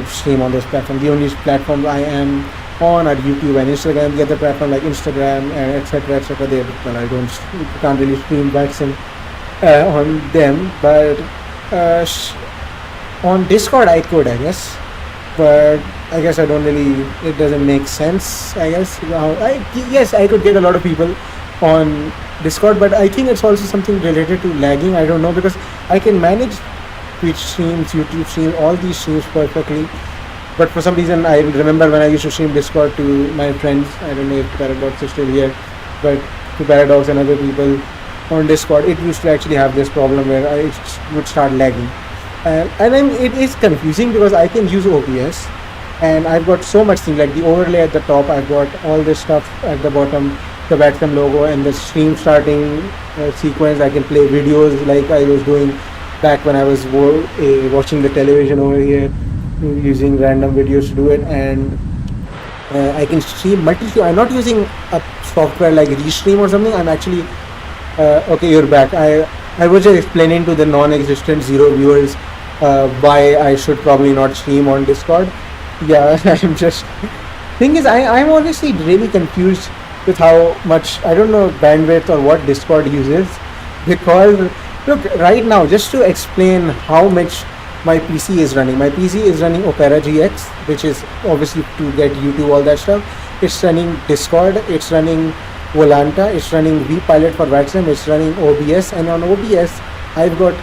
Speaker 1: stream on those platforms. The only platform I am on are YouTube and Instagram. The other platform like Instagram and etc. I can't really stream VATSIM on them, but on Discord I could, I guess, but I guess it doesn't make sense. I guess yes, I could get a lot of people on Discord, but I think it's also something related to lagging. I don't know, because I can manage Twitch streams, YouTube streams, all these streams perfectly, but for some reason I remember when I used to stream Discord to my friends. I don't know if Paradox is still here, but to Paradox and other people on Discord, it used to actually have this problem where I would start lagging, and it is confusing because I can use OPS and I've got so much things like the overlay at the top. I've got all this stuff at the bottom, the VATSIM logo and the stream starting sequence. I can play videos like I was doing back when I was watching the television over here, using random videos to do it, and I can stream multi-stream. I'm not using a software like Restream or something. I'm actually okay, you're back. I was just explaining to the non-existent 0 viewers why I should probably not stream on Discord. Yeah, I'm just Thing is, I'm honestly really confused with how much, I don't know, bandwidth or what Discord uses, because look, right now, just to explain how much my PC is running. My PC is running Opera GX, which is obviously to get YouTube, all that stuff. It's running Discord, it's running Volanta, it's running vPilot for VATSIM, it's running OBS, and on OBS, I've got,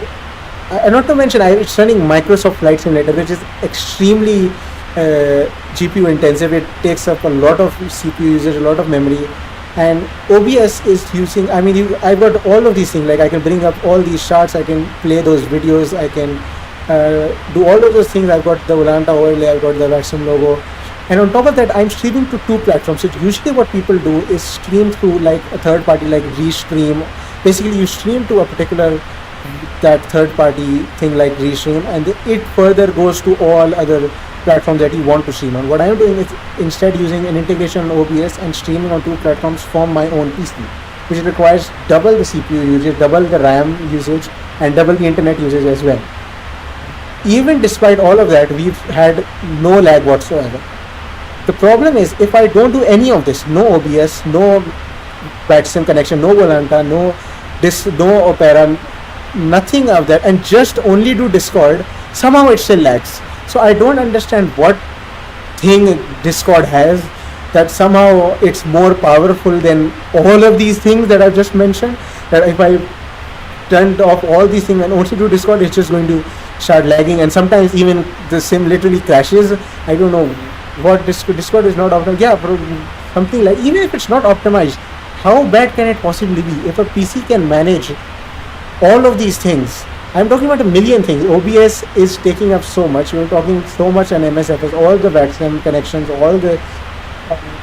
Speaker 1: not to mention, it's running Microsoft Flight Simulator, which is extremely GPU intensive. It takes up a lot of CPU usage, a lot of memory, and OBS is using, I've got all of these things, like I can bring up all these charts, I can play those videos, I can do all of those things. I've got the Volanta overlay, I've got the VATSIM logo, and on top of that, I'm streaming to 2 platforms. So usually what people do is stream through like a third party, like Restream. Basically, you stream to a particular that third party thing like Restream, and it further goes to all other platforms that you want to stream on. What I'm doing is instead using an integration on OBS and streaming on 2 platforms from my own PC, which requires double the CPU usage, double the RAM usage, and double the internet usage as well. Even despite all of that, we've had no lag whatsoever. The problem is, if I don't do any of this, no OBS, no VATSIM connection, no Volanta, no Opera, nothing of that, and just only do Discord, somehow it still lags. So I don't understand what thing Discord has that somehow it's more powerful than all of these things that I've just mentioned, that if I turned off all these things and only do Discord, it's just going to start lagging, and sometimes even the sim literally crashes. I don't know what Discord is not optimized. Yeah, something like, even if it's not optimized, how bad can it possibly be if a PC can manage all of these things? I'm talking about a million things. OBS is taking up so much. We're talking so much on MSFS, all the VATSIM connections, all the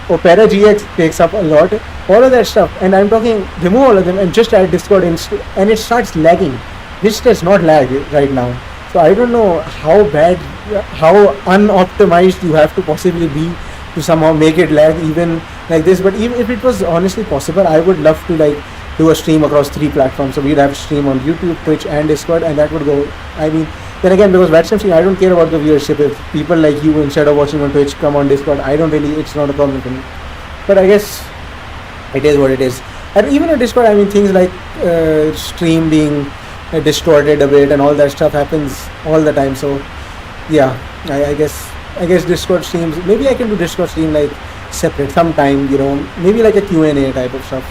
Speaker 1: Opera GX takes up a lot, all of that stuff. And I'm talking, remove all of them and just add Discord and it starts lagging. This does not lag right now. So I don't know how bad, how unoptimized you have to possibly be to somehow make it lag even like this. But even if it was honestly possible, I would love to like do a stream across 3 platforms. So we'd have stream on YouTube, Twitch, and Discord, and that would go. Then again, because VATSIM stream, I don't care about the viewership. If people like you, instead of watching on Twitch, come on Discord, it's not a problem for me. But I guess it is what it is. And even on Discord, things like stream being distorted a bit and all that stuff happens all the time. So yeah, I guess Discord streams, maybe I can do Discord stream like separate sometime, maybe like a Q&A type of stuff.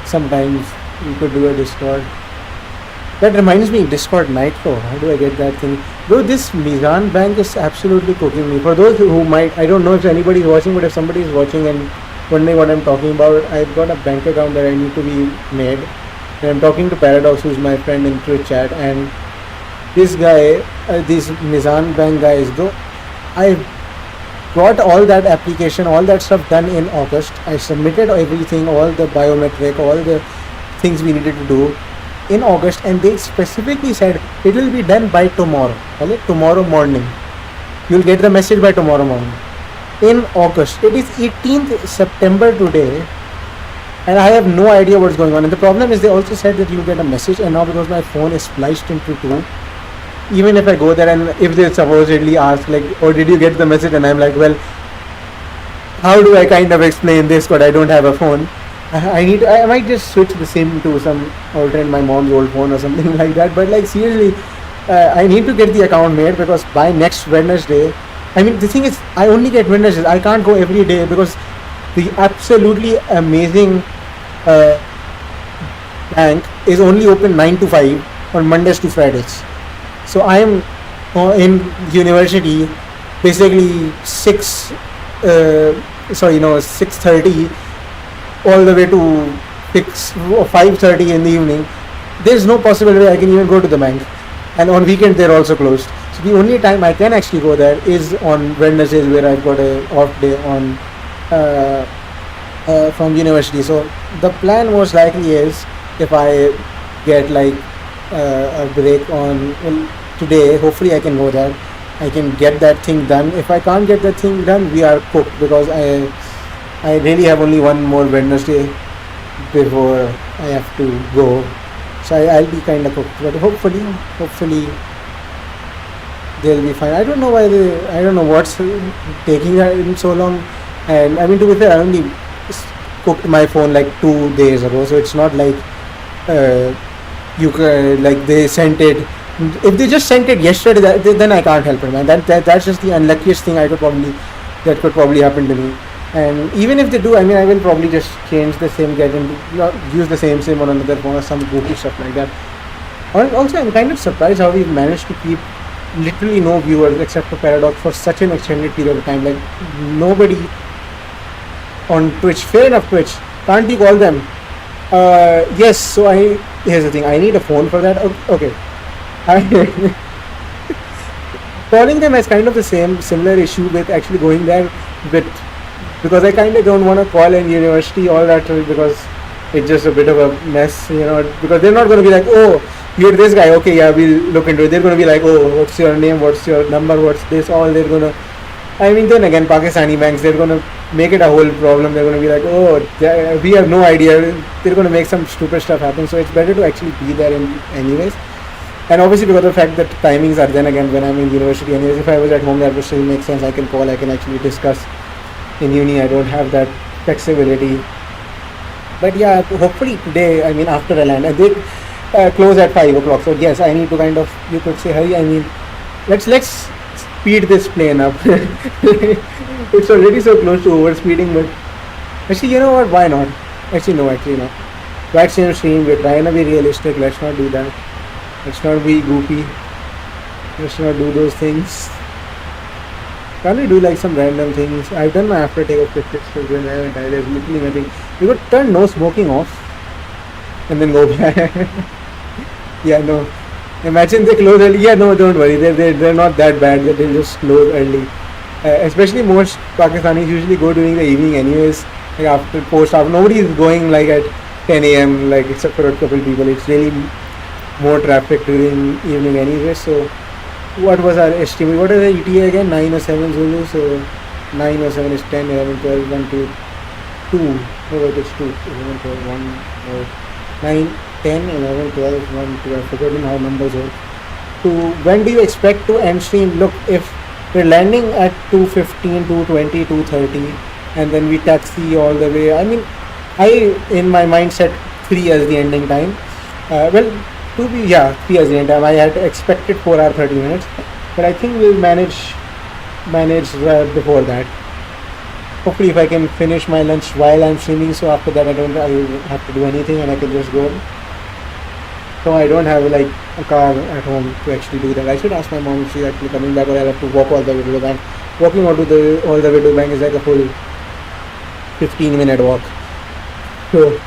Speaker 1: Sometimes you could do a Discord. That reminds me, Discord Nitro. How do I get that thing? Though this Mizan bank is absolutely cooking me. For those who might, I don't know if anybody is watching, but if somebody is watching and wondering what I'm talking about, I've got a bank account that I need to be made. And I'm talking to Paradox, who's my friend in Twitch chat, and this guy, these Mizan bank guys, though, I got all that application, all that stuff done in August. I submitted everything, all the biometric, all the things we needed to do in August, and they specifically said it will be done by tomorrow. Tomorrow morning. You'll get the message by tomorrow morning. In August. It is 18th September today, and I have no idea what's going on. And the problem is, they also said that you'll get a message, and now because my phone is spliced into 2, even if I go there and if they supposedly ask like, oh, did you get the message, and I'm like, well, how do I kind of explain this, but I don't have a phone. I might just switch the SIM to some alternate my mom's old phone or something like that. But like seriously, I need to get the account made, because by next Wednesday, the thing is, I only get Wednesdays. I can't go every day because the absolutely amazing bank is only open 9 to 5 on Mondays to Fridays. So I am in university basically 6:30 all the way to 6 or 5:30 in the evening. There's no possible way I can even go to the bank, and on weekend they're also closed. So the only time I can actually go there is on Wednesdays, where I've got a off day on from university. So the plan most likely is, if I get like a break on today, hopefully I can go there, I can get that thing done. If I can't get that thing done, we are cooked, because I really have only one more Wednesday before I have to go. So I'll be kind of cooked, but hopefully they'll be fine. I don't know why I don't know what's taking them so long. And I mean, to be fair, I only cooked my phone like 2 days ago, so it's not like you can, like they sent it. If they just sent it yesterday, then I can't help it, man. That's just the unluckiest thing that could probably happen to me. And even if they do, I mean, I will probably just change the SIM, use the same SIM on another phone or some goofy stuff like that. Also, I'm kind of surprised how we've managed to keep literally no viewers except for Paradox for such an extended period of time. Like nobody on Twitch. Fair enough, Twitch. Can't you call them? Yes. So here's the thing. I need a phone for that. Okay. Calling them has kind of the similar issue with actually going there, but because I kind of don't want to call in university all that because it's just a bit of a mess, because they're not going to be like, oh, you're this guy, okay, yeah, we'll look into it. They're going to be like, oh, what's your name, what's your number, what's this, all they're going to, I mean, then again, Pakistani banks, they're going to make it a whole problem. They're going to be like, oh, we have no idea. They're going to make some stupid stuff happen. So it's better to actually be there anyways. And obviously because of the fact that timings are then again when I'm in university anyways, if I was at home that would still make sense. I can call, I can actually discuss. In uni I don't have that flexibility. But yeah, hopefully today, I mean after I land, and they close at 5 o'clock. So yes, I need to kind of, you could say, hurry. I mean, let's speed this plane up. It's already so close to overspeeding, but actually, you know what, why not? Actually no. VATSIM stream, we're trying to be realistic. Let's not do that. Let's not be goofy. Let's not do those things. Can't we do like some random things? I've done my after take of pictures, so when I haven't, there's literally nothing. You could turn no smoking off and then go back. Yeah, no. Imagine they close early. Yeah, no, don't worry. They're not that bad. They'll just close early. Especially most Pakistanis usually go during the evening anyways. Like after nobody is going like at 10 a.m. like except for a couple people. It's really more traffic during evening anyway. So what was our estimate? What is the ETA again? 907 Zulu. So 907 is 10, 11, 12, 1, 2, 2. No, wait, it's 2. 11, 12, 1, 9, 10, 11, 12, 1, 2. I've forgotten how numbers work. When do you expect to end stream? Look, if we're landing at 2:15, 2:20, 2:30, and then we taxi all the way. I mean, I in my mind set 3 as the ending time. 3 as the ending time. I had expected 4 hours 30 minutes, but I think we'll manage before that. Hopefully, if I can finish my lunch while I'm streaming, so after that I have to do anything and I can just go. So I don't have like a car at home to actually do that. I should ask my mom if she's actually coming back, or I'll have to walk all the way to the bank. Walking all the way to the bank is like a full 15-minute walk. So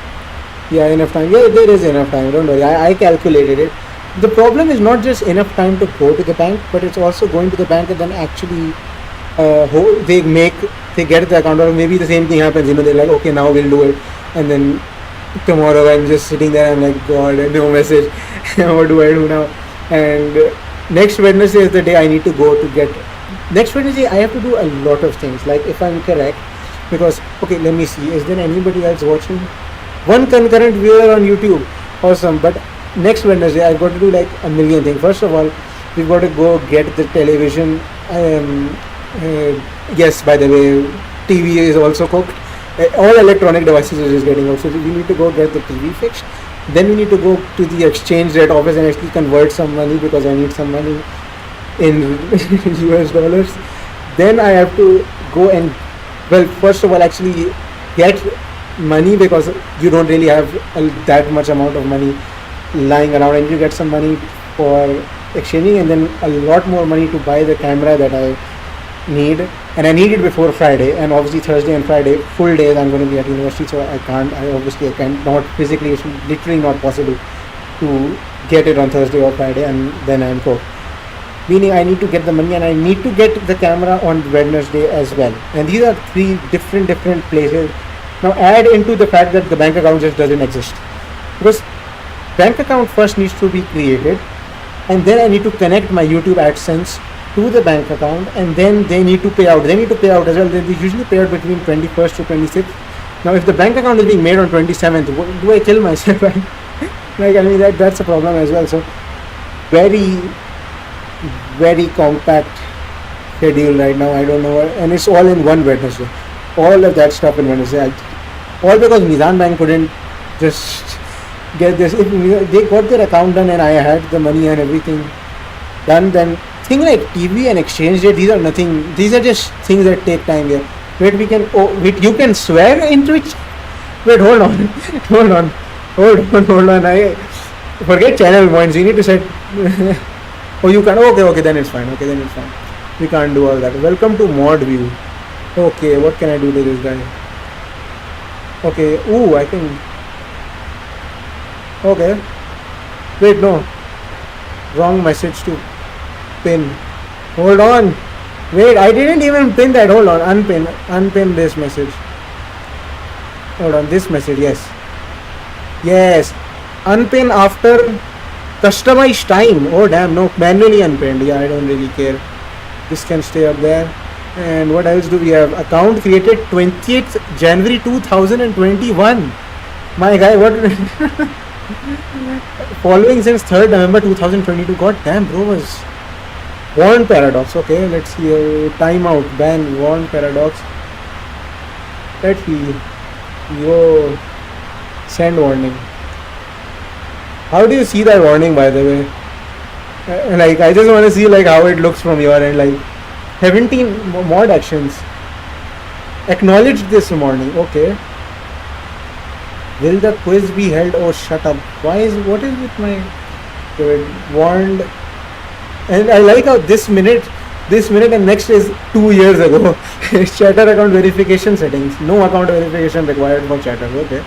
Speaker 1: yeah, enough time. Yeah, there is enough time. Don't worry. I calculated it. The problem is not just enough time to go to the bank, but it's also going to the bank and then actually they get the account, or maybe the same thing happens. They're like, okay, now we'll do it, and then tomorrow I'm just sitting there. I'm like, God, no message. What do I do now? And next Wednesday is the day I need to go to get. Next Wednesday I have to do a lot of things. Like if I'm correct, because okay, let me see. Is there anybody else watching? One concurrent viewer on YouTube. Awesome. But next Wednesday I've got to do like a million things. First of all, we've got to go get the television. Yes, by the way, TV is also cooked. All electronic devices are just getting out. So we need to go get the TV fixed. Then we need to go to the exchange rate office and actually convert some money because I need some money in US dollars. Then I have to go and, first of all, actually get money because you don't really have that much amount of money lying around, and you get some money for exchanging, and then a lot more money to buy the camera that I need, and I need it before Friday. And obviously Thursday and Friday full days I'm going to be at university, so I can't physically, it's literally not possible to get it on Thursday or Friday, and then I'm broke. Meaning I need to get the money and I need to get the camera on Wednesday as well. And these are 3 different places. Now add into the fact that the bank account just doesn't exist, because bank account first needs to be created, and then I need to connect my YouTube AdSense to the bank account, and then they need to pay out. They need to pay out as well. They usually pay out between 21st to 26th. Now if the bank account is being made on 27th, do I kill myself? That's a problem as well. So very compact schedule right now. I don't know, and it's all in one Wednesday. all of that stuff in Wednesday. All because Mizan Bank couldn't just get this. If they got their account done and I had the money and everything done, then things like TV and exchange rate, these are nothing. These are just things that take time here. Wait, we can. Oh, wait, you can swear in Twitch? Wait, hold on, hold on. I forget channel points. You need to set. Oh, you can. Okay, then it's fine. We can't do all that. Welcome to mod view. Okay, what can I do to this guy? Okay, ooh, I can. Okay. Wait, no. Wrong message to pin. Hold on. Wait, I didn't even pin that. Hold on. Unpin this message. Hold on. This message. Yes. Unpin after customize time. Oh, damn. No. Manually unpinned. Yeah, I don't really care. This can stay up there. And what else do we have? Account created 20th January 2021. My guy, what? Following since 3rd November 2022. God damn, bro, was warn paradox. Okay, let's see. Timeout, ban, warn paradox. Let's see. Yo, send warning. How do you see that warning, by the way? Like, I just want to see like how it looks from your end. Like 17 mod actions. Acknowledge this morning. Okay. Will the quiz be held? Oh, shut up. What is with my warned? And I like how this minute and next is 2 years ago. Chatter account verification settings. No account verification required for chatter. Okay.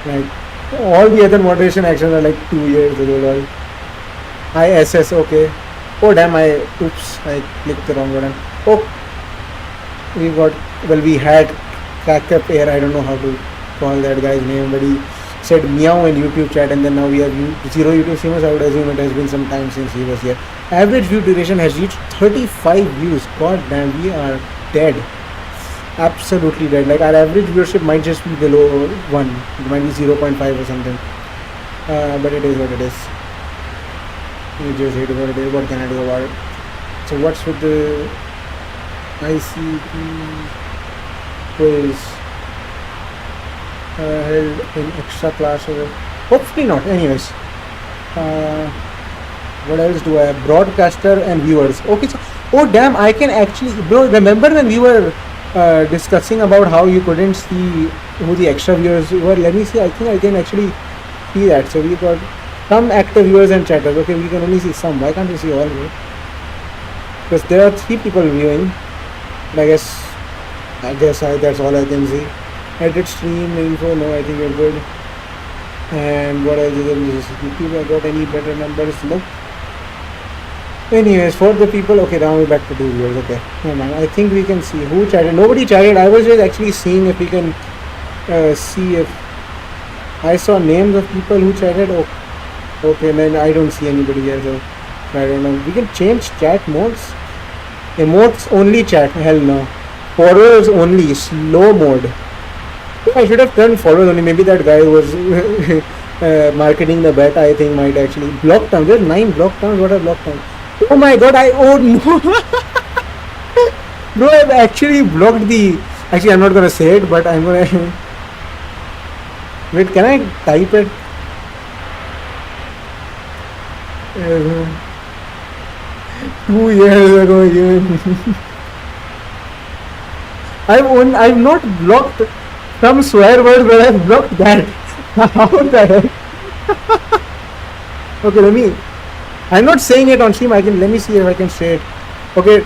Speaker 1: Like all the other moderation actions are like 2 years ago. Lol. ISS. Okay. Oh damn! I clicked the wrong button. Oh, we had Crack-Up Air. I don't know how to call that guy's name, but he said meow in YouTube chat, and then now we have zero YouTube streamers. I would assume it has been some time since he was here. Average view duration has reached 35 views. God damn, we are dead. Absolutely dead. Like our average viewership might just be below 1. It might be 0.5 or something. But it is what it is. You just hate what it is. What can I do about it? So what's with the ICP quiz held in extra class? Hopefully not. Anyways, what else do I have? Broadcaster and viewers. Okay, so oh damn, I can actually, bro. Remember when we were discussing about how you couldn't see who the extra viewers were? Let me see. I think I can actually see that. So we got some active viewers and chatters. Okay, we can only see some. Why can't we see all of it? Because there are 3 people viewing. And I guess that's all I can see. Edit stream info. No, I think we're good. And what else is in this? YouTube, I got any better numbers? Nope. Anyways, for the people, okay, now we're back to 2 viewers. Okay, no man, I think we can see who chatted. Nobody chatted. I was just actually seeing if we can see if I saw names of people who chatted. Oh, okay, then I don't see anybody here, so I don't know. We can change chat modes. Emotes only chat. Hell no. Followers only. Slow mode. I should have turned followers only. Maybe that guy who was marketing the bet, I think, might actually block terms. There's 9 block terms. What are block terms? Oh my god! Oh no! Bro, I've actually blocked the. Actually, I'm not gonna say it, but I'm gonna. Wait, can I type it? 2 years ago, even. I've not blocked some swear words, but I've blocked that. How the heck? Okay, I'm not saying it on stream. Let me see if I can say it. Okay.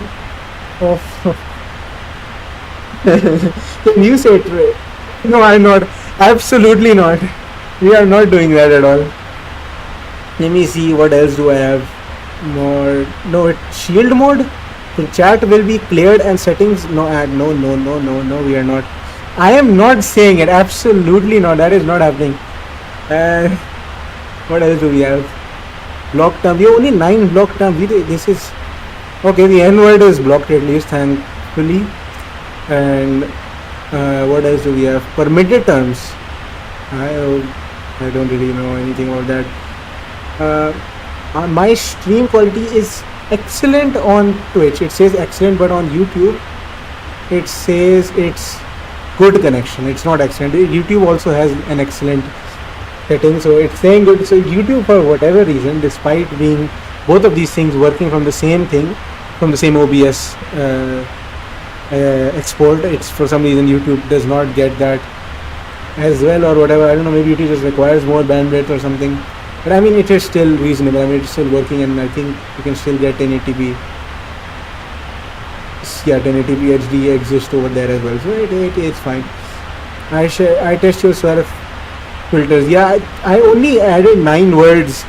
Speaker 1: Oh. Can you say it? No, I'm not. Absolutely not. We are not doing that at all. Let me see what else do I have. More. No, it's shield mode. The chat will be cleared and settings. No, no, we are not. I am not saying it. Absolutely not. That is not happening. What else do we have? Block term. We have only 9 block term. This is okay. The N word is blocked at least, thankfully. And what else do we have? Permitted terms. I don't really know anything about that. My stream quality is excellent on Twitch. It says excellent, but on YouTube it says it's good connection. It's not excellent. YouTube also has an excellent setting, so it's saying good. So YouTube, for whatever reason, despite being both of these things working from the same thing, from the same OBS export, it's for some reason YouTube does not get that as well or whatever. I don't know, maybe YouTube just requires more bandwidth or something. But I mean, it is still reasonable. I mean, it's still working, and I think you can still get 1080p. Yeah, 1080p HD exists over there as well, so it's fine. I test your swerve filters. Yeah, I only added 9 words,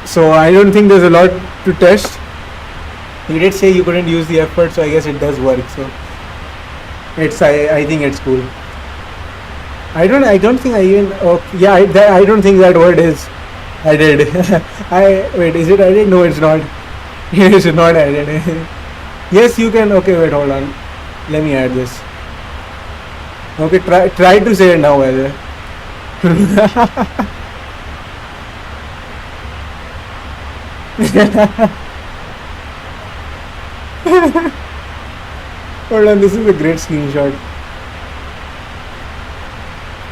Speaker 1: so I don't think there's a lot to test. You did say you couldn't use the effort, so I guess it does work. So it's I think it's cool. I don't think I even. Oh, yeah, I don't think that word is added. Wait, is it added? No, it's not. It is not added. Yes, you can. Okay, wait, hold on. Let me add this. Okay, try to say it now, whether. Hold on, this is a great screenshot.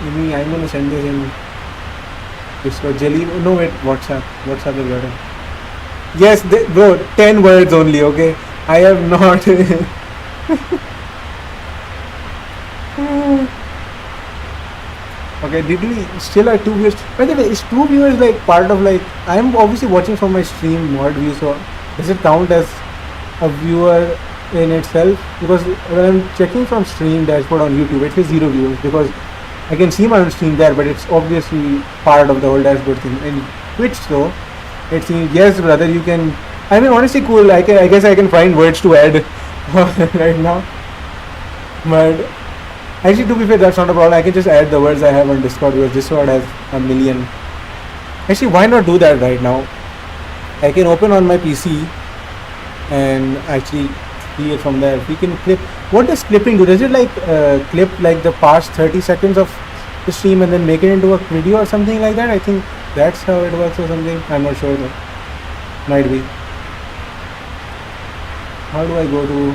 Speaker 1: I'm gonna send this in Discord. Jelly. No, wait, WhatsApp. WhatsApp is better. Yes, bro, 10 words only, okay? I have not. Okay, did we still have 2 viewers? By the way, is 2 viewers like part of like, I am obviously watching from my stream mod view, so does it count as a viewer in itself? Because when I'm checking from stream dashboard on YouTube, it says 0 viewers because I can see my own stream there, but it's obviously part of the whole dashboard thing. In Twitch though, it seems, yes brother, you can, I mean honestly cool, I guess I can find words to add right now. But actually, to be fair, that's not a problem. I can just add the words I have on Discord because Discord has a million. Actually, why not do that right now? I can open on my PC and actually see it from there. We can clip. What does clipping do? Does it like clip like the past 30 seconds of the stream and then make it into a video or something like that? I think that's how it works or something. I'm not sure though. Might be. How do I go to...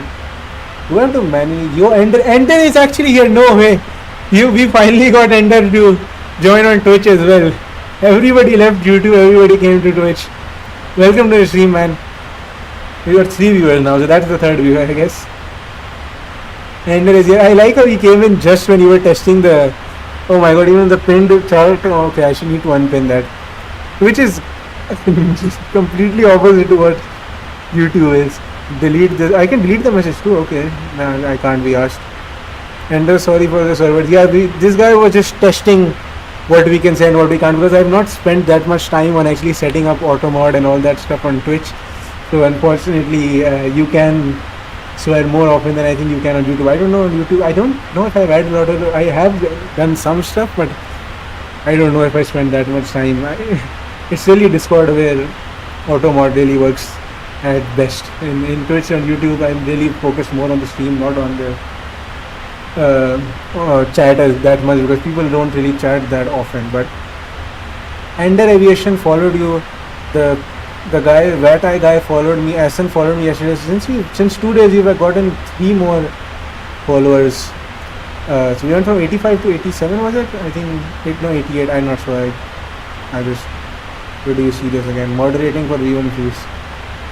Speaker 1: Do I have to manually... Yo, Ender is actually here. No way. We finally got Ender to join on Twitch as well. Everybody left YouTube. Everybody came to Twitch. Welcome to the stream, man. We got 3 viewers now, so that's the 3rd viewer, I guess. Ender is here. I like how he came in just when you were testing the... Oh my god, even the pinned chart. Okay, I should need to unpin that. Which is just completely opposite to what YouTube is. Delete this. I can delete the message too. Okay, no, I can't be asked. Ender, sorry for the servers. Yeah, this guy was just testing what we can send, what we can't, because I have not spent that much time on actually setting up auto mod and all that stuff on Twitch. So unfortunately, you can swear more often than I think you can on YouTube. I don't know on YouTube. I don't know if I've had a lot of. I have done some stuff, but I don't know if I spend that much time. It's really Discord where auto mod really works at best. In Twitch and YouTube, I'm really focused more on the stream, not on the chat as that much, because people don't really chat that often. But Ender Aviation followed you. The guy, VATI guy followed me. Asan followed me yesterday. Since 2 days we've gotten 3 more followers. So we went from 85 to 87, was it? I think 88. I'm not sure. I just, where do you see this again? Moderating for V1 Feeds.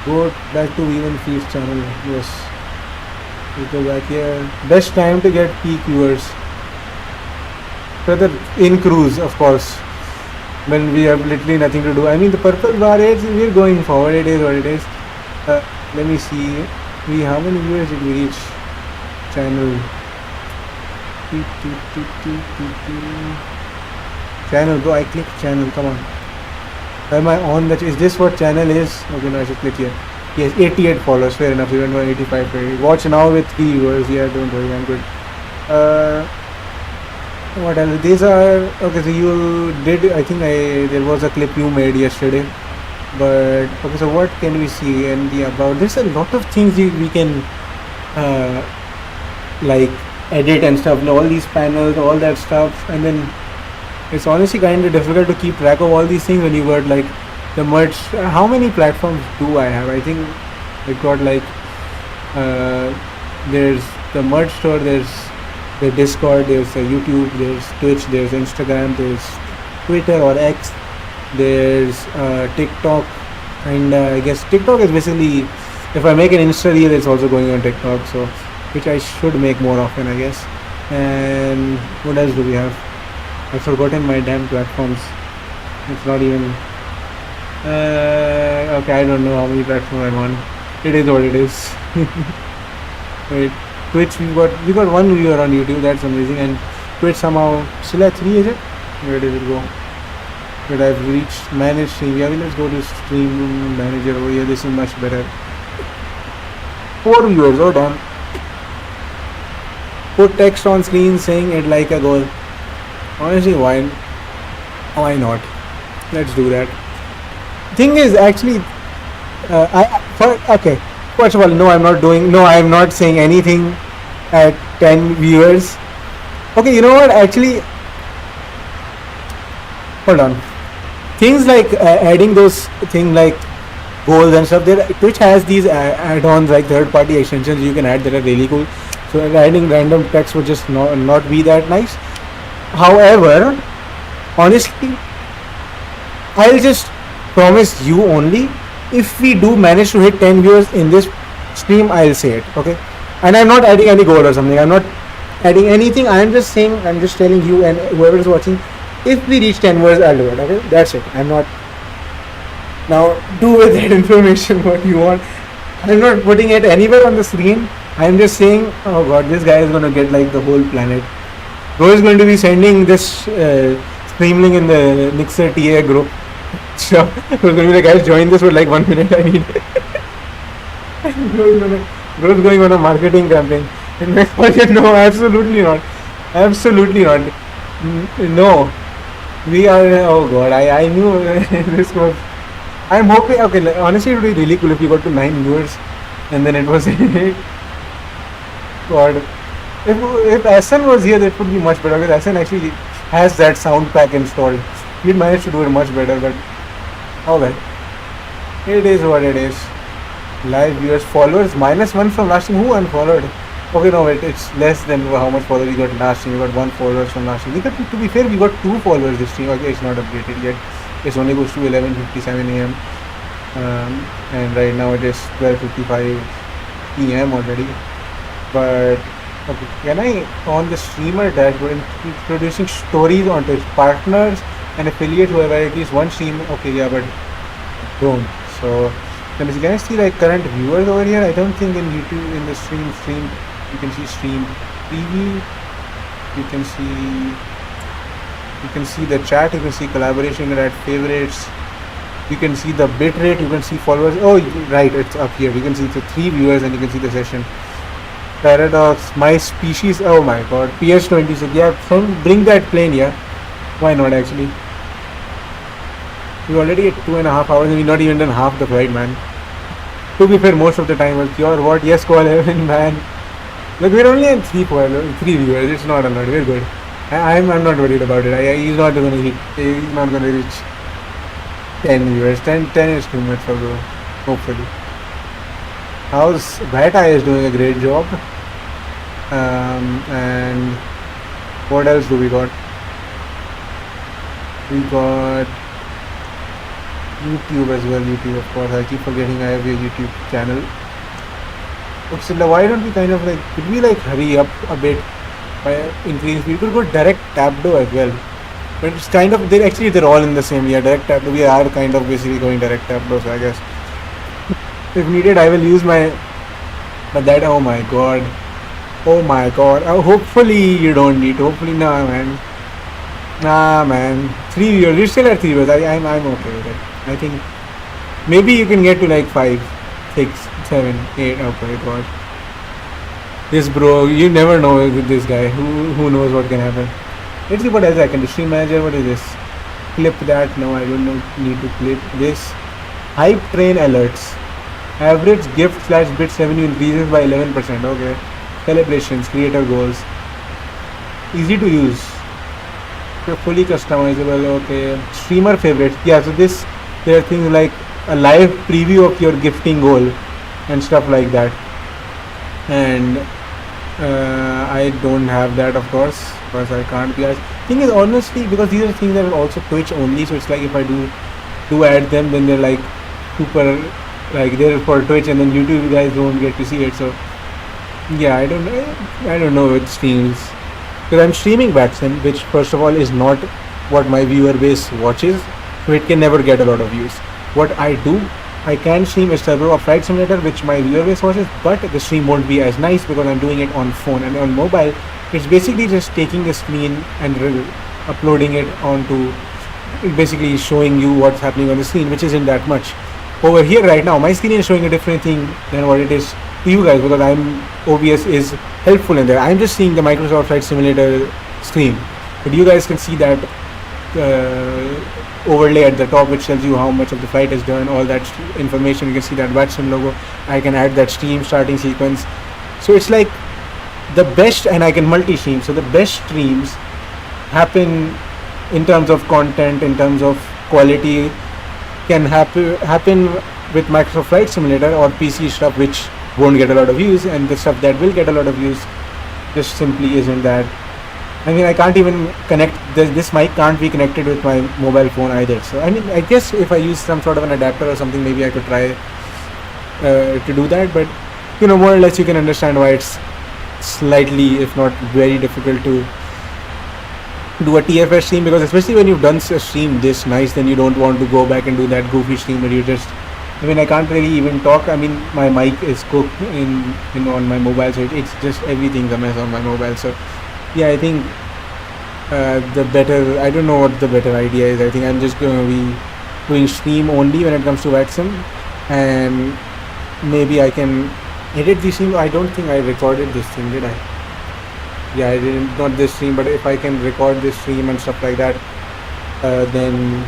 Speaker 1: Go back to V1 Feeds channel. Yes. We go back here. Best time to get peak viewers. Further in cruise, of course. When we have literally nothing to do. I mean, the purple bar is, we're going forward. It is what it is. Let me see. How many viewers did we reach? Channel. Channel. Go. I click channel. Come on. Am I on that? Is this what channel is? Okay, no, I should click here. Yes, 88 followers. Fair enough. We went from 85 to 80. Watch now with 3 viewers. Yeah, don't worry. I'm good. What else? These are... Okay, so you did... I think there was a clip you made yesterday. But... Okay, so what can we see in the about? There's a lot of things we can... like edit and stuff. All these panels, all that stuff. And then... It's honestly kind of difficult to keep track of all these things when you got like the merge. How many platforms do I have? I think it got like there's the merge store, there's There's Discord, there's YouTube, there's Twitch, there's Instagram, there's Twitter or X, there's TikTok, and I guess TikTok is basically, if I make an Insta reel, it's also going on TikTok, so which I should make more often, I guess. And what else do we have? I've forgotten my damn platforms. It's not even. Okay, I don't know how many platforms I'm on. It is what it is. Wait, Twitch, we got one viewer on YouTube. That's amazing. And Twitch somehow still at 3, is it? Where did it go? But I've reached manage stream. Yeah, let's go to stream manager over here. This is much better. 4 viewers. Oh damn. Put text on screen saying it like a goal. Honestly, why not? Let's do that. Thing is, actually, okay. First of all, no, I'm not saying anything at 10 viewers. Okay, you know what? Actually, hold on. Things like adding those things like goals and stuff. Twitch has these add-ons like third-party extensions you can add that are really cool. So adding random text would just not be that nice. However, honestly, I'll just promise you only, if we do manage to hit 10 viewers in this stream, I'll say it, okay? And I'm not adding any goal or something. I'm not adding anything. I'm just telling you and whoever is watching, if we reach 10 viewers, I'll do it, okay? That's it. I'm not. Now, do with that information what you want. I'm not putting it anywhere on the screen. I'm just saying, oh god, this guy is going to get like the whole planet. Bro is going to be sending this stream link in the Nixer TA group. So, we're going to be like, guys, join this for like 1 minute, I need it. Bro's going on a marketing campaign. No, absolutely not. Absolutely not. No. We are, oh god, I knew this was, I'm hoping, okay, honestly it would be really cool if we got to 9 viewers and then it was 8. God. If SN was here, that would be much better because SN actually has that sound pack installed. He'd managed to do it much better, but oh well. It is what it is. Live viewers, followers, -1 from last time. Who unfollowed? Okay, no, wait, it's less than how much followers we got last time. We got 1 follower from last time. To be fair, we got 2 followers this time. Okay, it's not updated yet. It only goes to 11:57 a.m. And right now it is 12:55 p.m. already. But okay, can I on the streamer dashboard introducing stories onto its partners and affiliates who have at least one stream? Okay, yeah, but don't. So can I see like current viewers over here? I don't think in YouTube in the stream you can see stream preview. You can see the chat. You can see collaboration. You can add favorites. You can see the bitrate. You can see followers. Oh, right, it's up here. You can see the 3 viewers and you can see the session. Paradox, my species. Oh my god, PS26. Yeah, bring that plane. Yeah, why not actually? We already at 2.5 hours and we not even done half the flight, man. To be fair, most of the time was pure what? Yes, call heaven, man. Look, we're only at 3 viewers. It's not a lot. We're good. I'm not worried about it. He's not going to hit. He's not going to reach 10 viewers. 10 is too much for bro. Hopefully. How's VATSIM is doing a great job. And what else do we got? We got YouTube as well. YouTube, of course. I keep forgetting I have a YouTube channel. But still, why don't we kind of like, could we like hurry up a bit by increasing? We could go direct tabdo as well. But it's kind of, they're all in the same. Yeah, direct tabdo. We are kind of basically going direct tabdo, so I guess. If needed, I will use my, but that, oh my god. Oh my god. Hopefully you don't need, hopefully, nah man. 3 viewers, we're still at 3 viewers. I'm okay with it. I think maybe you can get to like 5, 6, 7, 8. Okay, god. This bro, you never know with this guy. Who knows what can happen. Let's see what else I can do. Stream manager, what is this? Clip that. No, I don't need to clip this. Hype train alerts. Average gift / bits revenue increases by 11%. Okay. Celebrations, creator goals. Easy to use. Fully customizable. Okay. Streamer favorites. Yeah, so there are things like a live preview of your gifting goal and stuff like that. And I don't have that, of course, because I can't be asked. Thing is, honestly, because these are things that are also Twitch only, so it's like if I do add them, then they're like super, like they're for Twitch, and then YouTube you guys don't get to see it. So yeah, I don't know which streams, because I'm streaming VATSIM, which first of all is not what my viewer base watches, so it can never get a lot of views. What I do, I can stream a server of Flight Simulator, which my viewer base watches, but the stream won't be as nice because I'm doing it on phone, and on mobile it's basically just taking the screen and uploading it onto, basically showing you what's happening on the screen, which isn't that much. Over here right now, my screen is showing a different thing than what it is to you guys, because OBS is helpful in there. I'm just seeing the Microsoft Flight Simulator screen, but you guys can see that overlay at the top, which tells you how much of the flight is done, all that information. You can see that VATSIM logo. I can add that stream starting sequence, so it's like the best, and I can multi-stream. So the best streams happen in terms of content, in terms of quality, can happen with Microsoft Flight Simulator or PC stuff, which won't get a lot of views, and the stuff that will get a lot of views just simply isn't that. I mean, I can't even connect, this mic can't be connected with my mobile phone either. So I mean, I guess if I use some sort of an adapter or something, maybe I could try to do that, but you know, more or less you can understand why it's slightly, if not very difficult to do a TFS stream, because especially when you've done a stream this nice, then you don't want to go back and do that goofy stream where you just, I mean, I can't really even talk. I mean, my mic is cooked in on my mobile, so it's just everything's a mess on my mobile. So yeah, I think the better, I don't know what the better idea is. I think I'm just going to be doing stream only when it comes to VATSIM, and maybe I can edit the stream. I don't think I recorded this thing, did I? Yeah, I didn't, not this stream, but if I can record this stream and stuff like that, then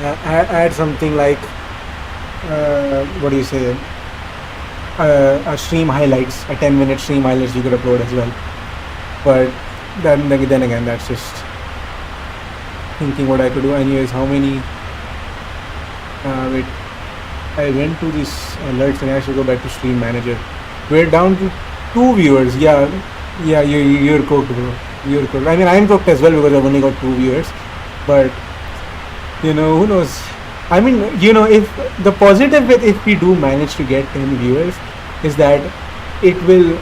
Speaker 1: add something like what do you say, a stream highlights, a 10-minute stream highlights you could upload as well. But then again, that's just thinking what I could do. Anyways, how many wait, I went to this alerts and I should go back to stream manager. We're down to 2 viewers. Yeah, you're cooked, bro. You're cooked. I mean, I'm cooked as well because I've only got 2 viewers, but you know, who knows. I mean, you know, if the positive with, if we do manage to get 10 viewers, is that it will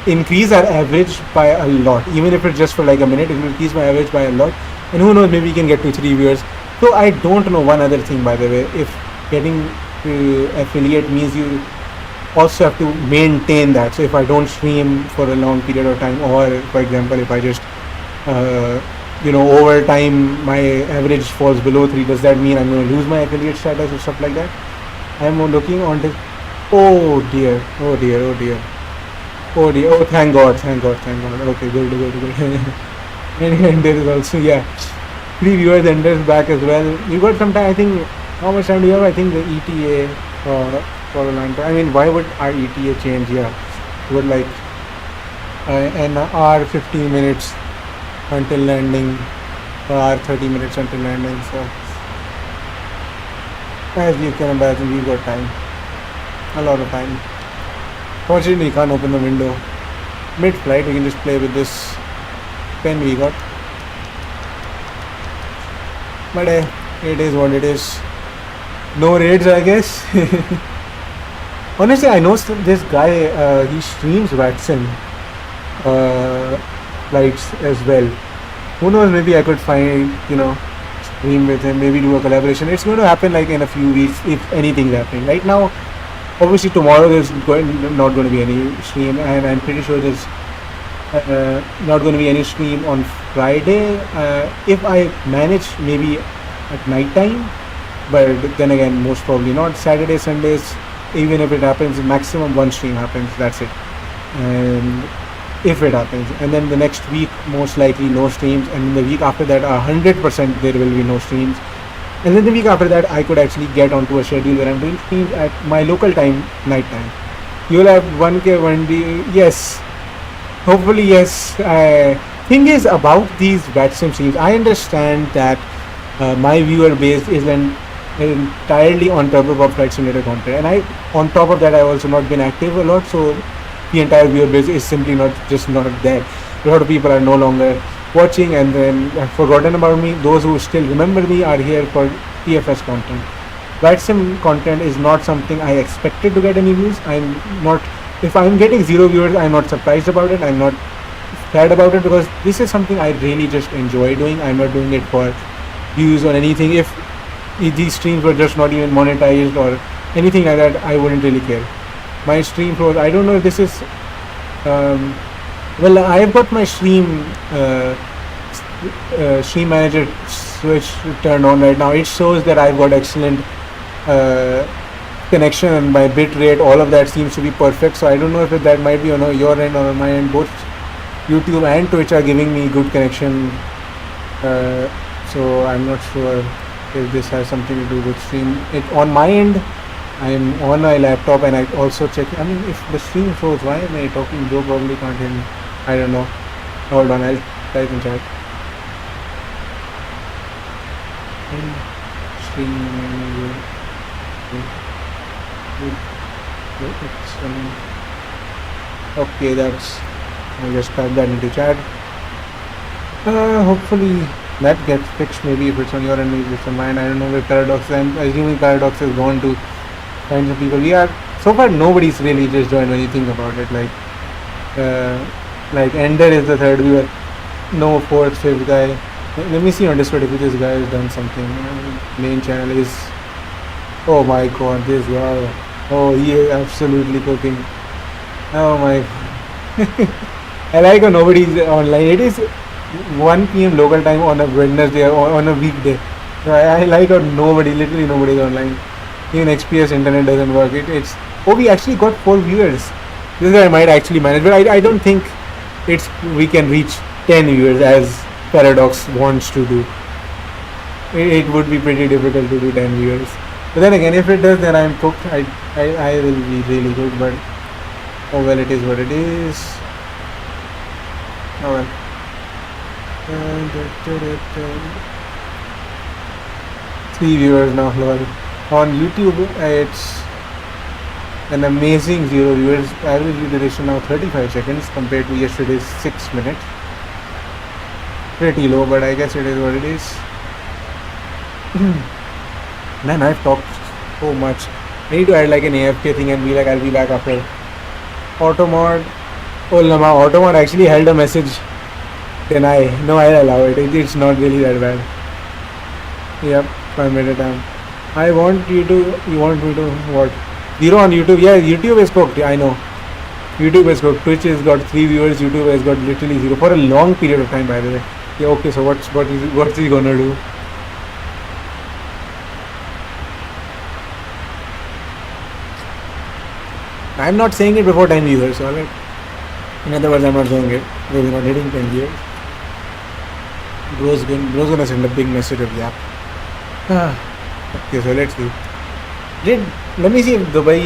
Speaker 1: increase our average by a lot. Even if it's just for like a minute, it will increase my average by a lot, and who knows, maybe we can get to 3 viewers. So I don't know, one other thing by the way, if getting to affiliate means you also have to maintain that. So if I don't stream for a long period of time, or for example, if I just you know, over time my average falls below 3, does that mean I'm going to lose my affiliate status or stuff like that? I'm looking on the, oh dear, oh thank god, okay, good. And there is also, yeah, 3 viewers enters back as well. You got some time, I think. How much time do you have? I think the ETA for a long time. I mean, why would our ETA change? Yeah, would like an hour 15 minutes until landing, or hour 30 minutes until landing. So as you can imagine, we've got time, a lot of time. Fortunately, you can't open the window mid-flight. We can just play with this pen we got. But it is what it is. No raids, I guess. Honestly, I know this guy, he streams VATSIM flights as well. Who knows, maybe I could find, you know, stream with him, maybe do a collaboration. It's going to happen like in a few weeks, if anything's happening. Right now, obviously tomorrow there's not going to be any stream, and I'm pretty sure there's not going to be any stream on Friday. If I manage, maybe at night time, but then again, most probably not. Saturday, Sundays, even if it happens, maximum 1 stream happens, that's it. And if it happens, and then the next week most likely no streams, and the week after that 100% there will be no streams, and then the week after that I could actually get onto a schedule where I'm doing streams at my local time, night time. You'll have 1K, 1D, yes, hopefully yes. Thing is about these VATSIM streams, I understand that my viewer base isn't entirely on top of Flight Simulator content, and on top of that, I've also not been active a lot, so the entire viewer base is simply not there. A lot of people are no longer watching and then have forgotten about me. Those who still remember me are here for TFS content. VATSIM content is not something I expected to get any views. I'm not. If I'm getting 0 viewers, I'm not surprised about it. I'm not sad about it because this is something I really just enjoy doing. I'm not doing it for views or anything. If these streams were just not even monetized or anything like that, I wouldn't really care. My stream flows. I don't know if this is. Well, I've got my stream manager switch turned on right now. It shows that I've got excellent connection and my bit rate, all of that seems to be perfect. So I don't know if that might be on your end or on my end. Both YouTube and Twitch are giving me good connection. So I'm not sure if this has something to do with stream. On my end, I'm on my laptop and I also check. I mean, if the stream shows, why am I talking? Joe probably can't hear me. I don't know. Hold on, I'll type in chat. Stream manager. Okay, that's. I'll just type that into chat. Hopefully that gets fixed. Maybe if it's on your end, maybe it's on mine. I don't know where Paradox. I'm assuming Paradox is gone to kinds of people. We are so far nobody's really just joined when you think about it. Like Ender is the third viewer. No fourth, fifth guy. Let me see on Discord if this guy has done something. Main channel is. Oh my god, this guy. Oh, he is absolutely cooking. Oh my. I like how nobody's online. It is 1 p.m. local time on a Wednesday or on a weekday. So I like how literally nobody's online. Even XPS internet doesn't work. We actually got 4 viewers. This guy might actually manage, but I don't think we can reach 10 viewers as Paradox wants to do. It would be pretty difficult to do 10 viewers. But then again, if it does, then I'm cooked. I will be really good, but oh well, it is what it is. Oh well. 3 viewers now, Lord. On YouTube, it's an amazing 0 viewers. Average view duration now 35 seconds compared to yesterday's 6 minutes. Pretty low, but I guess it is what it is. Man, I've talked so much. I need to add like an AFK thing and be like, I'll be back after. Automod. Oh, Lama, Automod actually held a message. Then I'll allow it. It's not really that bad. Yep, 5 minutes time. You want me to what? 0 on YouTube? Yeah, YouTube is cooked. I know. YouTube is cooked. Twitch has got 3 viewers. YouTube has got literally 0 for a long period of time, by the way. Yeah, okay. So what's he gonna do? I'm not saying it before 10 viewers. Alright. In other words, I'm not saying it. We're not hitting 10 viewers. Bro's gonna send a big message of yap. Okay, so let's see. Let me see if Dubai,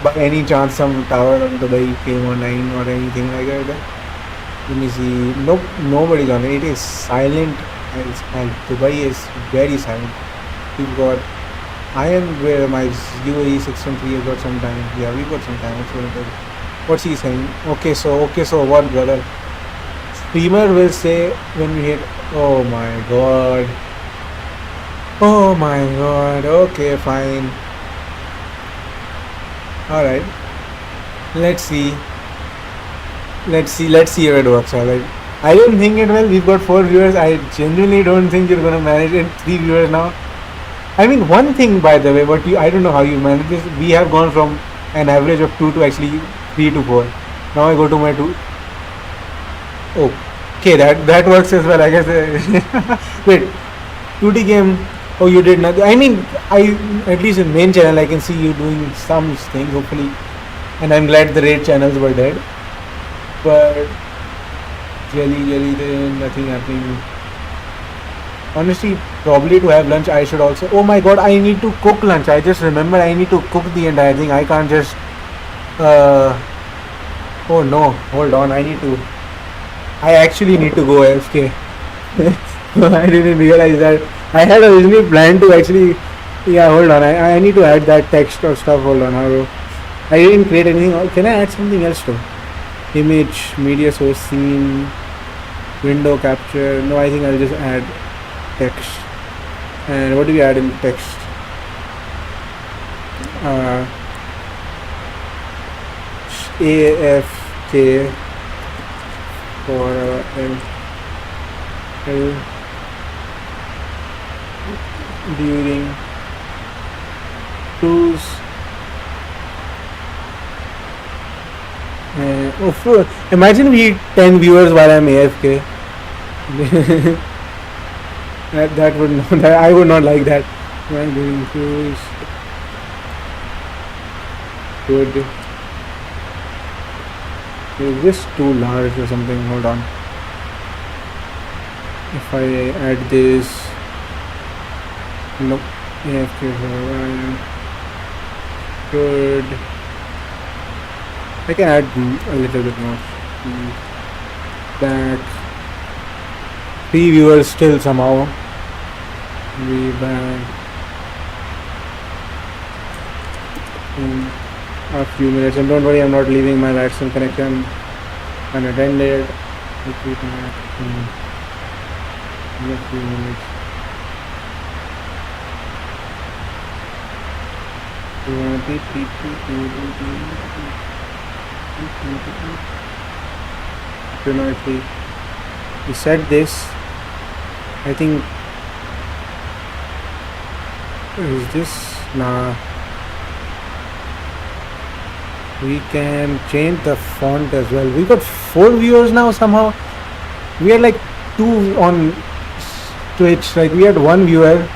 Speaker 1: by any chance, some tower of Dubai came online or anything like that. Let me see. Nope, nobody's on it. It is silent as hell. Dubai is very silent. We've got. I am where my UAE 613 has got some time. Yeah, we've got some time. What's he saying? Okay, so what, brother? Streamer will say when we hit. Oh my god. Oh my god. Okay, fine. Alright. Let's see if it works. Alright. I don't think it will. We've got 4 viewers. I genuinely don't think you're gonna manage it. 3 viewers now. I mean, one thing, by the way, I don't know how you manage this. We have gone from an average of 2 to actually 3 to 4. Now I go to my 2. Okay, that works as well, I guess. Wait, 2D game. Oh, you did nothing. I mean, at least in main channel, I can see you doing some things, hopefully. And I'm glad the raid channels were dead. But really, there's nothing happening. Honestly, probably to have lunch, I should also. Oh my god, I need to cook lunch. I just remembered I need to cook the entire thing. I can't just. Oh no, hold on. I actually need to go AFK. I didn't realize that. I had originally planned to actually. Yeah, hold on. I need to add that text or stuff. Hold on. I didn't create anything. Can I add something else to? Image, media source, scene, window capture. No, I think I'll just add text. And what do we add in text? AFK for L during cruise. Imagine we 10 viewers while I'm AFK. that would not, I would not like that. While during cruise. Good. Is this too large or something? Hold on. If I add this, nope. AFK for a while. Good. I can add a little bit more. Back. 3 viewers still somehow. Be back in a few minutes. And don't worry, I'm not leaving my VATSIM connection unattended. We'll be back in a few minutes. You know, if we set this, I think, is this? Nah. We can change the font as well. We got 4 viewers now somehow. We had like 2 on Twitch. Like we had 1 viewer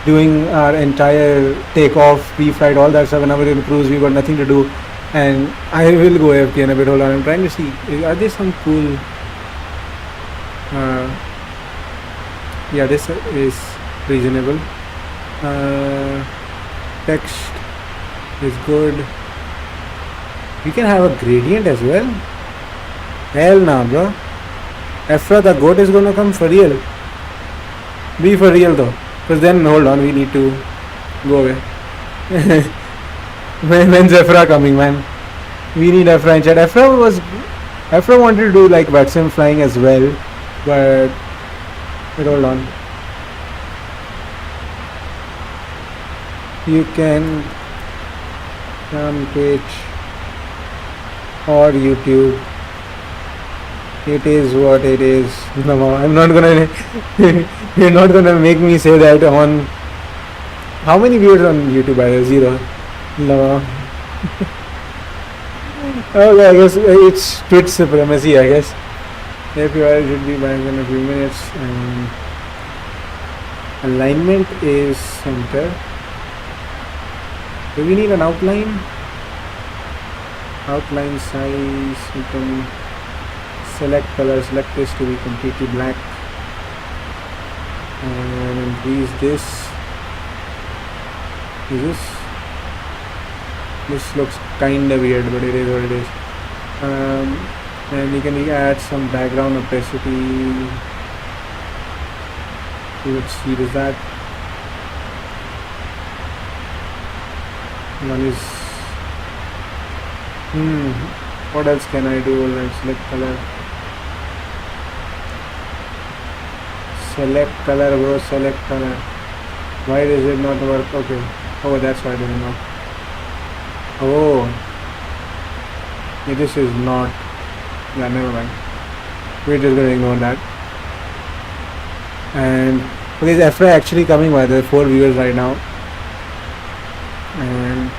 Speaker 1: doing our entire takeoff, pre-flight, all that stuff. And now we're in cruise. We got nothing to do. And I will go AFK in a bit. Hold on. I'm trying to see. Are there some cool? Yeah, this is reasonable. Text is good. We can have a gradient as well. Hell nah, bro. Afra the goat is gonna come for real. Be for real though. Because then, hold on, we need to go away. When's Afra coming, man? We need Afra in chat. Afra wanted to do like VATSIM flying as well. But hold on. You can on Twitch or YouTube. It is what it is. No, I'm not gonna. You're not gonna make me say that on. How many viewers on YouTube? By the 0. No. Okay, I guess it's Twitch supremacy. I guess. API should be back in a few minutes. Alignment is center. Do we need an outline? Outline size. We can select color. Select this to be completely black. And increase this. Is this? This looks kinda weird, but it is what it is. And you can add some background opacity. Let's see, does that one is what else can I do? Let's select color. Select color, bro, select color. Why does it not work? Okay. Oh, that's why it doesn't work. Oh. Yeah, this is not. Yeah, never mind. We're just gonna ignore that. And okay, is Afra actually coming by the 4 viewers right now? And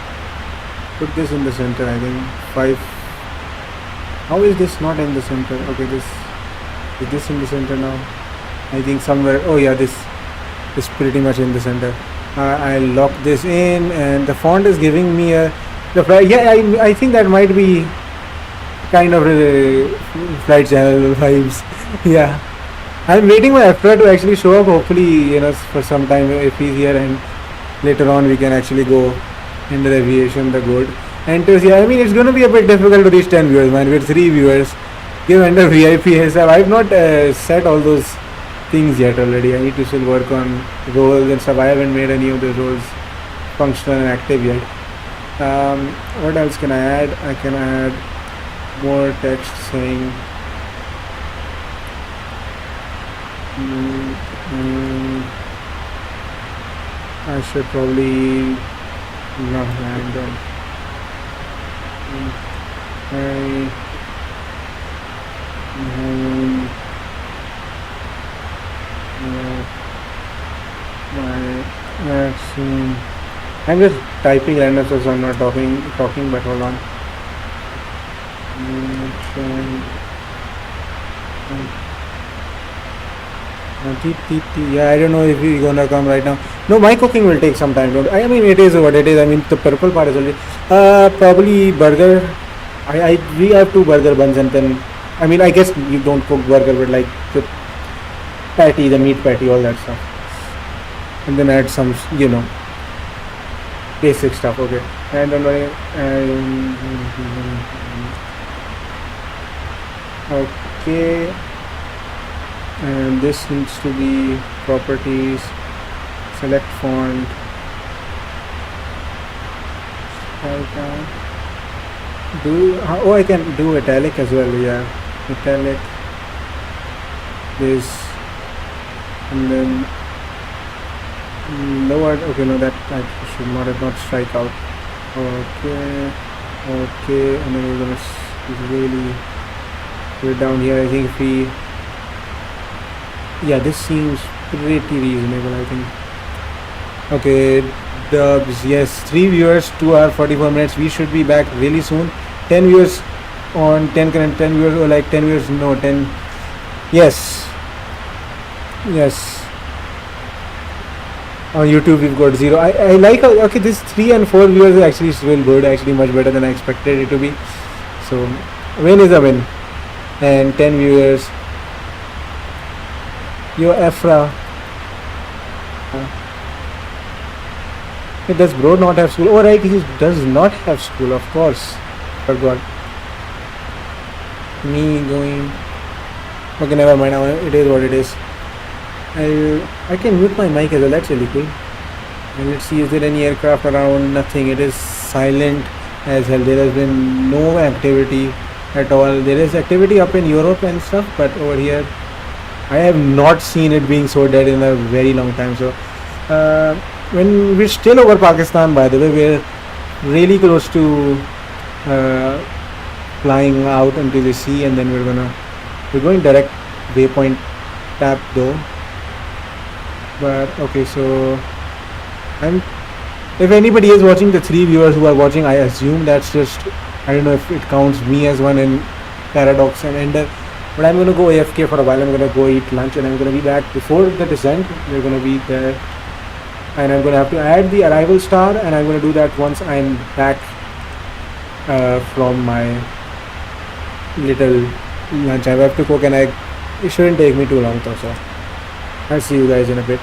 Speaker 1: put this in the center, I think. 5. How is this not in the center? Okay, this is this in the center now? I think somewhere. Oh yeah, this is pretty much in the center. I'll lock this in, and the font is giving me a. Yeah, I think that might be kind of flight channel vibes. Yeah, I'm waiting for Afra to actually show up. Hopefully, for some time if he's here, and later on we can actually go into the aviation, the gold. And to see, I mean, it's going to be a bit difficult to reach 10 viewers, man. With 3 viewers, give under VIP ASAP. I've not set all those things yet already. I need to still work on roles and stuff. I haven't made any of those roles functional and active yet. What else can I add? I can add more text saying I should probably not land on my vaccine. I'm just typing random so I'm not talking, but hold on. Yeah, I don't know if we're gonna come right now. No, my cooking will take some time. I mean, it is what it is. I mean, the purple part is already. Probably burger. We have 2 burger buns, and then I mean, I guess you don't cook burger with like the patty, the meat patty, all that stuff, and then add some, basic stuff. Okay, and then okay. And this needs to be properties, select font, I can do italic as well. Yeah, italic, this, and then lower. Okay, no, that I should not strike out. Okay, and then we're gonna really put it down here. I think if we, yeah, this seems pretty reasonable, I think. Okay, dubs, yes, 3 viewers, 2 hour 44 minutes. We should be back really soon. 10 viewers on 10 current, 10 viewers, or like 10 viewers, no, 10. Yes. On YouTube we've got 0. I like how, okay, this 3 and 4 viewers is actually still good, actually much better than I expected it to be. So win is a win. And 10 viewers. Yo, Afra. Does bro not have school? Oh right, he does not have school, of course. Forgot. Me going. Okay, never mind. Now it is what it is. I can mute my mic as well. That's really cool. And let's see, is there any aircraft around? Nothing. It is silent as hell. There has been no activity at all. There is activity up in Europe and stuff, but over here I have not seen it being so dead in a very long time. So when we're still over Pakistan, by the way, we're really close to flying out into the sea, and then we're going direct waypoint tap though. But okay, so if anybody is watching, the 3 viewers who are watching, I assume that's just, I don't know if it counts me as one in Paradox and Ender, but I'm going to go AFK for a while. I'm going to go eat lunch, and I'm going to be back before the descent. We're going to be there, and I'm going to have to add the arrival star, and I'm going to do that once I'm back from my little lunch. I have to cook, and it shouldn't take me too long though, so I'll see you guys in a bit.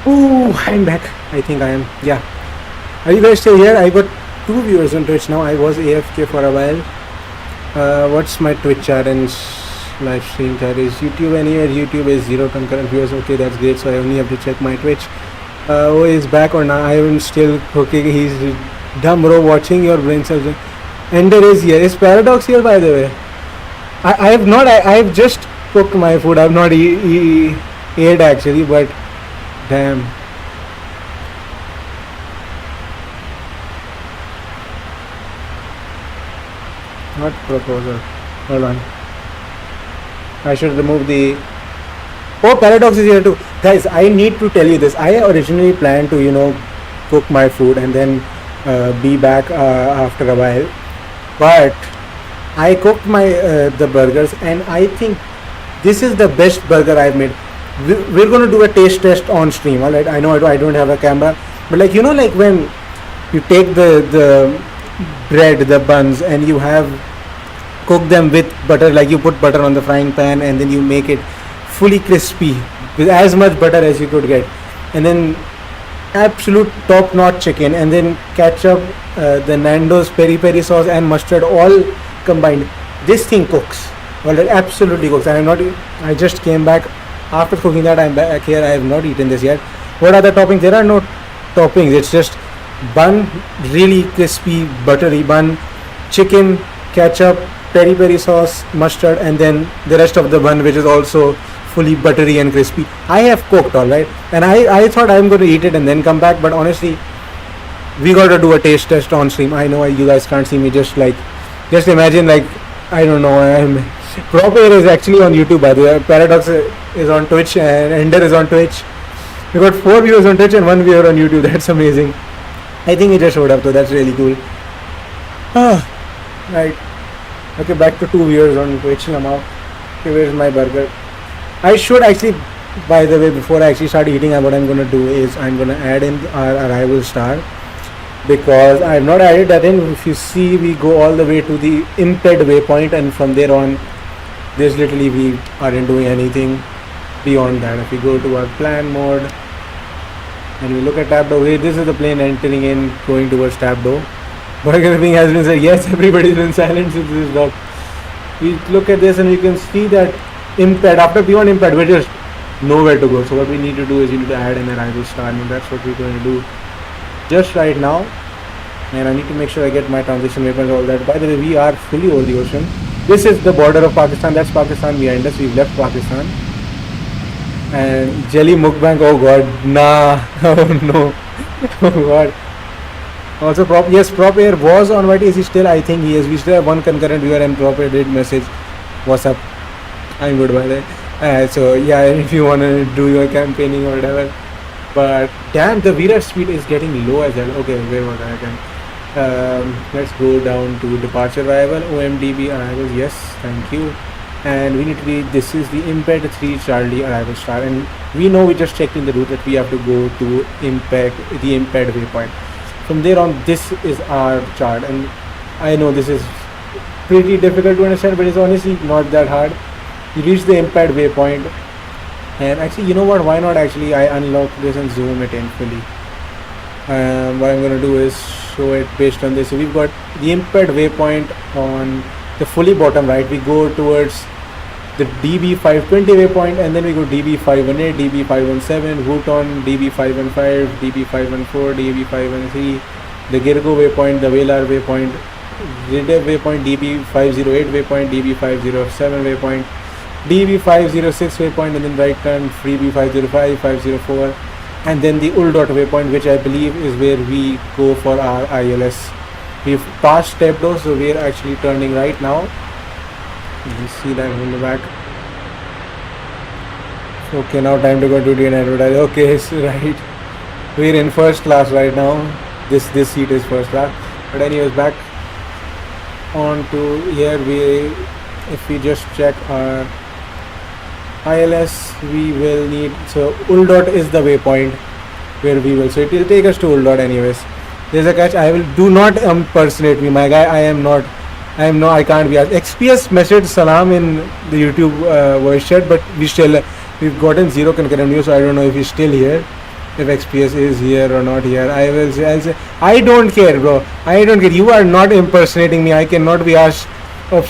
Speaker 1: Ooh, I'm back. I think I am. Yeah. Are you guys still here? I got 2 viewers on Twitch now. I was AFK for a while. What's my Twitch chat and live stream chat? Is YouTube anywhere? YouTube is 0 concurrent viewers. Okay, that's great. So I only have to check my Twitch. Oh, is back or not? I am still cooking. He's dumb bro. Watching your brain cells. Ender is here. Is Paradox here, by the way? I have not. I've just cooked my food. I've not ate actually, but damn. Not proposal. Hold on. I should remove the. Oh, Paradox is here too. Guys, I need to tell you this. I originally planned to, cook my food and then be back after a while. But I cooked my the burgers, and I think this is the best burger I've made. We're going to do a taste test on stream. All right. I know I don't have a camera, but like when you take the bread, the buns, and you cook them with butter, like you put butter on the frying pan and then you make it fully crispy with as much butter as you could get, and then absolute top notch chicken, and then ketchup, the Nando's peri peri sauce and mustard all combined. This thing cooks. Well, it absolutely cooks. I just came back after cooking that. I'm back here. I have not eaten this yet. What are the toppings? There are no toppings. It's just bun, really crispy buttery bun, chicken, ketchup, peri peri sauce, mustard, and then the rest of the bun, which is also fully buttery and crispy. I have cooked, all right, and I thought I'm going to eat it and then come back, but honestly, we got to do a taste test on stream. I know you guys can't see me. Just imagine, like, I don't know. Prop Air is actually on YouTube, by the way. Paradox is on Twitch and Ender is on Twitch. We got 4 viewers on Twitch and 1 viewer on YouTube. That's amazing. I think he just showed up, so that's really cool. Right. Okay, back to 2 viewers on Twitch now. Okay, where's my burger? I should actually, by the way, before I actually start eating, what I'm going to do is I'm going to add in our arrival star, because I have not added that in. If you see, we go all the way to the imped waypoint, and from there on, there's literally we aren't doing anything beyond that. If we go to our plan mode and we look at tab door, this is the plane entering in, going towards tab door. Burger King has been said. Yes, everybody's been silent since this drop. We look at this and we can see that imped, after beyond imped, we're just nowhere to go. So what we need to do is we need to add an arrival star, and that's what we're going to do just right now. And I need to make sure I get my transition waypoints, all that. By the way, we are fully over the ocean. This is the border of Pakistan. That's Pakistan behind us. We've left Pakistan. And Jelly Mukbang, oh god, nah, oh no, oh god. Also, Prop Air was on YTC still. I think he is. We still have 1 concurrent viewer, and Prop Air did message, what's up? I'm good, by the way. So yeah, if you want to do your campaigning or whatever. But damn, the VRF speed is getting low as well. Okay, where was I again? Let's go down to departure arrival, OMDB arrivals. Yes, thank you. And we need to be, this is the imped 3 Charlie arrival star, and we know, we just checked in the route that we have to go to the imped waypoint. From there on, this is our chart, and I know this is pretty difficult to understand, but it's honestly not that hard. You reach the imped waypoint, and actually, you know what, why not actually I unlock this and zoom it in fully. What I'm going to do is show it based on this. So we've got the imped waypoint on the fully bottom right. We go towards the DB520 waypoint, and then we go DB518, DB517, Wooton, DB515, DB514, DB513, the Girgo waypoint, the Velar waypoint, Ridev waypoint, DB508 waypoint, DB507 waypoint, DB506 waypoint, and then right turn Freebie 505, 504, and then the Uldot waypoint, which I believe is where we go for our ILS. We've passed Stepdo, so we're actually turning right now. You see that in the back. Okay, now time to go to the advertise. Okay, so right, we're in first class right now. This seat is first class. But anyways, back on to here. If we just check our ILS, we will need, so Uldot is the waypoint where we will, so it will take us to Uldot anyways. There's a catch. Do not impersonate me, my guy. I can't be asked. XPS messaged Salam in the YouTube voice chat, but we've gotten 0 concurrent views, so I don't know if he's still here. if XPS is here or not here. I'll say I don't care, bro. I don't care. You are not impersonating me. I cannot be asked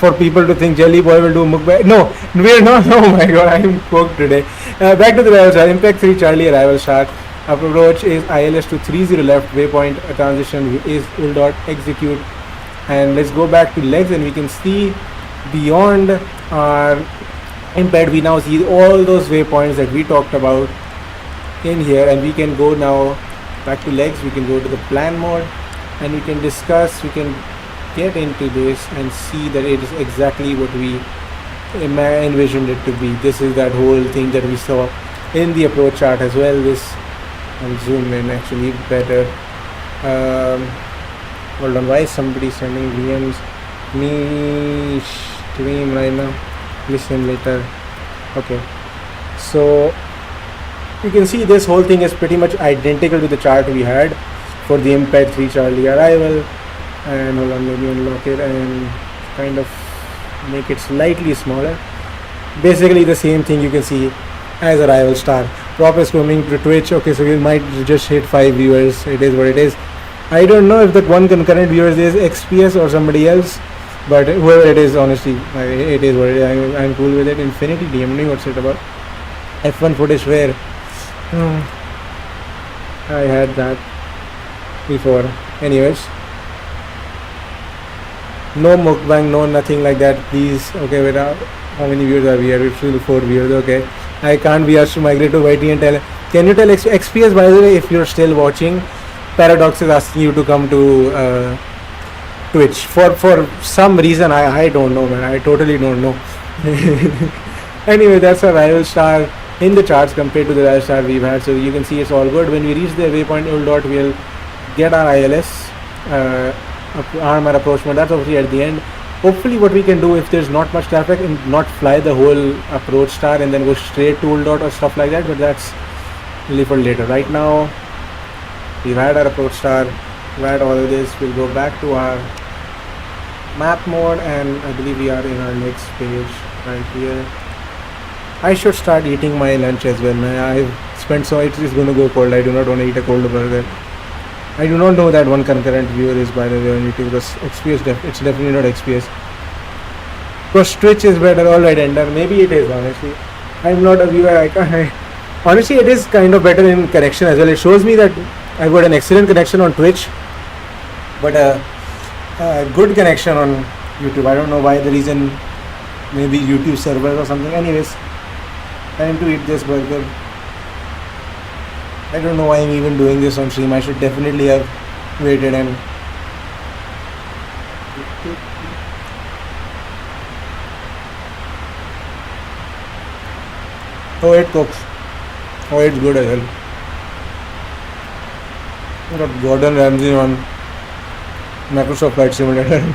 Speaker 1: for people to think Jelly Boy will do mukbang. No, we're not. Oh my god, I'm cooked today. Back to the arrival star. Impact 3 Charlie arrival star. Approach is ILS to 30 left. Waypoint transition is will dot execute. And let's go back to legs and we can see beyond our impaired. We now see all those waypoints that we talked about in here, and we can go now back to legs. We can go to the plan mode and we can discuss, we can get into this and see that it is exactly what we envisioned it to be. This is that whole thing that we saw in the approach chart as well. This, I'll zoom in actually better. Hold on, why is somebody sending DMs me stream right now? Listen later. Okay, so you can see this whole thing is pretty much identical to the chart we had for the Impact 3 Charlie arrival. And hold on, maybe unlock it and kind of make it slightly smaller. Basically the same thing you can see as arrival star. Prop is coming to Twitch. Okay, so we might just hit 5 viewers. It is what it is. I don't know if that one concurrent viewers is XPS or somebody else, but whoever it is, honestly, it is what it is. I'm cool with it. Infinity DMD, what's it about? F1 footage where I had that before. Anyways, no mukbang, no nothing like that, please. Okay, wait, how many viewers are we here? We're still 4 viewers. Okay, I can't be asked to migrate to YT and tell. Can you tell XPS, by the way, if you're still watching? Paradox is asking you to come to Twitch for some reason. I don't know, man. I totally don't know. Anyway, that's a rival star in the charts compared to the rival star we've had. So you can see it's all good. When we reach the waypoint old dot, we'll get our ILS arm and approach mode. That's obviously at the end. Hopefully what we can do, if there's not much traffic, and not fly the whole approach star and then go straight to old dot or stuff like that, but that's really for later. Right now we've had our approach star, we've had all of this. We'll go back to our map mode and I believe we are in our next page right here. I should start eating my lunch as well. I've spent so it is going to go cold. I do not want to eat a cold burger. I do not know that one concurrent viewer is, by the way, on YouTube, because XPS it's definitely not XPS. Because Twitch is better. Alright, Ender, maybe it is, honestly. I'm not a viewer. Honestly, it is kind of better in connection as well. It shows me that I've got an excellent connection on Twitch, but a good connection on YouTube. I don't know why, the reason, maybe YouTube servers or something. Anyways, time to eat this burger. I don't know why I'm even doing this on stream. I should definitely have waited and oh, it cooks. Oh, it's good as hell. Got Gordon Ramsay on Microsoft Flight Simulator.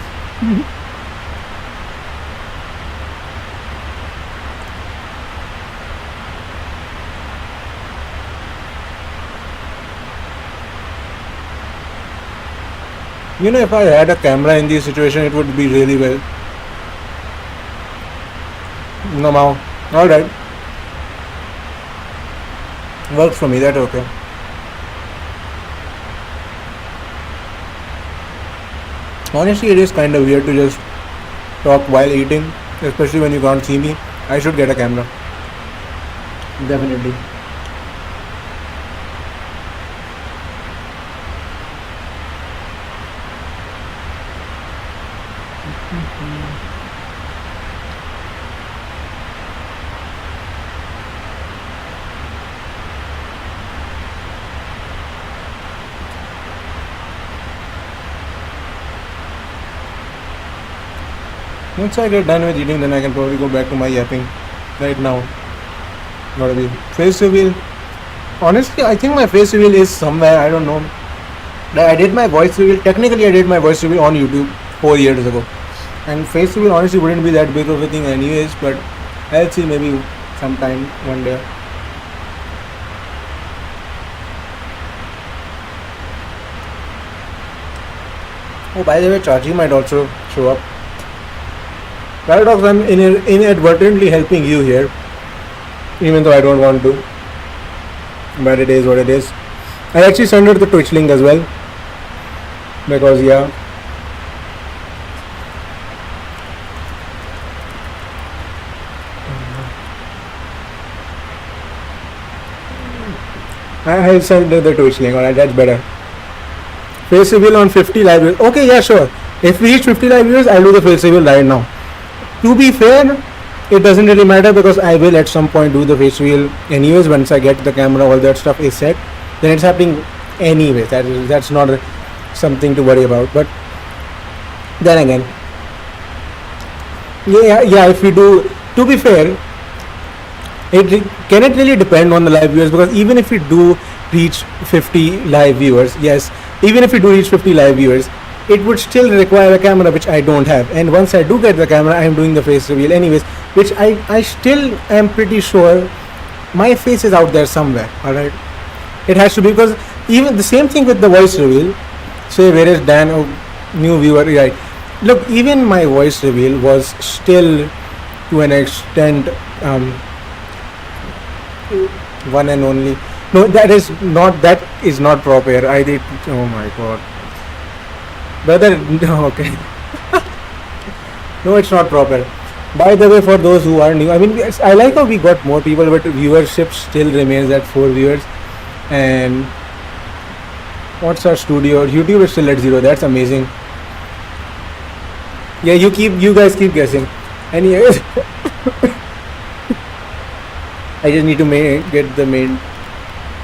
Speaker 1: You know, if I had a camera in this situation, it would be really well. No, Mao. Alright. Works for me, that's okay. Honestly, it is kind of weird to just talk while eating, especially when you can't see me. I should get a camera. Definitely. Once I get done with eating, then I can probably go back to my yapping. Right now, gotta be face reveal. Honestly, I think my face reveal is somewhere. I don't know. I did my voice reveal. Technically, I did my voice reveal on YouTube 4 years ago, and face reveal honestly wouldn't be that big of a thing, anyways. But I'll see maybe sometime one day. Oh, by the way, Chachi might also show up. Paradox, I'm inadvertently helping you here, even though I don't want to, but it is what it is. I actually sent her the Twitch link as well, because yeah. I sent her the Twitch link. Alright, that's better. Face reveal on 50 live viewers. Okay, yeah, sure. If we reach 50 live viewers, I'll do the face reveal right now. To be fair, it doesn't really matter because I will at some point do the face reveal anyways. Once I get the camera, all that stuff is set, then it's happening anyways. That's not something to worry about. But then again, yeah. If we do, to be fair, can it really depend on the live viewers? Because even if we do reach 50 live viewers, yes, even if we do reach 50 live viewers, it would still require a camera, which I don't have. And once I do get the camera, I am doing the face reveal anyways, which I still am pretty sure my face is out there somewhere. Alright, it has to be, because even the same thing with the voice reveal. Say, where is Dan? Oh, new viewer, right? Look, even my voice reveal was still to an extent one and only. No, that is not proper. I did. Oh my god, brother. No, okay. No, it's not proper. By the way, for those who are new, I mean, I like how we got more people, but viewership still remains at 4 viewers. And what's our studio? YouTube is still at 0. That's amazing. Yeah, you guys keep guessing. Anyways, I just need to get the main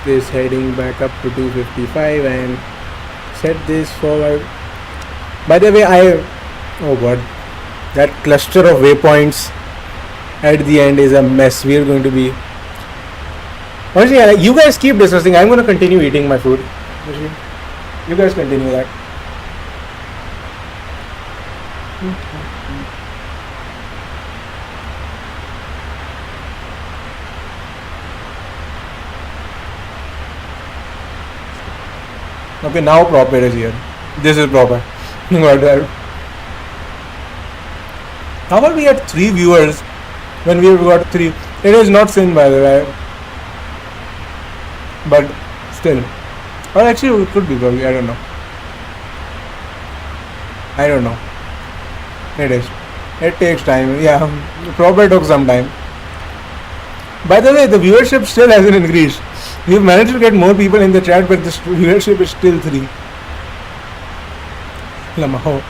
Speaker 1: this heading back up to 255 and set this forward. By the way, oh god, that cluster of waypoints at the end is a mess. We are going to be, honestly, you guys keep discussing. I'm going to continue eating my food. You guys continue that. Okay, now proper is here. This is proper. How about we had 3 viewers when we've got 3? It is not sin, by the way. But still. Or actually, it could be probably. I don't know. It is. It takes time. Yeah, proper took some time. By the way, the viewership still hasn't increased. We've managed to get more people in the chat, but the viewership is still 3. Lamao.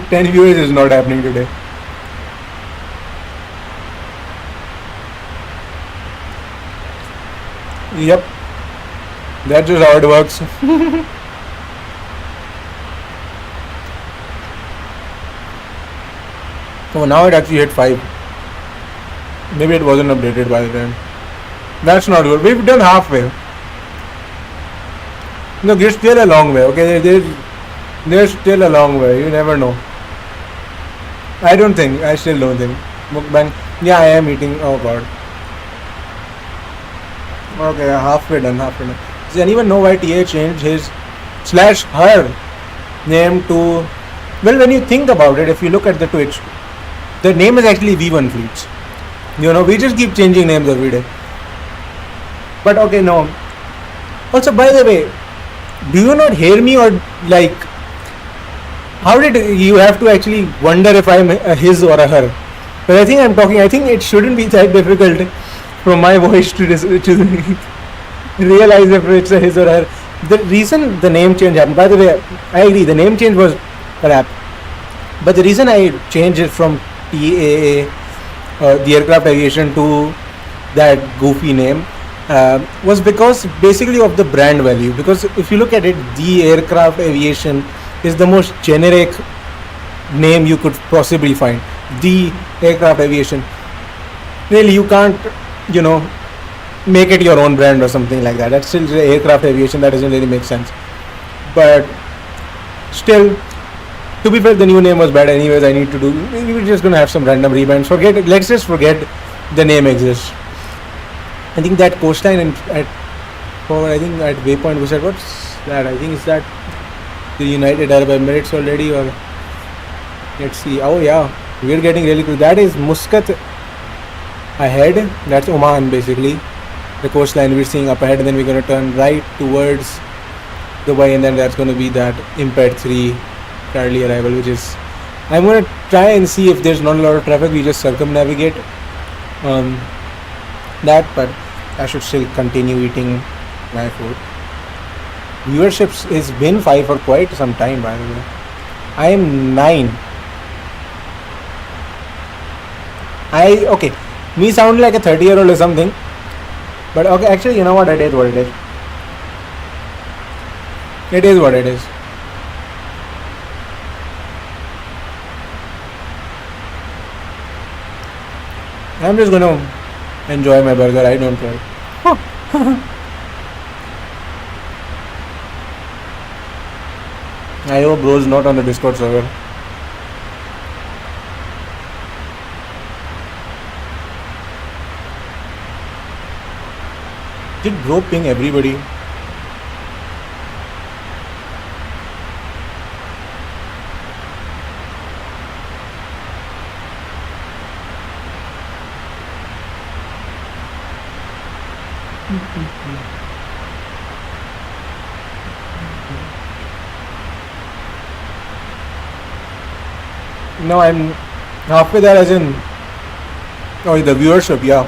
Speaker 1: 10 viewers is not happening today. Yep. That's just how it works. Oh, now it actually hit 5. Maybe it wasn't updated by the time. That's not good. We've done halfway. No, there's still a long way. Okay, there's still a long way. You never know. I still don't think. Mukbang. Yeah, I am eating. Oh god. Okay, halfway done. Does anyone know why TA changed his /her name to? Well, when you think about it, if you look at the Twitch, the name is actually V1 Fleets. You know, we just keep changing names every day. But okay, no. Also, by the way, do you not hear me, or like, how did you have to actually wonder if I'm a his or a her? But I think it shouldn't be that difficult from my voice to realize if it's a his or her. The reason the name change happened, by the way, I agree, the name change was crap. But the reason I changed it from TAA, the aircraft aviation, to that goofy name was because basically of the brand value. Because if you look at it, the aircraft aviation is the most generic name you could possibly find. The aircraft aviation. Really, you can't, make it your own brand or something like that. That's still the aircraft aviation. That doesn't really make sense. But still, to be fair, the new name was bad anyways. We're just gonna have some random rebrands. Let's just forget the name exists. I think that coastline at Waypoint we said, what's that? I think it's that the United Arab Emirates already, or let's see. Oh yeah, we're getting really close. That is Muscat ahead. That's Oman basically. the coastline we're seeing up ahead, and then we're going to turn right towards Dubai, and then that's going to be that Imped 3 Charlie arrival, which is, I'm going to try and see if there's not a lot of traffic. We just circumnavigate that, but I should still continue eating my food. Viewership has been 5 for quite some time, by the way. I am 9. Okay, me sound like a 30-year-old or something, but okay, actually, you know what, it is what it is. It is what it is. I'm just gonna enjoy my burger, I don't care. I hope bro's not on the Discord server. Did bro ping everybody? No, I'm halfway there, as in, oh, the viewership, yeah.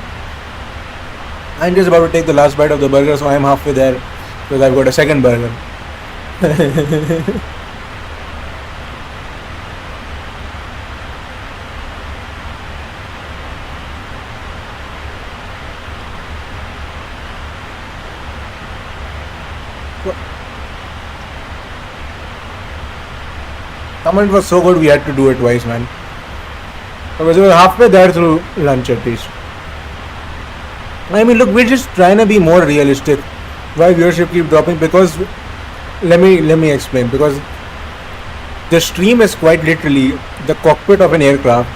Speaker 1: I'm just about to take the last bite of the burger, so I'm halfway there because I've got a second burger. Comment was so good, we had to do it twice, man. Because we were halfway there through lunch at least. I mean, look, we're just trying to be more realistic. Why viewership keep dropping? Because let me explain. Because the stream is quite literally the cockpit of an aircraft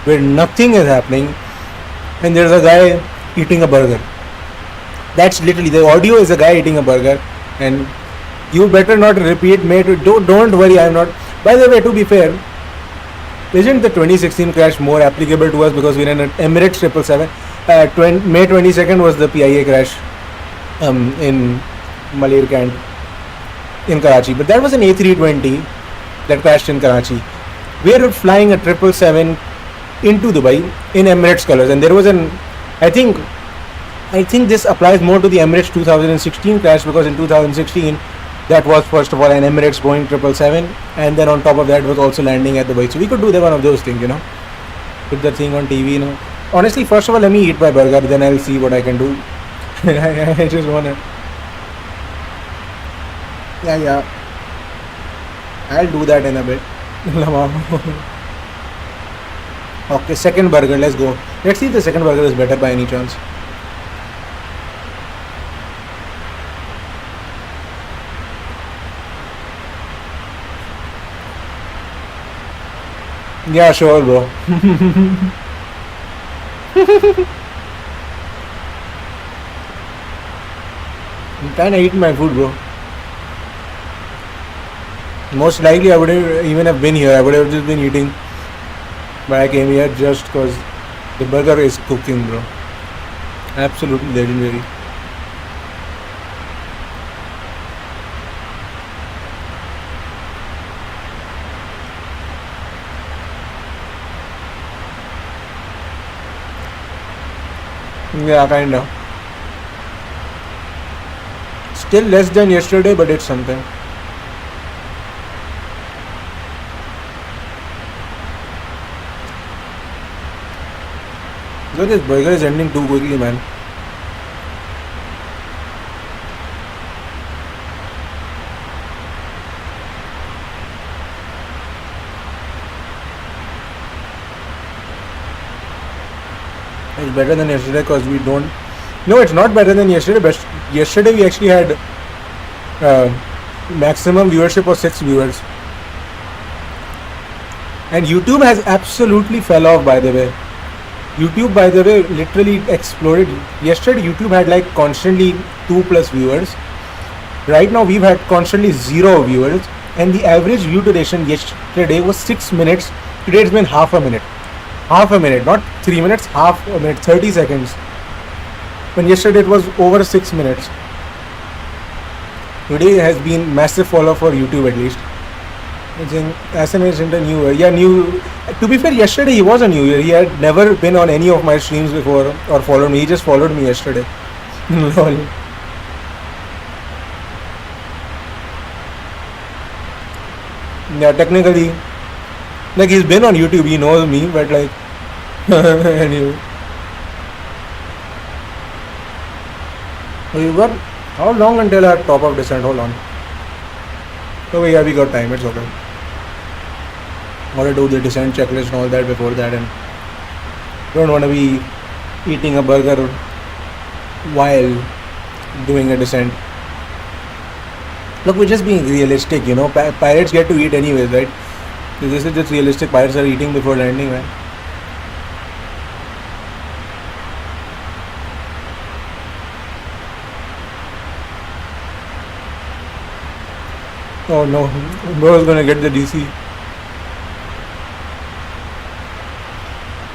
Speaker 1: where nothing is happening, and there's a guy eating a burger. That's literally the audio is a guy eating a burger, and you better not repeat, mate. Don't worry, I'm not. By the way, to be fair, isn't the 2016 crash more applicable to us because we're in an Emirates 777? May 22nd was the PIA crash in Malir Cant in Karachi, but that was an A320 that crashed in Karachi. We are flying a 777 into Dubai in Emirates colors, and there was I think this applies more to the Emirates 2016 crash, because in 2016 that was first of all an Emirates Boeing 777, and then on top of that was also landing at Dubai. So we could do one of those things, put the thing on TV, Honestly, first of all, let me eat my burger, then I'll see what I can do. I just wanna. Yeah. I'll do that in a bit. Okay, second burger, let's go. Let's see if the second burger is better by any chance. Yeah, sure, bro. I'm trying to eat my food, bro. Most likely I would even have been here. I would have just been eating. But I came here just because the burger is cooking, bro. Absolutely legendary. Yeah, kinda. Still less than yesterday, but it's something. So this burger is ending too quickly, man. It's better than yesterday because we don't. No, it's not better than yesterday. But yesterday we actually had maximum viewership of 6 viewers, and YouTube has absolutely fell off. By the way, YouTube, by the way, literally exploded. Yesterday YouTube had like constantly 2+ viewers. Right now we've had constantly 0 viewers, and the average view duration yesterday was 6 minutes. Today it's been half a minute, not 3 minutes, half a minute, 30 seconds. When yesterday it was over 6 minutes. Today has been massive follow for YouTube at least. I think SM isn't a new year. Yeah, new. To be fair, yesterday he was a new year. He had never been on any of my streams before or followed me. He just followed me yesterday. Lol. Yeah, technically, like he's been on YouTube. He knows me, but like, anyway. We got how long until our top of descent? Hold on. Oh yeah, we got time. It's okay. Gotta do the descent checklist and all that before that, and don't want to be eating a burger while doing a descent. Look, we're just being realistic, you know. Pirates get to eat anyways, right? This is just realistic. Pirates are eating before landing, man. Oh no, bro's gonna get the DC.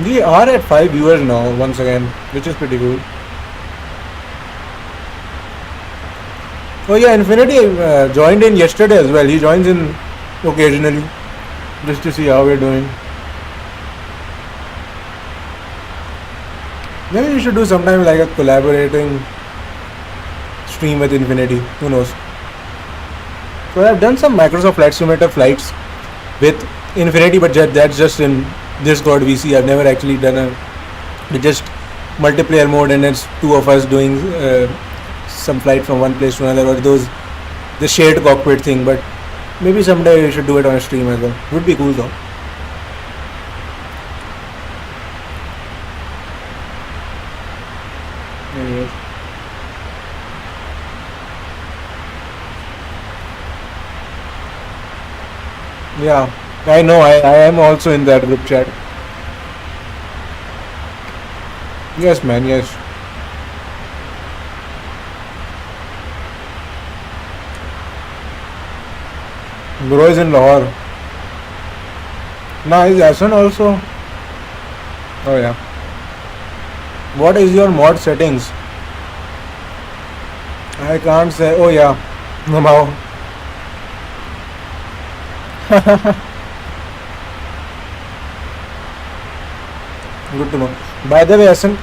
Speaker 1: We are at 5 viewers now, once again, which is pretty cool. Oh yeah, Infinity joined in yesterday as well. He joins in occasionally, just to see how we're doing. Maybe we should do sometime like a collaborating stream with Infinity. Who knows? So I've done some Microsoft Flight Simulator flights with Infinity, but that's just in Discord VC. I've never actually done a just multiplayer mode, and it's two of us doing some flight from one place to another, or the shared cockpit thing. But maybe someday we should do it on a stream as well. Would be cool though. Anyways. Yeah, I know. I am also in that group chat. Yes, man. Yes. Bro is in Lahore. Nah, is Asan also? Oh yeah. What is your mod settings? I can't say. Oh yeah. Mamao. Good to know. By the way, Asan,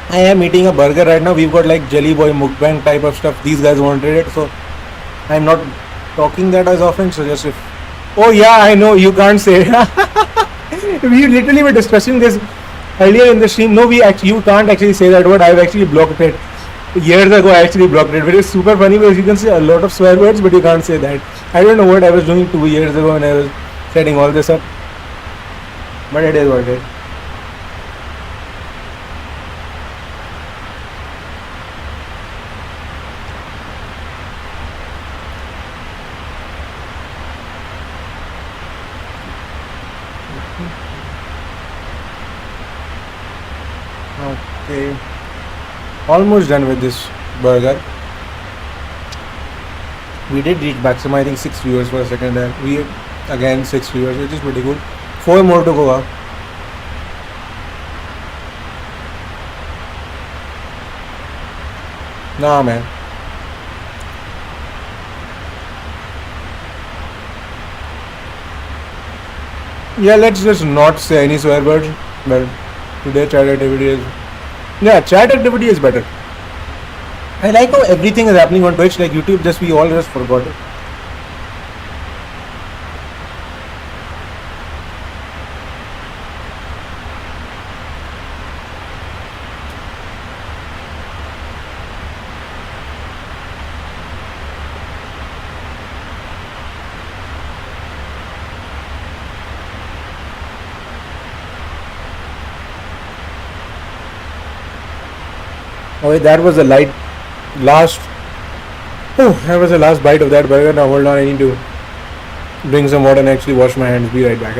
Speaker 1: I am eating a burger right now. We've got like Jelly Boy mukbang type of stuff. These guys wanted it, so I'm not talking that as often. So just if. Oh yeah, I know you can't say. We literally were discussing this earlier in the stream. No, you can't actually say that word. I've actually blocked it. Years ago, I actually blocked it, which is super funny because you can say a lot of swear words, but you can't say that. I don't know what I was doing 2 years ago when I was setting all this up, but it is what it is. Okay. Almost done with this burger. We did reach maximum, I think 6 viewers for a second there. We again 6 viewers, which is pretty good. 4 more to go up. Nah, man. Yeah, let's just not say any swear words. But today chat activity is. Yeah, chat activity is better. I like how everything is happening on Twitch, like YouTube, we all just forgot it. Oh, that was the last. Oh, that was the last bite of that burger. Now hold on, I need to drink some water and actually wash my hands. Be right back.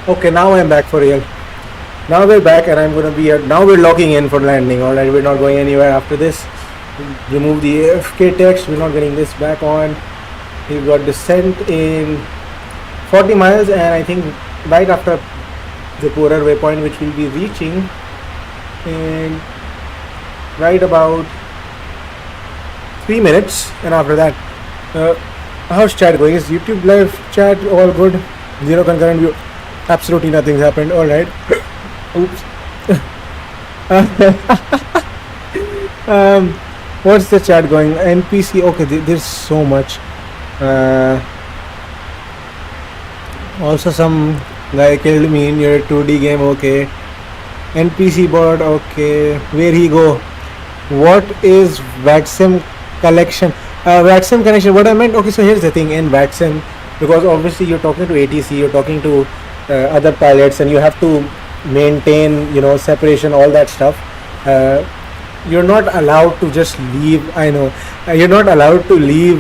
Speaker 1: Okay, now I'm back for real. Now we're back and I'm gonna be here. Now we're logging in for landing. Alright, we're not going anywhere after this. Remove the AFK text. We're not getting this back on. We've got descent in 40 miles and I think right after the poorer waypoint which we'll be reaching in right about 3 minutes, and after that how's chat going? Is YouTube live chat all good? Zero concurrent view? Absolutely nothing's happened. Alright. Oops. What's the chat going? NPC. Okay, there's so much. Also some guy killed me in your 2D game. Okay. NPC bot. Okay. Where he go? What is VATSIM collection? VATSIM connection. What I meant. Okay, so here's the thing in VATSIM, because obviously you're talking to ATC, you're talking to other pilots, and you have to maintain, you know, separation, all that stuff. You're not allowed to just leave. I know you're not allowed to leave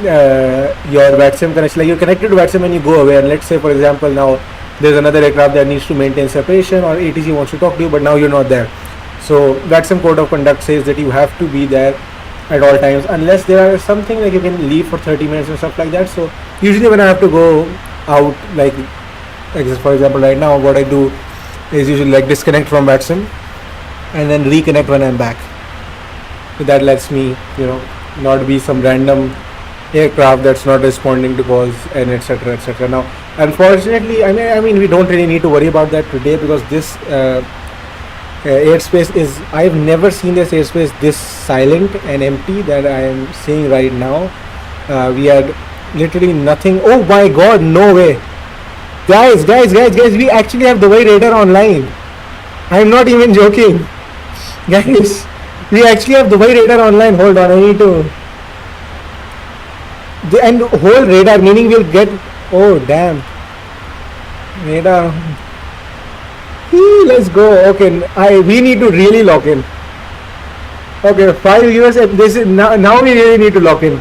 Speaker 1: your VATSIM connection. Like, you're connected to VATSIM and you go away, and let's say for example now there's another aircraft that needs to maintain separation, or ATC wants to talk to you, but now you're not there. So VATSIM code of conduct says that you have to be there at all times, unless there are something like you can leave for 30 minutes and stuff like that. So usually when I have to go out, like for example right now, what I do is usually like disconnect from VATSIM and then reconnect when I'm back. So that lets me, you know, not be some random aircraft that's not responding to calls and etc etc. Now unfortunately, I mean we don't really need to worry about that today, because this airspace is, I've never seen this airspace this silent and empty that I am seeing right now. We had literally nothing. Oh my god, no way. Guys, we actually have the Dubai radar online. I'm not even joking. Guys, we actually have the Dubai radar online. Hold on, I need to. And whole radar, meaning we'll get. Oh damn. Radar. Let's go. Okay, we need to really lock in. Okay, 5 years. This is now we really need to lock in.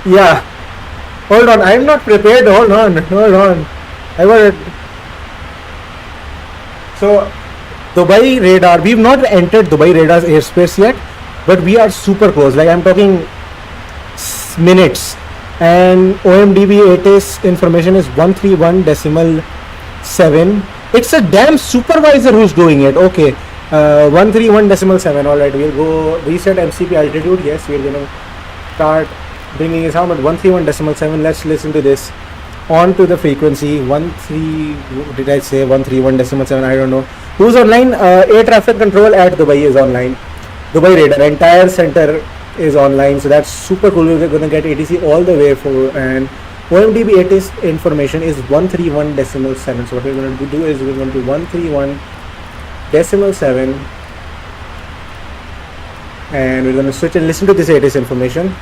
Speaker 1: Yeah. Hold on, I'm not prepared. Hold on. I got it. So, Dubai radar. We've not entered Dubai radar's airspace yet, but we are super close. Like, I'm talking minutes. And OMDB ATIS information is 131.7. It's a damn supervisor who's doing it. Okay, 131.7. All right, we'll go reset MCP altitude. Yes, we're gonna start bringing it down at 131.7. Let's listen to this. On to the frequency. 131.7? I don't know. Who's online? Air traffic control at Dubai is online. Dubai radar entire center is online, so that's super cool. We're gonna get ATC all the way for, and OMDB ATIS information is 131.7. So what we're going to do is we're going to do 131.7, and we're going to switch and listen to this ATIS information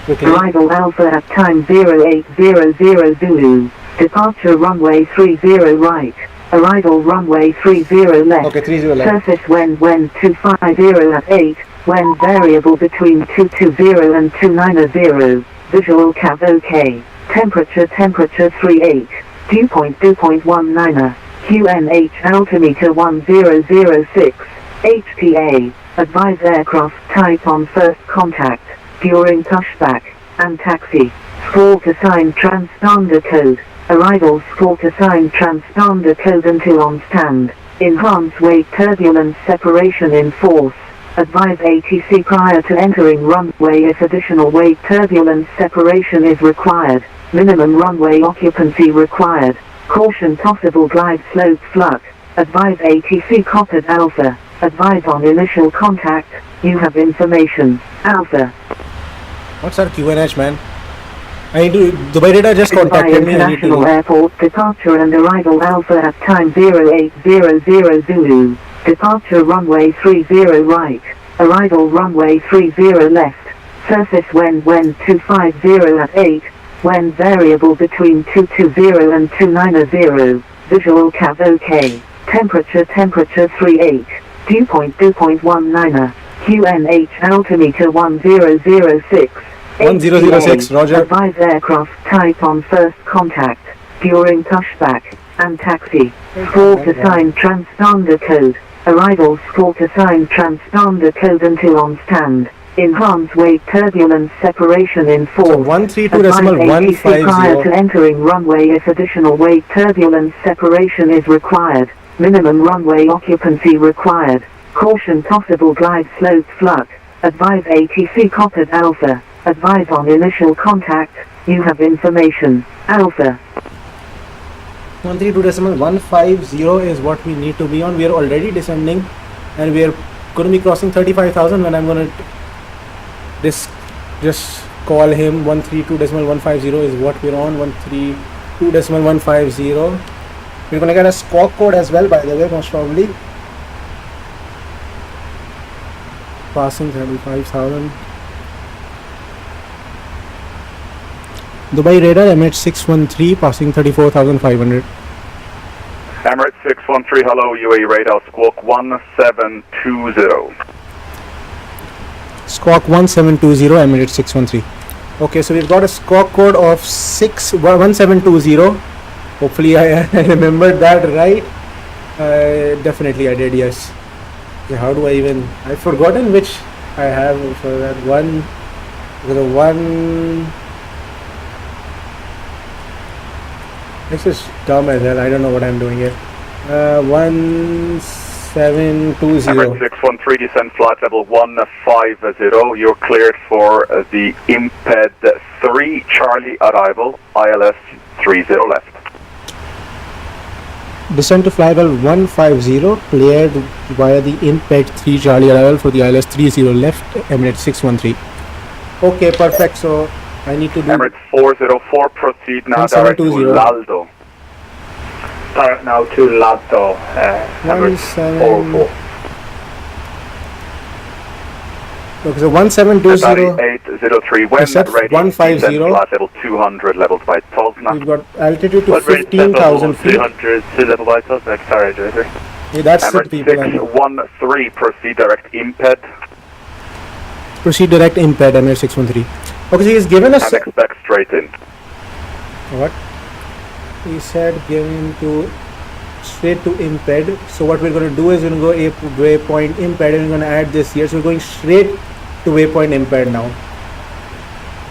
Speaker 1: quickly.
Speaker 4: Arrival Alpha at time 0800 Zulu. Departure runway 30 right. Arrival runway 30 left.
Speaker 1: Okay, 30 left.
Speaker 4: Surface when 250 at 8. When variable between 220 and 290. Visual CAV OK. Temperature 38. Dew point 2.19. QNH altimeter 1006. HPA. Advise aircraft type on first contact, during pushback, and taxi. Sport assigned transponder code. Arrival sport assigned transponder code until on stand. Enhance wake turbulence separation in force. Advise ATC prior to entering runway if additional wake turbulence separation is required. Minimum runway occupancy required. Caution possible glide slope flux. Advise ATC copied Alpha. Advise on initial contact. You have information. Alpha.
Speaker 1: What's our QNH, man? I need to. Dubai radar just contacted me. I need to.
Speaker 4: International Airport departure and arrival Alpha at time 0800 Zulu. Departure runway 30 right. Arrival runway 30 left. Surface when 250 at 8. When variable between 220 and 290. Visual CAV OK. Temperature 38. Dew point 2.19. QNH altimeter 1006.
Speaker 1: 1006, Roger.
Speaker 4: Advise aircraft type on first contact, during pushback and taxi. Sport assigned transponder code. Arrival sport assigned transponder code until on stand. Enhance weight turbulence separation in 4.
Speaker 1: So 132.150.
Speaker 4: Prior to entering runway if additional weight turbulence separation is required. Minimum runway occupancy required. Caution possible glide slope flux. Advise ATC copied Alpha. Advise on initial contact. You have information. Alpha.
Speaker 1: 132.150 is what we need to be on. We are already descending and we are going to be crossing 35,000 when I'm going to just call him. 132.150 is what we're on. 132.150. We're going to get a squawk code as well, by the way, most probably. Passing 35,000. Dubai radar Emirates 613 passing 34,500.
Speaker 5: Emirates 613, hello, UAE radar, squawk 1720.
Speaker 1: Squawk 1720, Emirates 613. Okay, so we've got a squawk code of 1720. Hopefully I remembered that right. Definitely I did, yes. Okay, how do I even... I've forgotten which I have for that one. The one... This is dumb as hell. I don't know what I'm doing here. 1720.
Speaker 5: Emirates 613, descend flight level 150. You're cleared for the Imped 3 Charlie arrival, ILS 30 left.
Speaker 1: Descend to flight level 150, cleared via the Imped 3 Charlie arrival for the ILS 30 left, Emirates 613. Okay, perfect. So I need to do...
Speaker 5: Emirates 404, proceed now direct to
Speaker 1: 1720.
Speaker 5: Laldo. Direct now to Laldo, Emirates 404.
Speaker 1: Okay, so 1720.
Speaker 5: 803, when
Speaker 1: Set
Speaker 5: ready,
Speaker 1: 150.
Speaker 5: descend flight level 200, level by 12
Speaker 1: We've got altitude to 15,000 feet.
Speaker 5: 200 to level by 12, next sorry,
Speaker 1: Okay, that's the
Speaker 5: Emirates
Speaker 1: people.
Speaker 5: 613, proceed direct Imped,
Speaker 1: Proceed direct Imped, Emirates 613. Okay, so he's given us...
Speaker 5: and expect straight in.
Speaker 1: What? He said given to straight to Imped. So what we're going to do is we're going to go waypoint Imped and we're going to add this here. So we're going straight to waypoint Imped now.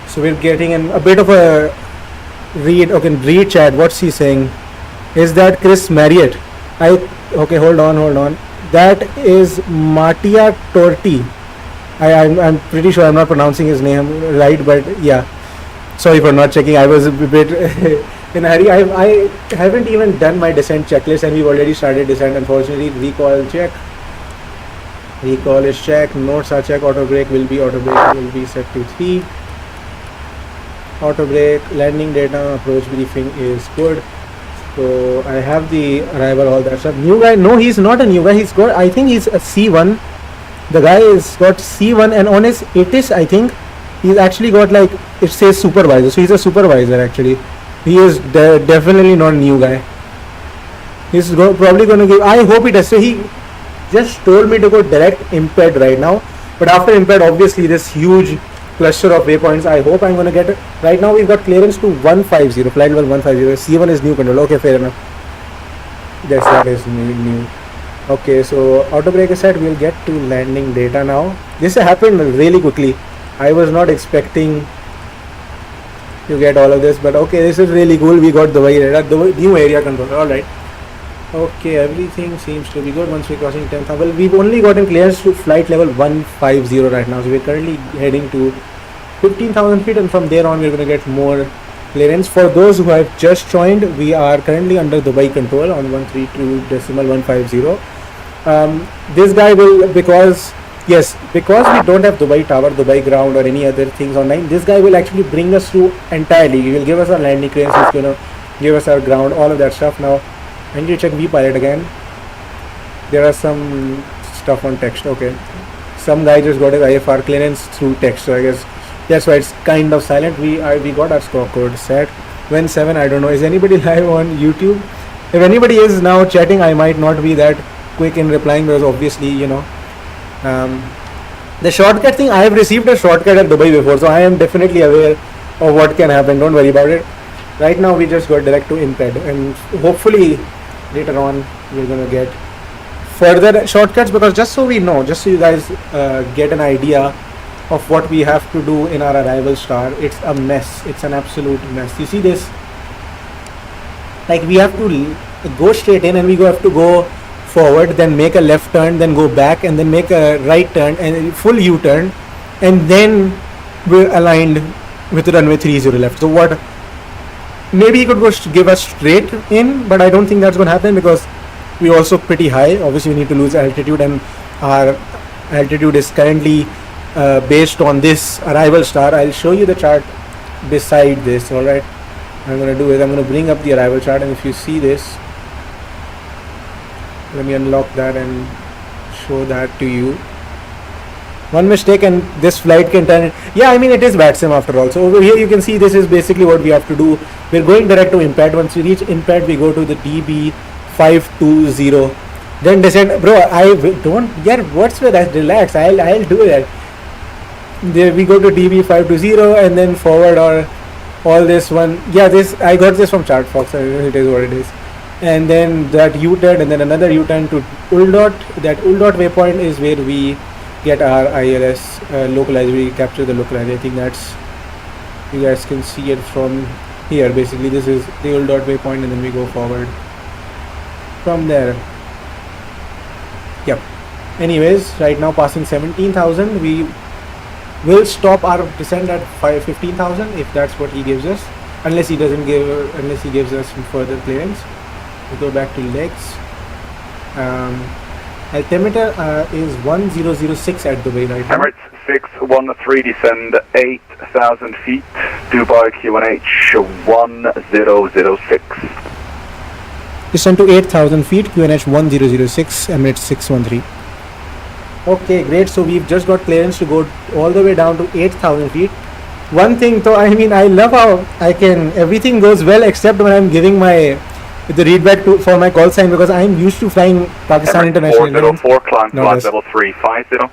Speaker 1: So we're getting a bit of a read. Okay, read chat. What's he saying? Is that Chris Marriott? Okay, hold on. That is Mattia Torti. I'm pretty sure I'm not pronouncing his name right, but yeah. Sorry for not checking. I was a bit in a hurry. I haven't even done my descent checklist and we've already started descent. Unfortunately, recall check. Recall is check. Notes are check. Auto brake will be set to 3. Auto brake. Landing data. Approach briefing is good. So I have the arrival, all that stuff. New guy? No, he's not a new guy. He's got. I think he's a C1. The guy is got C1 and on his ATIS, I think he's actually got like it says supervisor. So he's a supervisor actually. He is definitely not a new guy. He's probably going to give. I hope he does. So he just told me to go direct Imped right now. But after Imped, obviously this huge cluster of waypoints. I hope I'm going to get it. Right now we've got clearance to 150. Flight level 150. C1 is new control. Okay, fair enough. Yes, that is new. Okay, so auto brake is set. We'll get to landing data now. This happened really quickly. I was not expecting to get all of this, but okay, this is really cool. We got the new area control. All right. Okay, everything seems to be good. Once we're crossing 10,000, well, we've only gotten clearance to flight level 150 right now. So we're currently heading to 15,000 feet, and from there on, we're going to get more clearance. For those who have just joined, we are currently under Dubai control on 132.150. This guy will, because we don't have Dubai tower, Dubai ground or any other things online, this guy will actually bring us through entirely. He will give us our landing clearance, he's going to give us our ground, all of that stuff. Now I need to check VPilot again. There are some stuff on text. Okay, some guy just got his IFR clearance through text, so I guess that's why it's kind of silent. We got our score code set. When 7, I don't know. Is anybody live on YouTube? If anybody is now chatting, I might not be that quick in replying because obviously, you know, the shortcut thing, I have received a shortcut at Dubai before, so I am definitely aware of what can happen. Don't worry about it. Right now we just got direct to imped, and hopefully later on we're gonna get further shortcuts, because just so we know, just so you guys get an idea of what we have to do in our arrival star, it's a mess. It's an absolute mess. You see this? Like, we have to go straight in, and we have to go forward, then make a left turn, then go back, and then make a right turn and full U-turn, and then we're aligned with runway 30 left. So what? Maybe he could go give us straight in, but I don't think that's going to happen, because we're also pretty high. Obviously we need to lose altitude, and our altitude is currently based on this arrival star. I'll show you the chart beside this. All right, I'm going to do is I'm going to bring up the arrival chart, and if you see this, let me unlock that and show that to you. One mistake and this flight can turn it. Yeah, I mean, it is VATSIM after all. So over here you can see this is basically what we have to do. We're going direct to imped. Once we reach imped, we go to the DB520, then descend. Bro, I don't get what's with that. Relax, I'll do that. There we go to DB520 and then forward, or all this one. Yeah, this I got this from ChartFox. It is what it is. And then that U-turn, and then another U-turn to Uldot. That Uldot waypoint is where we get our ILS localized. We capture the localized. I think that's, you guys can see it from here. Basically this is the Uldot waypoint, and then we go forward from there. Yep. Anyways, right now passing 17,000, we will stop our descent at 15,000 if that's what he gives us, unless he gives us some further clearance. We go back to legs. Altimeter is 1006 at Dubai right now.
Speaker 5: Emirates 613, descend 8,000 feet, Dubai QNH 1006.
Speaker 1: Descend to 8,000 feet, QNH 1006, Emirates 613. Okay, great. So we've just got clearance to go all the way down to 8,000 feet. One thing though, I mean, I love how everything goes well except when I'm giving the readback for my call sign, because I'm used to flying Pakistan
Speaker 5: Emirates
Speaker 1: International Airlines.
Speaker 5: 404, climb flight level 350.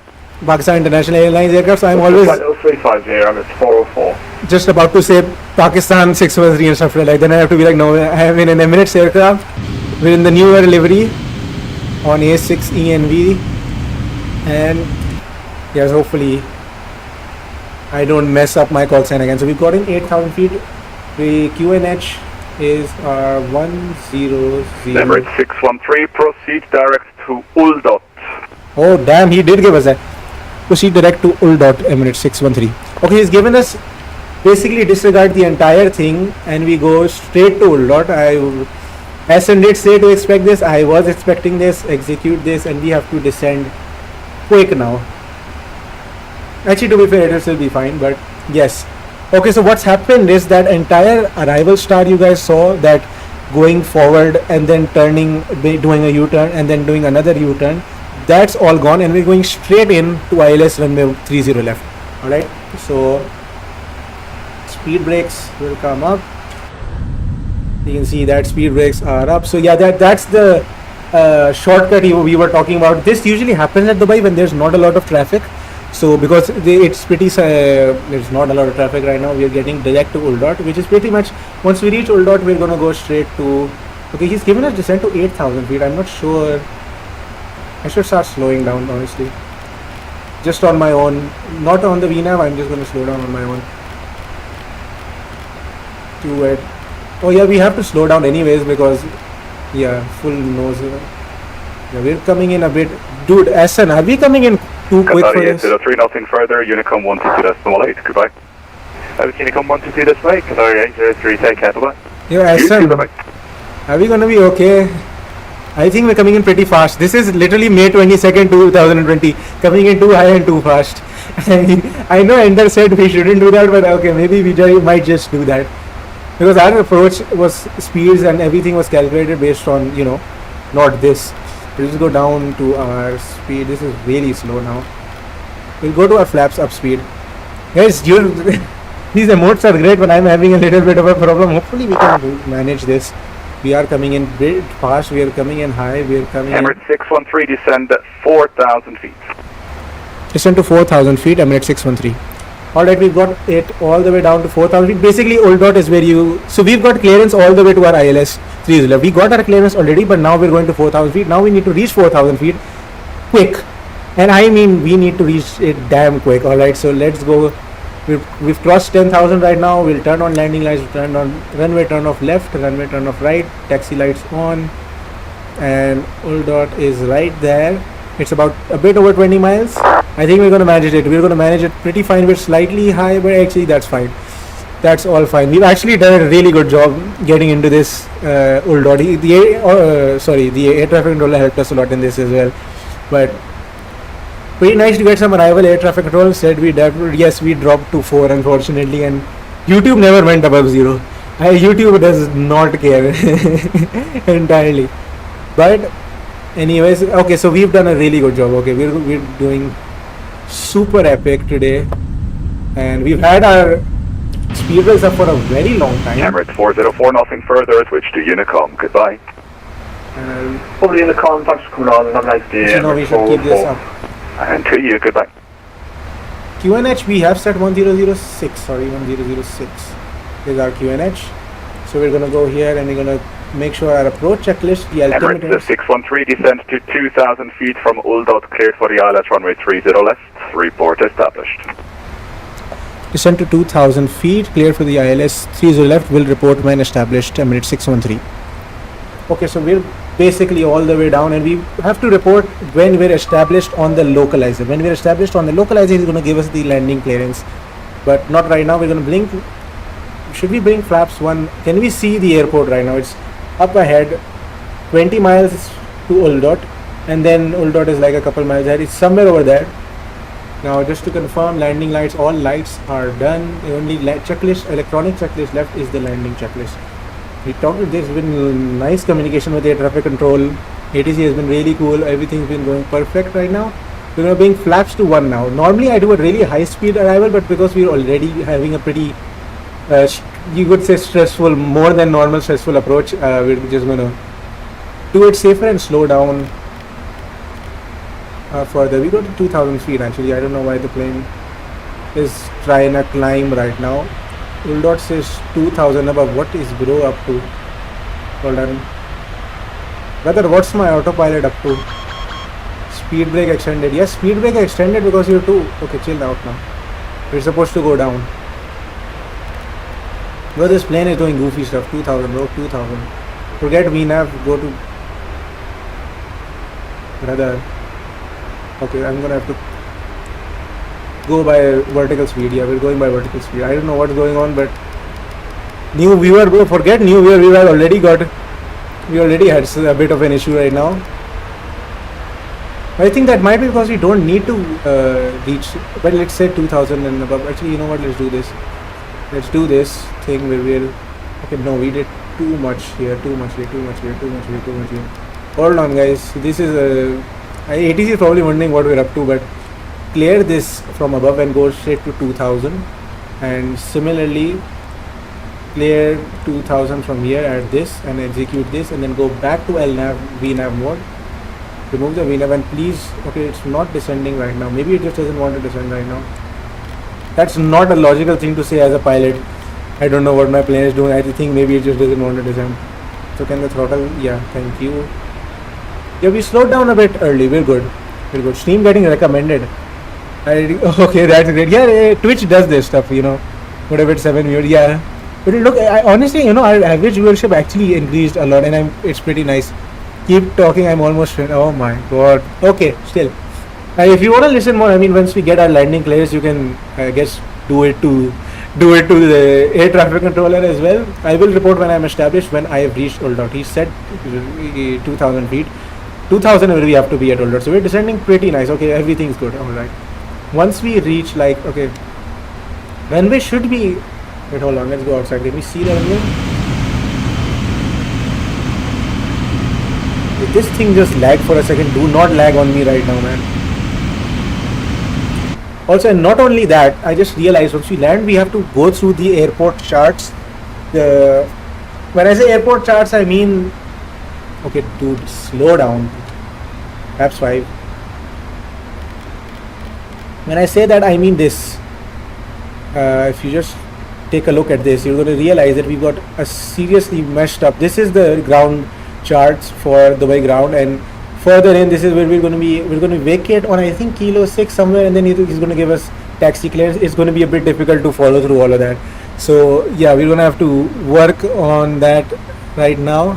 Speaker 1: Pakistan International Airlines aircraft, so I'm always
Speaker 5: Flight level 350, Emirates 404.
Speaker 1: just about to say Pakistan 613 and stuff like that. Then I have to be like, no, I am in an Emirates aircraft. We're in the newer livery on A6ENV, and yes, hopefully I don't mess up my call sign again. So we've got in 8,000 feet. The QNH is 100.
Speaker 5: Emirates 613, proceed direct to Uldot.
Speaker 1: Oh damn, he did give us that. Proceed direct to Uldot, Emirates 613. Okay, he's given us, basically disregard the entire thing and we go straight to Uldot. As I did say to expect this, I was expecting this, execute this, and we have to descend quick now. Actually, to be fair, it will still be fine, but yes. Okay, so what's happened is that entire arrival star you guys saw, that going forward and then turning, doing a U-turn and then doing another U-turn, that's all gone, and we're going straight in to ILS runway 30 left. Alright, so speed brakes will come up. You can see that speed brakes are up. So yeah, that's the shortcut we were talking about. This usually happens at Dubai when there's not a lot of traffic. So because it's pretty, there's not a lot of traffic right now, we are getting direct to Uldot, which is pretty much, once we reach Uldot, we're going to go straight to, okay, he's given us descent to 8,000 feet. I'm not sure, I should start slowing down honestly. Just on my own, not on the VNAV, I'm just going to slow down on my own. To it. Oh yeah, we have to slow down anyways because, yeah, full nose. Yeah, we're coming in a bit. Dude, Asan, are we coming in too quick for this?
Speaker 5: 3, nothing further, Unicom 122.8, goodbye. Unicom 122.8, Qatar 803, take care, bye-bye.
Speaker 1: Yo, Asan, are we gonna be okay? I think we're coming in pretty fast. This is literally May 22nd, 2020. Coming in too high and too fast. I know Ender said we shouldn't do that, but okay, maybe we might just do that. Because our approach was speeds and everything was calculated based on, you know, not this. We'll just go down to our speed. This is really slow now. We'll go to our flaps up speed. Guys, these emotes are great, but I'm having a little bit of a problem. Hopefully we can manage this. We are coming in bit fast. We are coming in high. We are coming
Speaker 5: Emirates 613, descend at 4,000 feet.
Speaker 1: Descend to 4,000 feet, Emirates 613. Alright, we've got it all the way down to 4,000 feet. Basically, old dot is where you... So we've got clearance all the way to our ILS 300. We got our clearance already, but now we're going to 4,000 feet. Now we need to reach 4,000 feet quick. And I mean, we need to reach it damn quick. Alright, so let's go. We've crossed 10,000 right now. We'll turn on landing lights, turn on runway turn off left, runway turn off right, taxi lights on. And old dot is right there. It's about a bit over 20 miles. I think we're going to manage it. We're going to manage it pretty fine. We're slightly high, but actually that's fine. That's all fine. We've actually done a really good job getting into this old dot. The air traffic controller helped us a lot in this as well. But pretty nice to get some arrival air traffic control. Said we dropped to 4 unfortunately, and YouTube never went above 0. YouTube does not care entirely. But anyways, okay, so we've done a really good job. Okay, we're doing super epic today, and we've had our speed rails up for a very long time.
Speaker 5: Emirates 404, nothing further, switch to Unicom, goodbye.
Speaker 3: Over the Unicom, thanks for coming on, and have a nice day.
Speaker 1: So now we should keep this up.
Speaker 5: And to you, goodbye.
Speaker 1: QNH we have set 1006, sorry, 1006 is our QNH. So we're gonna go here and we're gonna make sure our approach checklist, the
Speaker 5: Emirates
Speaker 1: altimeter.
Speaker 5: 613, descent to 2,000 feet from Old Dot, cleared for the ILS runway 30 left, report established.
Speaker 1: Descent to 2,000 feet, cleared for the ILS 30 left, will report when established, Emirates 613. Okay, so we're basically all the way down, and we have to report when we're established on the localizer. When we're established on the localizer, he's going to give us the landing clearance, but not right now. We're going to blink. Should we blink flaps 1? Can we see the airport right now? It's up ahead, 20 miles to Old Dot, and then Old Dot is like a couple miles ahead. It's somewhere over there. Now, just to confirm, landing lights, all lights are done. The only checklist, electronic checklist left is the landing checklist. We talked. There's been nice communication with air traffic control. ATC has been really cool. Everything's been going perfect right now. We're gonna bring flaps to 1 now. Normally, I do a really high speed arrival, but because we're already having a pretty, you could say stressful, more than normal stressful approach, we're just gonna do it safer and slow down further. We go to 2,000 feet actually. I don't know why the plane is trying to climb right now. Old Dot says 2,000 above. What is bro up to? Hold on. Brother, what's my autopilot up to? Speed brake extended. Yes, speed brake extended because you're too... Okay, chill out now. We're supposed to go down. Bro, this plane is doing goofy stuff. 2,000 bro, 2,000. Forget VNAV, go to... Brother. Okay, I'm gonna have to go by vertical speed. Yeah, we're going by vertical speed. I don't know what's going on, but new viewer, bro, forget new viewer. We already had a bit of an issue right now. I think that might be because we don't need to reach, but let's say 2,000 and above. Actually, you know what, let's do this. Let's do this thing where we'll... Okay, no, we did too much here, too much here. Hold on guys, this is a... ATC is probably wondering what we're up to, but clear this from above and go straight to 2,000, and similarly clear 2,000 from here at this and execute this, and then go back to LNAV VNAV mode, remove the VNAV, and please, okay, it's not descending right now. Maybe it just doesn't want to descend right now. That's not a logical thing to say as a pilot. I don't know what my plane is doing. I think maybe it just doesn't want to descend. So can the throttle? Yeah, thank you. Yeah, we slowed down a bit early. We're good. Stream getting recommended. Okay, that's great. Yeah, Twitch does this stuff, you know. Whatever, it's 7 viewers. Yeah. But look, honestly, you know, our average viewership actually increased a lot, and it's pretty nice. Keep talking. I'm almost. Oh my god. Okay, still. If you want to listen more, I mean, once we get our landing clearance, you can, I guess, do it to the air traffic controller as well. I will report when I'm established, when I have reached Old Dot. He said 2,000 feet. 2,000 we have to be at Old Dot. So we're descending pretty nice. Okay, everything's good. Alright. Once we reach, like, okay, runway should be... Wait, hold on. Let's go outside. Can we see the runway? If this thing just lagged for a second, do not lag on me right now, man. Also, and not only that, I just realized once we land, we have to go through the airport charts. When I say airport charts, I mean... Okay, dude, slow down. Perhaps 5. When I say that, I mean this. if you just take a look at this, you're going to realize that we've got a seriously messed up. This is the ground charts for Dubai ground, and further in, this is where we're going to vacate on, I think, Kilo 6 somewhere, and then he's going to give us taxi clearance. It's going to be a bit difficult to follow through all of that. So yeah, we're going to have to work on that right now.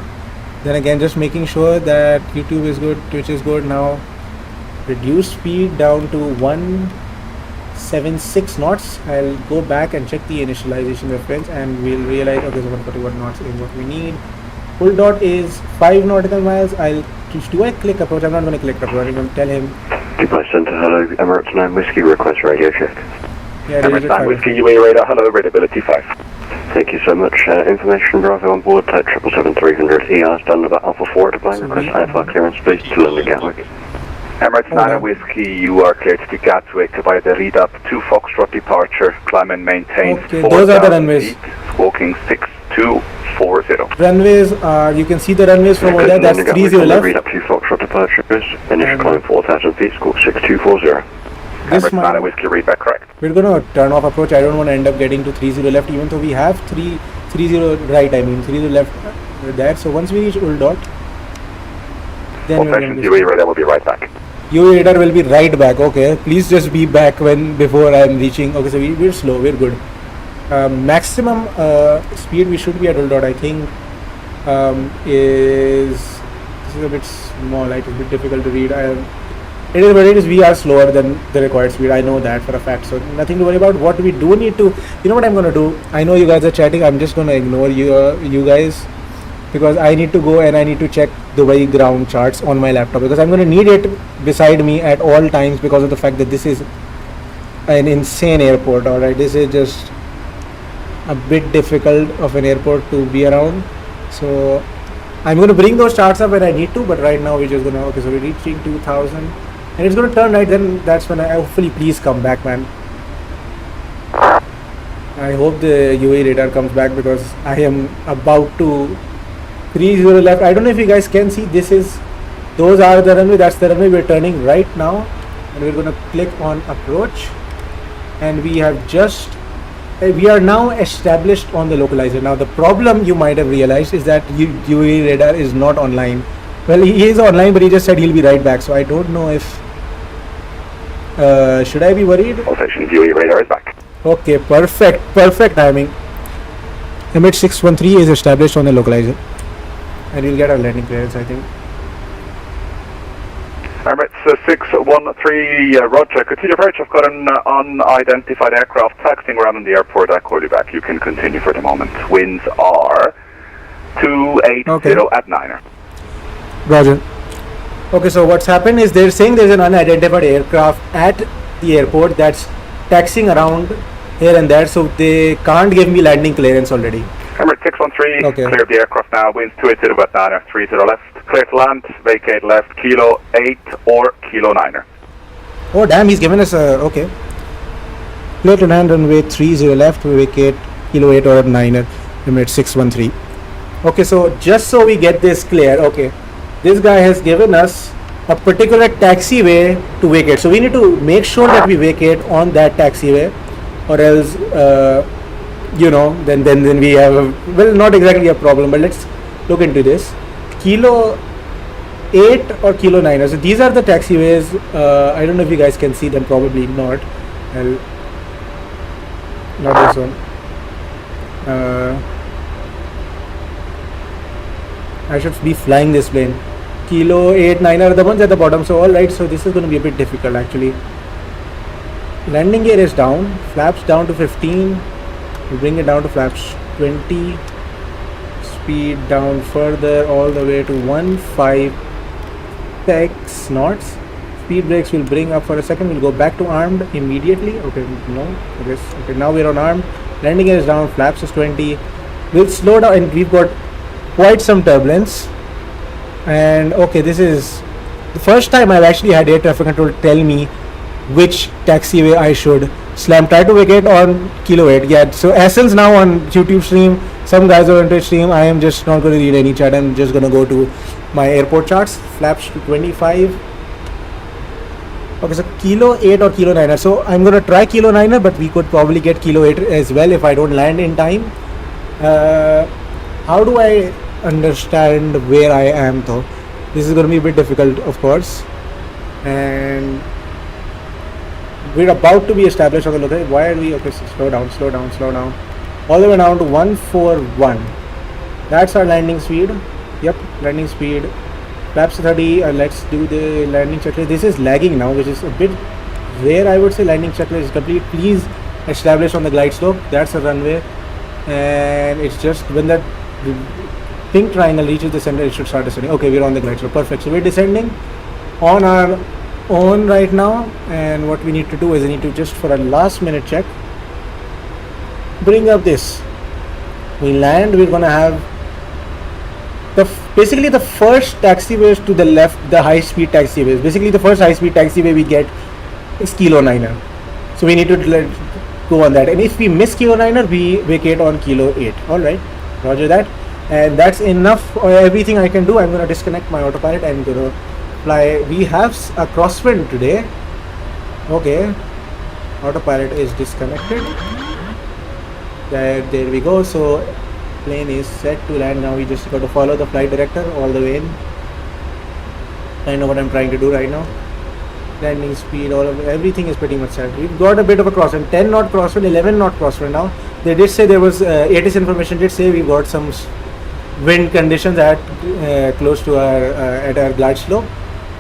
Speaker 1: Then again, just making sure that YouTube is good, Twitch is good. Now reduce speed down to 176 knots. I'll go back and check the initialization reference, and we'll realize, okay, so 141 knots is what we need. Full dot is 5 nautical miles. Do I click approach? I'm not going to click approach. I'm going to tell him.
Speaker 6: Dubai Center, hello, Emirates 9 Whiskey, request radio check.
Speaker 1: Yeah,
Speaker 5: Emirates 9 Whiskey, UAE radar, hello, readability 5.
Speaker 6: Thank you so much. Information Bravo on board, type 777-300ER, done about Alpha 4 to Dubai. Request IFR clearance, please, to London Gatwick.
Speaker 5: Emirates 9 Whiskey, you are cleared to Gatwick by the read up 2 Foxtrot departure, climb and maintain.
Speaker 1: Okay, those are the runways.
Speaker 5: Walking 6240.
Speaker 1: Runways are, you can see the runways from over there, that's 30 left.
Speaker 6: Read up 2 Foxtrot departures, initial climb 4,000 feet, score 6240.
Speaker 5: Emirates 9 Whiskey, read back correct.
Speaker 1: We're going to turn off approach. I don't want to end up getting to 30 left, even though we have 30 right, 30 left there. So once we reach Ul Dot, then we're going to
Speaker 5: UAE radar will be right back.
Speaker 1: UAE radar will be right back. Okay, please just be back before I'm reaching. Okay, so we're slow, we're good. Maximum speed we should be at Ul Dot, I think, this is a bit small. It's a bit difficult to read. It is what it is. We are slower than the required speed. I know that for a fact. So nothing to worry about. What we do need to, you know what I'm going to do? I know you guys are chatting. I'm just going to ignore you guys, because I need to go and I need to check Dubai ground charts on my laptop, because I'm going to need it beside me at all times, because of the fact that this is an insane airport. All right, this is just a bit difficult of an airport to be around. So I'm going to bring those charts up when I need to, but right now we're just going to, okay, so we're reaching 2000. And it's going to turn right, then that's when hopefully please come back, man. I hope the UAE radar comes back, because I am about to 30 left. I don't know if you guys can see, those are the runway, that's the runway we're turning right now. And we're going to click on approach. And we are now established on the localizer. Now the problem you might have realized is that UAE radar is not online. Well, he is online, but he just said he'll be right back. So I don't know if should I be worried?
Speaker 5: All stations, UAE radar is back.
Speaker 1: Okay, perfect timing. Emirates 613 is established on the localizer, and we'll get our landing clearance, I think.
Speaker 5: Emirates 613, Roger. Continue approach. I've got an unidentified aircraft taxiing around in the airport. I call you back. You can continue for the moment. Winds are 280 at 9er.
Speaker 1: Roger. Okay, so what's happened is they're saying there's an unidentified aircraft at the airport that's taxiing around here and there, so they can't give me landing clearance already.
Speaker 5: Emirates 613, clear the aircraft now. Winds 280 at 9er, 30 left. Clear to land, vacate left, Kilo 8 or Kilo 9er.
Speaker 1: Oh damn, he's given us a, okay. Clear to land, runway 30 left, vacate, Kilo 8 or 9er, Emirates 613. Okay, so just so we get this clear, okay, this guy has given us a particular taxiway to vacate. So we need to make sure that we vacate on that taxiway, or else, then we have, well, not exactly a problem, but let's look into this. Kilo 8 or Kilo 9. So these are the taxiways. I don't know if you guys can see them, probably not. Not this one. I should be flying this plane. Kilo 8, 9 are the ones at the bottom. So alright, so this is going to be a bit difficult actually. Landing gear is down, flaps down to 15. We bring it down to flaps 20. Speed down further all the way to 15 knots. Speed brakes will bring up for a second. We'll go back to armed immediately. Okay, no. Okay, now we're on armed. Landing gear is down, flaps is 20. We'll slow down, and we've got quite some turbulence. And okay, this is the first time I've actually had air traffic control tell me which taxiway I should slam. Try to vacate on Kilo 8. Yeah, so Essence now on YouTube stream, some guys are on Twitch stream. I am just not going to read any chat. I'm just going to go to my airport charts. Flaps to 25. Okay, so Kilo 8 or Kilo 9er. So I'm gonna try Kilo 9er, but we could probably get Kilo 8 as well if I don't land in time. How do I understand where I am though? This is gonna be a bit difficult, of course. And we're about to be established on the location. Why are we? Okay, so slow down. All the way down to 141. That's our landing speed. Yep, landing speed. Flaps 30. Let's do the landing checklist. This is lagging now, which is a bit rare. I would say landing checklist is complete. Please establish on the glide slope. That's a runway, and it's just when that pink triangle reaches the center, it should start descending. Okay, we're on the glide slope. Perfect. So we're descending on our own right now, and what we need to do is we need to just for a last minute check bring up this. We land. We're gonna have basically the first taxiways to the left, the high speed taxiways. Basically the first high speed taxiway we get is Kilo 9er. So we need to go on that. And if we miss Kilo 9er, we vacate on Kilo 8. Alright, roger that. And that's enough for everything I can do. I'm going to disconnect my autopilot and going to fly. We have a crosswind today. Okay, autopilot is disconnected. There we go. So plane is set to land. Now we just got to follow the flight director all the way in. I know what I'm trying to do right now. Landing speed, everything is pretty much set. We've got a bit of a crosswind, 10 knot crosswind, 11 knot crosswind now. They did say there was ATIS information did say we got some wind conditions at close to our at our glide slope,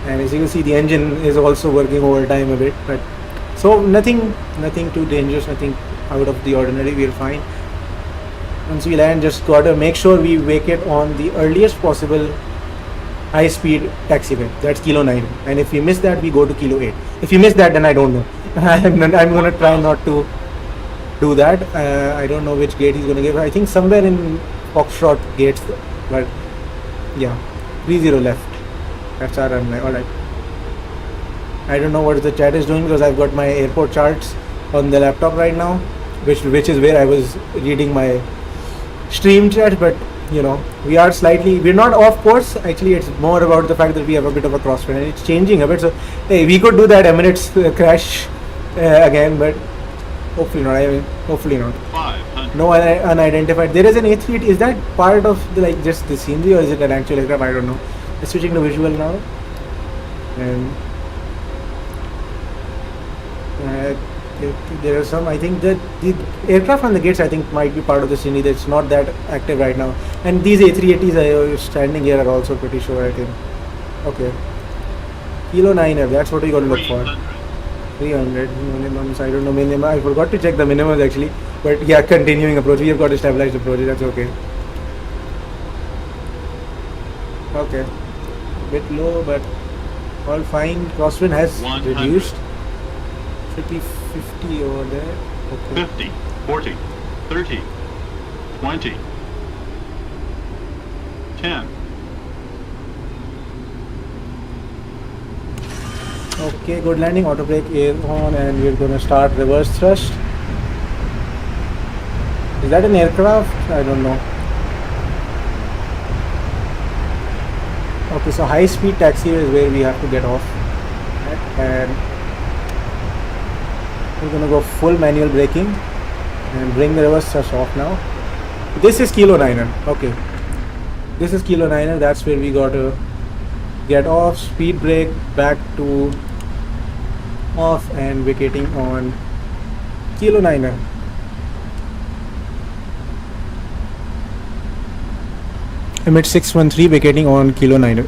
Speaker 1: and as you can see the engine is also working overtime a bit, but so nothing too dangerous, nothing out of the ordinary. We're fine. Once we land, just gotta make sure we vacate on the earliest possible high speed taxiway. That's Kilo 9, and if we miss that, we go to Kilo 8. If you miss that, then I don't know. I'm gonna try not to do that. I don't know which gate he's gonna give. I think somewhere in Foxtrot gates, but yeah, 30 left. That's our runway. Alright. I don't know what the chat is doing because I've got my airport charts on the laptop right now, which is where I was reading my stream chat, but you know, we're not off course. Actually, it's more about the fact that we have a bit of a crosswind and it's changing a bit. So hey, we could do that Emirates crash again, but hopefully not. Hopefully not. No unidentified. There is an A380. Is that part of the just the scenery, or is it an actual aircraft? I don't know. Let's switching to visual now, and there are some. I think that the aircraft on the gates, I think, might be part of the scenery that's not that active right now. And these A380s standing here are also pretty sure, I think. Okay. Kilo 9er, that's what we got to look for. 300 minimums. I don't know minimum. I forgot to check the minimums actually. But yeah, continuing approach. We have got to stabilize the approach. That's okay. Okay. Bit low, but all fine. Crosswind has reduced. Should be 50 over there. Okay.
Speaker 7: 50, 40, 30, 20, 10.
Speaker 1: Okay, good landing. Auto brake air on, and we're going to start reverse thrust. Is that an aircraft? I don't know. Okay, so high speed taxi is where we have to get off. And we're going to go full manual braking and bring the reverse thrust off now. This is Kilo 9er. Okay. This is Kilo 9er. That's where we got to get off. Speed brake back to off and vacating on Kilo 9er. Emirates 613 vacating on Kilo 9er.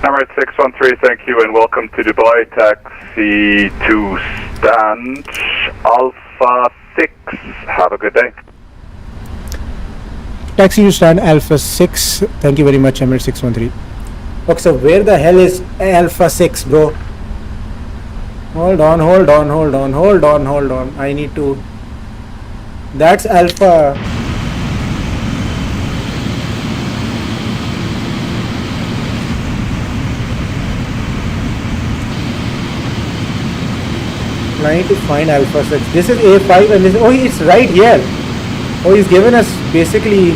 Speaker 5: Emirates 613, thank you and welcome to Dubai. Taxi to stand Alpha 6. Have a good day.
Speaker 1: Taxi to stand Alpha 6. Thank you very much, Emirates 613. Okay, so where the hell is Alpha 6, bro? Hold on. I need to... That's Alpha... I need to find Alpha 6. This is A5 and this... Oh, it's right here. Oh, he's given us basically...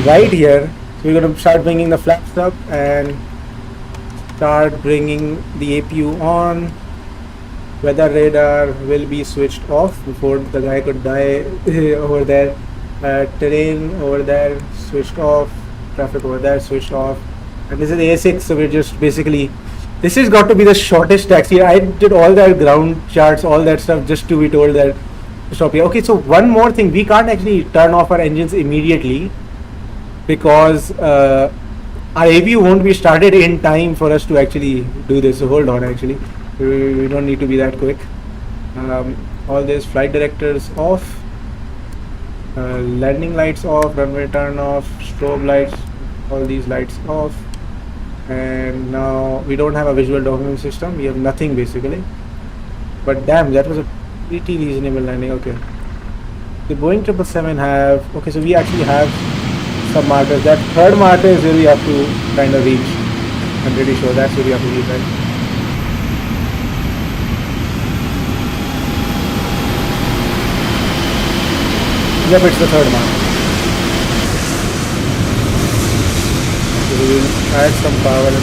Speaker 1: right here. So we're going to start bringing the flaps up and start bringing the APU on. Weather radar will be switched off before the guy could die over there. Terrain over there switched off. Traffic over there switched off. And this is A6, so we're just basically, this has got to be the shortest taxi. I did all that ground charts, all that stuff just to be told that to stop here. Okay, so one more thing, we can't actually turn off our engines immediately because our APU won't be started in time for us to actually do this. So hold on, actually, we don't need to be that quick. All this flight directors off, landing lights off, runway turn off, strobe lights, all these lights off. And now we don't have a visual document system, we have nothing basically. But damn, that was a pretty reasonable landing. Okay, the Boeing 777 have, okay, so we actually have some markers. That third marker is where we have to kind of reach. I'm pretty sure that's where we have to reach, right? Yep, it's the third marker. So we will add some power in it.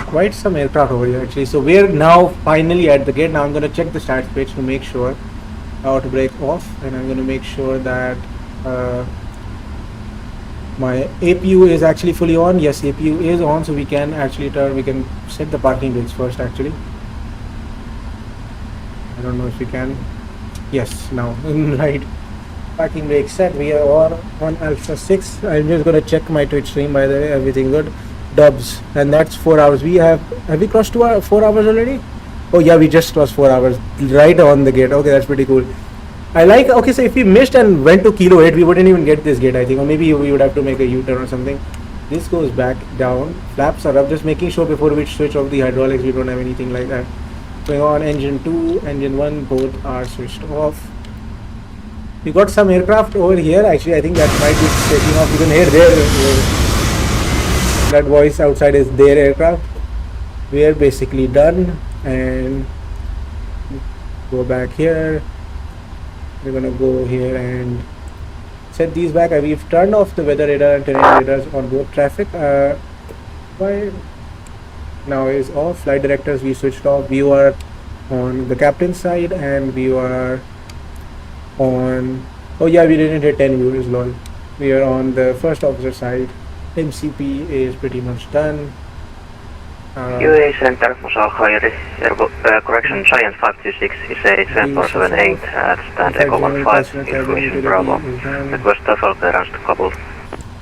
Speaker 1: Quite some aircraft over here actually. So we're now finally at the gate. Now I'm going to check the stats page to make sure how to break off, and I'm going to make sure that my APU is actually fully on. Yes, APU is on, so we can actually turn, we can set the parking brakes first actually. I don't know if we can. Yes, now right, parking brake set. We are on Alpha 6. I'm just going to check my Twitch stream, by the way. Everything good. Dubs, and that's 4 hours. We have we crossed 4 hours already? Oh yeah, we just crossed 4 hours right on the gate. Okay, that's pretty cool. I like, okay, so if we missed and went to Kilo 8, we wouldn't even get this gate, I think, or maybe we would have to make a U-turn or something. This goes back down, flaps are up, just making sure before we switch off the hydraulics we don't have anything like that. Going on, engine 2, engine 1, both are switched off. We got some aircraft over here, actually. I think that might be taking off. You can hear there. That voice outside is their aircraft. We are basically done, and go back here. We're gonna go here and set these back. We've turned off the weather radar and terrain radars on both traffic. Why now is off. Flight directors we switched off. View are on the captain's side, and view are on, oh yeah, we didn't hit 10 viewers, lol. We are on the first officer side. MCP is pretty much done.
Speaker 6: UA Center, Musalkhairi, correction, Giant 526 is A7478 at stand Echo 15, information Bravo. Request full clearance to Kabul.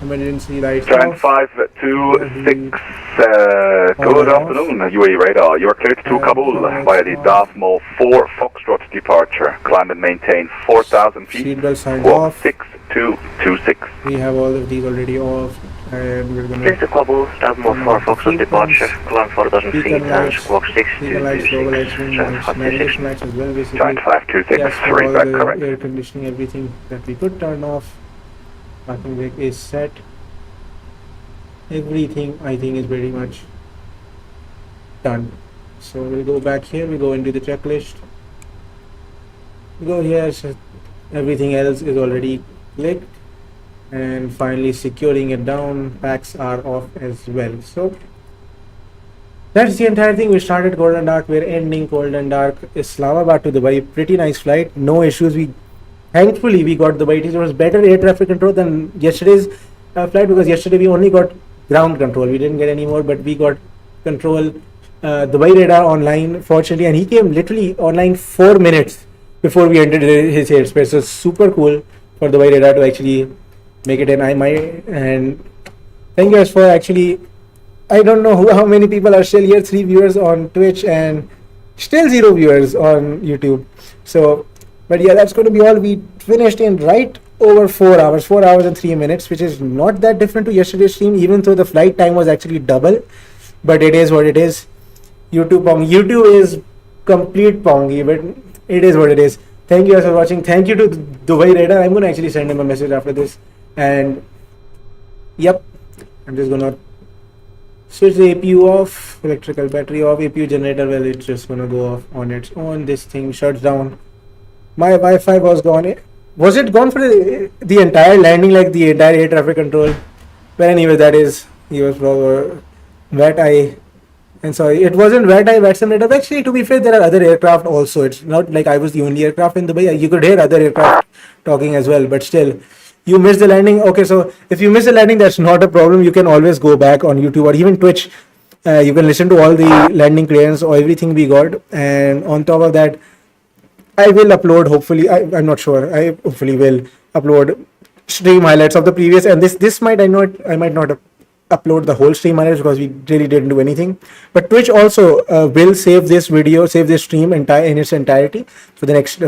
Speaker 1: Emergency lights
Speaker 5: Giant
Speaker 1: off.
Speaker 5: 526, good afternoon, UAE radar. You are cleared to Kabul via the DAFMO 4 Foxtrot departure. Climb and maintain 4,000 feet.
Speaker 1: Seatbelt signed
Speaker 5: Walk
Speaker 1: off.
Speaker 5: 6226.
Speaker 1: We have all of these already off, and we're gonna.
Speaker 6: Please to Kabul, DAFMO 4 Foxtrot departure. Climb 4,000 feet and squawk
Speaker 1: Beacon lights, lower lights,
Speaker 6: 6226.
Speaker 1: wing
Speaker 6: Giant
Speaker 1: lights,
Speaker 6: 526.
Speaker 1: navigation lights as well, basically.
Speaker 5: Giant 526,
Speaker 1: Yes, for
Speaker 5: read
Speaker 1: all
Speaker 5: back
Speaker 1: the
Speaker 5: correct.
Speaker 1: air conditioning, everything that we could turn off. Parking brake is set. Everything I think is pretty much done. So we'll go back here, we go into the checklist. We go here, so everything else is already clicked. And finally securing it down, packs are off as well. So that's the entire thing. We started cold and dark, we're ending cold and dark. Islamabad to Dubai, pretty nice flight, no issues. We thankfully we got Dubai. It was better air traffic control than yesterday's flight, because yesterday we only got ground control, we didn't get any more, but we got control Dubai radar online fortunately, and he came literally online 4 minutes before we entered his airspace. So super cool for Dubai radar to actually make it. And thank you guys for actually, I don't know how many people are still here, 3 viewers on Twitch and still 0 viewers on YouTube. So but yeah, that's going to be all. We finished in right over 4 hours, 4 hours and 3 minutes, which is not that different to yesterday's stream, even though the flight time was actually double. But it is what it is. YouTube pong. YouTube is complete pongy, but it is what it is. Thank you guys for watching. Thank you to Dubai Radar. I'm going to actually send him a message after this. And yep, I'm just gonna switch the APU off, electrical battery off, APU generator, well, it's just gonna go off on its own. This thing shuts down. My Wi-Fi was gone. Was it gone for the entire landing, like the entire air traffic control? But anyway, that is, he was probably VAT-I. And sorry, it wasn't VAT-I, VATSIM radar. Actually, to be fair, there are other aircraft also. It's not like I was the only aircraft in Dubai. You could hear other aircraft talking as well, but still, you missed the landing. Okay, so if you miss the landing, that's not a problem. You can always go back on YouTube or even Twitch. You can listen to all the landing clearance or everything we got. And on top of that, I will upload, hopefully, I'm not sure, I hopefully will upload stream highlights of the previous, and this might, I might not upload the whole stream highlights because we really didn't do anything, but Twitch also will save this stream in its entirety for the next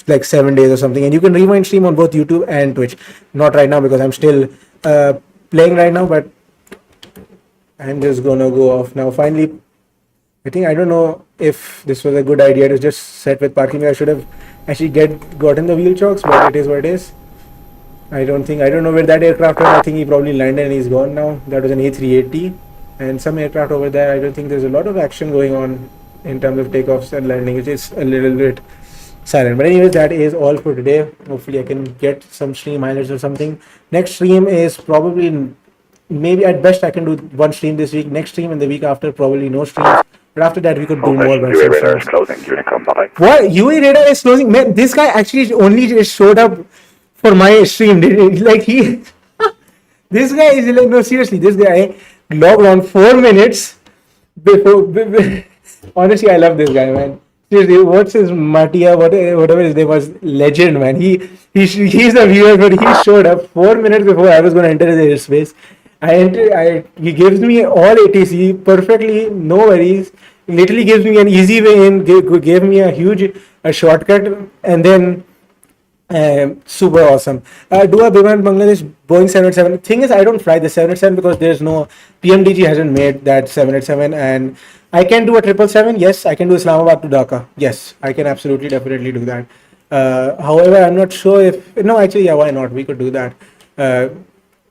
Speaker 1: like 7 days or something, and you can rewind stream on both YouTube and Twitch. Not right now because I'm still playing right now, but I'm just gonna go off now. Finally, I don't know if this was a good idea to just set with parking. I should have actually gotten the wheel chocks, but it is what it is. I don't know where that aircraft was. I think he probably landed and he's gone now. That was an A380 and some aircraft over there. I don't think there's a lot of action going on in terms of takeoffs and landing. It is a little bit silent. But anyways, that is all for today. Hopefully I can get some stream highlights or something. Next stream is probably, maybe at best I can do one stream this week. Next stream and the week after, probably no streams. But after that, we could do more.
Speaker 5: UA radar is closing. Unicom, bye.
Speaker 1: What? UA radar is closing? Man, this guy actually only just showed up for my stream. Like he, this guy is like, no, seriously, this guy logged on 4 minutes before. Honestly, I love this guy, man. Seriously, what's his Matia, whatever his name was, legend, man. He's the viewer, but he showed up 4 minutes before I was going to enter the airspace. He gives me all ATC perfectly, no worries. Literally gives me an easy way in, gave me a shortcut, and then super awesome. Do a Biman Bangladesh Boeing 787. Thing is, I don't fly the 787 because there's no PMDG hasn't made that 787, and I can do a 777. Yes, I can do Islamabad to Dhaka. Yes, I can absolutely definitely do that. However, I'm not sure if actually, yeah, why not? We could do that.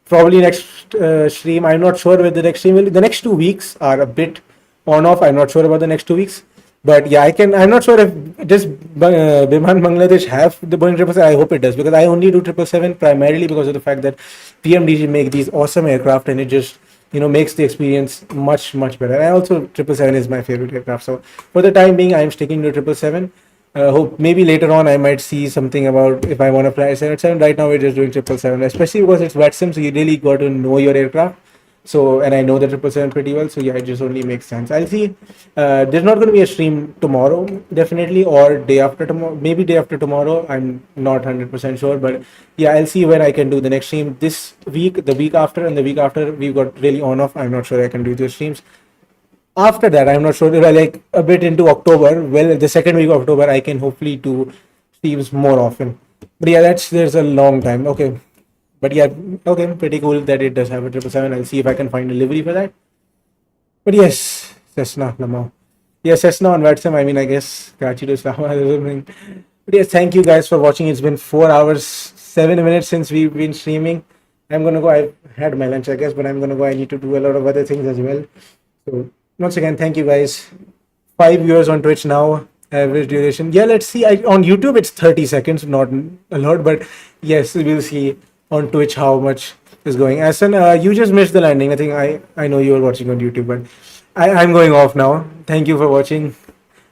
Speaker 1: Probably next stream. I'm not sure whether the next stream will. The next 2 weeks are a bit on off. I'm not sure about the next 2 weeks. But yeah, I'm not sure if does Biman Bangladesh have the Boeing 777. I hope it does, because I only do 777 primarily because of the fact that PMDG make these awesome aircraft, and it just makes the experience much better. And also 777 is my favorite aircraft. So for the time being, I'm sticking to 777. Hope maybe later on I might see something about if I want to fly 777. Right now we're just doing 777, especially because it's VATSIM, so you really got to know your aircraft. So, and I know the 777 pretty well, so yeah, it just only makes sense. I'll see. There's not going to be a stream tomorrow, definitely, or day after tomorrow. Maybe day after tomorrow. I'm not 100% sure, but yeah, I'll see when I can do the next stream this week, the week after, and the week after. We've got really on off. I'm not sure I can do those streams. After that, I'm not sure if I like a bit into October. Well, the second week of October, I can hopefully do streams more often. But yeah, there's a long time. Okay. But yeah, okay, pretty cool that it does have a 777. I'll see if I can find a livery for that. But yes, Cessna, Lamau. Yeah, Cessna on VATSIM. I mean, I guess Karachi to Islamabad or something. But yes, thank you guys for watching. It's been 4 hours, 7 minutes since we've been streaming. I'm going to go. I had my lunch, I guess, but I'm going to go. I need to do a lot of other things as well. So once again, thank you guys. 5 viewers on Twitch now. Average duration. Yeah, let's see. On YouTube, it's 30 seconds, not a lot, but yes, we'll see on Twitch how much is going. Asan, you just missed the landing. I think I know you were watching on YouTube, but I'm going off now. Thank you for watching,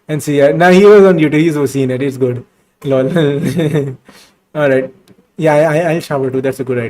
Speaker 1: and see ya. Now he was on YouTube. He's seen it. It's good. Lol. All right. Yeah, I'll shower too. That's a good idea.